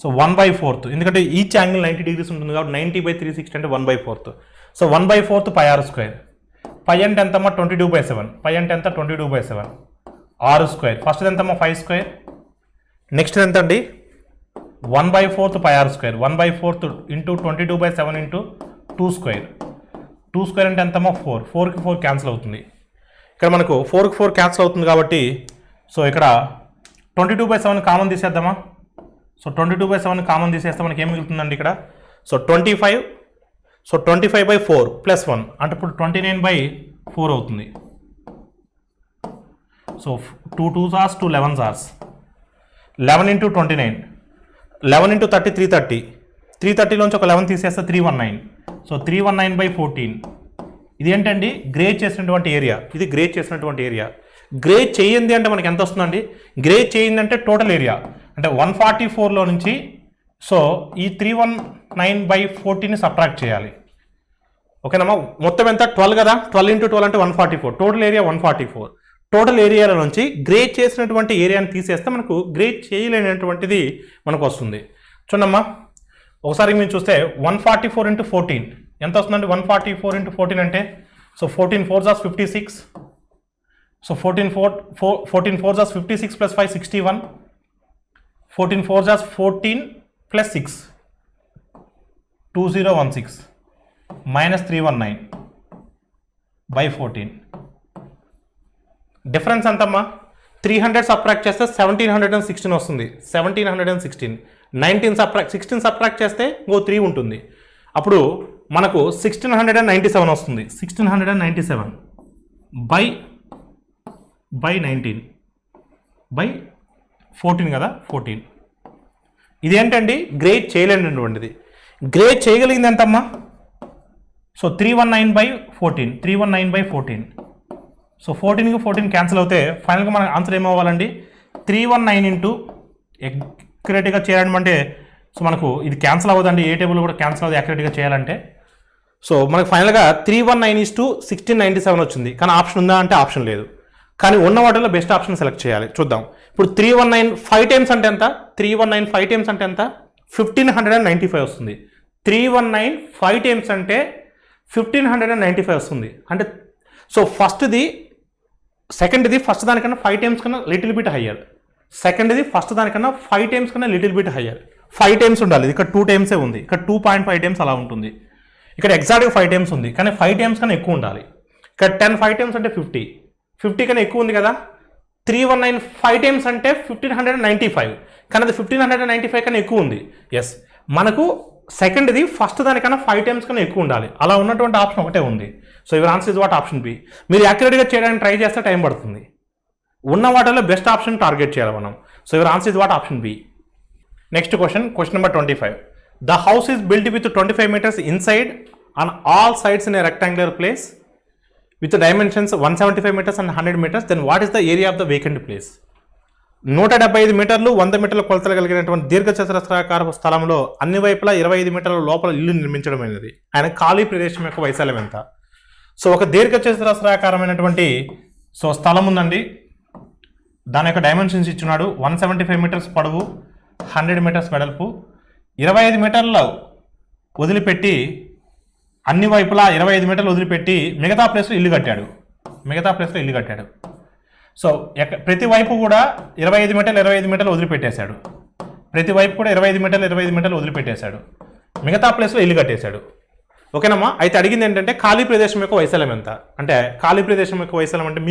సో 1/4. ఎందుకంటే ఈచ్ యాంగిల్ 90 degrees ఉంటుంది కాబట్టి 90/360 అంటే 1/4. So 1/4 πr square. పై అంటే ఎంతమ్మా? 22/7. పై అంటే ఎంత? 22/7 6 స్క్వేర్. ఫస్ట్ ఎంతమ్మా? 5 స్క్వేర్. నెక్స్ట్ ఎంత అండి? 1/4 πr square. 1/4 into 22/7 into 2 square. 2 square అంటే ఎంతమ్మా? 4. 4కి 4 క్యాన్సిల్ అవుతుంది. ఇక్కడ మనకు 4కి 4 క్యాన్సిల్ అవుతుంది కాబట్టి సో ఇక్కడ 22/7 కామన్ తీసేద్దామా? సో 22/7 కామన్ తీసేస్తే మనకి ఏం మిగులుతుందండి ఇక్కడ? సో 25. సో 25/4 ప్లస్ 1 అంటే ఇప్పుడు 29/4 అవుతుంది. So 2 2s are 2 11s are 11 into 29 11 into 30 330 330లోంచి ఒక 11 తీసేస్తే 319. సో 319/14. ఇది ఏంటండి? గ్రేజ్ చేసినటువంటి ఏరియా. ఇది గ్రేజ్ చేసినటువంటి ఏరియా. గ్రేజ్ చేయింది అంటే మనకి ఎంత వస్తుందండి? గ్రేజ్ చేయింది అంటే టోటల్ ఏరియా అంటే 144లో నుంచి సో ఈ 319/14ని సబ్ట్రాక్ట్ చేయాలి. ఓకేనమ్మా? మొత్తం ఎంత? 12 కదా. 12 into 12 అంటే 144. Total area 144. టోటల్ ఏరియాల నుంచి గ్రేజ్ చేసినటువంటి ఏరియాని తీసేస్తే మనకు గ్రేజ్ చేయలేనటువంటిది మనకు వస్తుంది. చూడమ్మా ఒకసారి మీరు చూస్తే 144 into 14 ఎంత వస్తుందండి? 144 into 14 అంటే so 14 4s are 56. So 14 4s are 56 plus 5 61. 14 4s are 14 plus 6 2016 minus 319/14. Difference ఎంతమ్మా? 300 సబ్ట్రాక్ట్ చేస్తే 1716 వస్తుంది. 1716 19 16 సబ్ట్రాక్ట్ చేస్తే ఇంకో 3 ఉంటుంది. అప్పుడు మనకు 1697 వస్తుంది. 1697 బై 19/14 కదా. 14 ఇదేంటండి? గ్రేజ్ చేయలేనటువంటిది. గ్రేజ్ చేయగలిగింది ఎంతమ్మా? సో 319/14 319/14. సో 14కి 14 క్యాన్సిల్ అవుతే ఫైనల్గా మనకు ఆన్సర్ ఏమవ్వాలండి? 319 ఇంటూ యాక్యురేట్గా చేయాలంటే సో మనకు ఇది క్యాన్సిల్ అవ్వదండి. ఏ టేబుల్ కూడా క్యాన్సిల్ అవ్వదు యాక్యురేట్గా చేయాలంటే. సో మనకు ఫైనల్గా 319:1697 వచ్చింది. కానీ ఆప్షన్ ఉందా అంటే ఆప్షన్ లేదు. కానీ ఉన్న వాటిలో బెస్ట్ ఆప్షన్ సెలెక్ట్ చేయాలి. చూద్దాం. ఇప్పుడు 319 5 టైమ్స్ అంటే ఎంత? 319 5 టైమ్స్ అంటే ఎంత? 1595 వస్తుంది. 319 5 టైమ్స్ అంటే 1595 వస్తుంది. అంటే సో ఫస్ట్ది సెకండ్ది ఫస్ట్ దానికన్నా 5 టైమ్స్ కన్నా లిటిల్ బిట్ హయ్యర్. సెకండ్ది ఫస్ట్ దానికన్నా 5 టైమ్స్ కన్నా లిటిల్ బిట్ హయ్యర్. 5 టైమ్స్ ఉండాలి. ఇక్కడ 2 టైమ్సే ఉంది. ఇక్కడ 2.5 టైమ్స్ అలా ఉంటుంది. ఇక్కడ ఎగ్జాక్ట్గా 5 టైమ్స్ ఉంది కానీ 5 టైమ్స్ కన్నా ఎక్కువ ఉండాలి. ఇక్కడ 10 5 టైమ్స్ అంటే 50 కన్నా ఎక్కువ ఉంది కదా. 319 5 టైమ్స్ అంటే 1595 కానీ అది 1595 కన్నా ఎక్కువ ఉంది. ఎస్ మనకు సెకండ్ది ఫస్ట్ దానికన్నా 5 times కన్నా ఎక్కువ ఉండాలి. అలా ఉన్నటువంటి ఆప్షన్ ఒకటే ఉంది. So your answer is what option B. మీరు యాక్యురేట్గా చేయడానికి ట్రై చేస్తే టైం పడుతుంది. ఉన్న వాటిలో బెస్ట్ ఆప్షన్ టార్గెట్ చేయాలి మనం. So your answer is what option B. Next question number 25. The house is built with 25 meters inside on all sides in a rectangular place with dimensions 175 meters and 100 meters. Then what is the area of the vacant place? 175 మీటర్లు 100 మీటర్ల కొలతలు కలిగినటువంటి దీర్ఘచతురస్రాకార స్థలంలో అన్ని వైపులా 25 మీటర్ల లోపల ఇల్లు నిర్మించడమైనది. ఆయన ఖాళీ ప్రదేశం యొక్క వైశాల్యం ఎంత? సో ఒక దీర్ఘచతురస్రాకారమైనటువంటి స్థలం ఉందండి. దాని యొక్క డైమెన్షన్స్ ఇచ్చున్నాడు. 175 meters పొడవు, 100 meters వెడల్పు. 25 మీటర్లు వదిలిపెట్టి అన్ని వైపులా 25 మీటర్లు వదిలిపెట్టి మిగతా ప్లేస్లో ఇల్లు కట్టాడు. సో ప్రతి వైపు కూడా 25 మీటర్లు వదిలిపెట్టేశాడు. ప్రతి వైపు కూడా 25 మీటర్లు వదిలిపెట్టేశాడు. మిగతా ప్లేస్లో ఇల్లు కట్టేశాడు. ఓకేనమ్మా? అయితే అడిగింది ఏంటంటే ఖాళీ ప్రదేశం యొక్క వైశాల్యం ఎంత అంటే, ఖాళీ ప్రదేశం యొక్క వైశాల్యం అంటే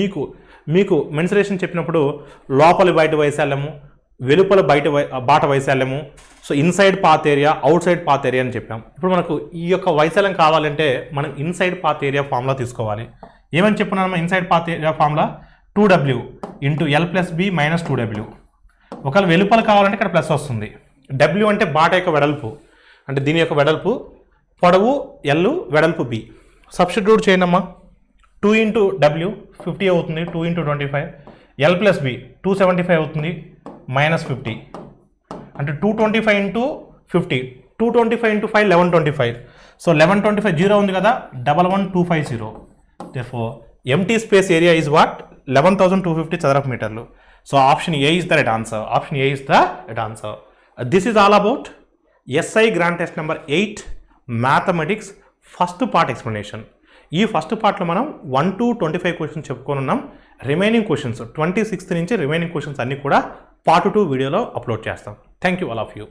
మీకు మెన్సురేషన్ చెప్పినప్పుడు లోపలి బయట వైశాల్యము, వెలుపల బాట వైశాల్యము, so inside path area, outside path area అని చెప్పాం. ఇప్పుడు మనకు ఈ యొక్క వైశాల్యం కావాలంటే మనం ఇన్సైడ్ పాత్ ఏరియా ఫార్ములా తీసుకోవాలి. ఏమని చెప్పున్నామా? Inside path area formula 2W into L + B - 2W. ఒకవేళ వెలుపల కావాలంటే ఇక్కడ ప్లస్ వస్తుంది. W అంటే బాట యొక్క వెడల్పు, అంటే దీని యొక్క వెడల్పు, పొడవు L, వెడల్పు B. సబ్స్టిట్యూట్ చేయండి అమ్మా. 2 into W 50 అవుతుంది. 2 into 25. L + B 275 అవుతుంది. -50 అంటే 225 into 50. 225 into 5 1125. సో 1125 జీరో ఉంది కదా, 11250. therefore empty space area is what? 11,250 చదరపు మీటర్లు. So option A is the right answer. This is all about SI grand test number 8 mathematics first part explanation. ఈ ఫస్ట్ పార్ట్లో మనం 1 to 25 క్వశ్చన్స్ చెప్పుకొని ఉన్నాం. రిమైనింగ్ క్వశ్చన్స్ 26th నుంచి రిమైనింగ్ క్వశ్చన్స్ అన్ని కూడా Part 2 వీడియోలో అప్లోడ్ చేస్తాం. Thank you all of you.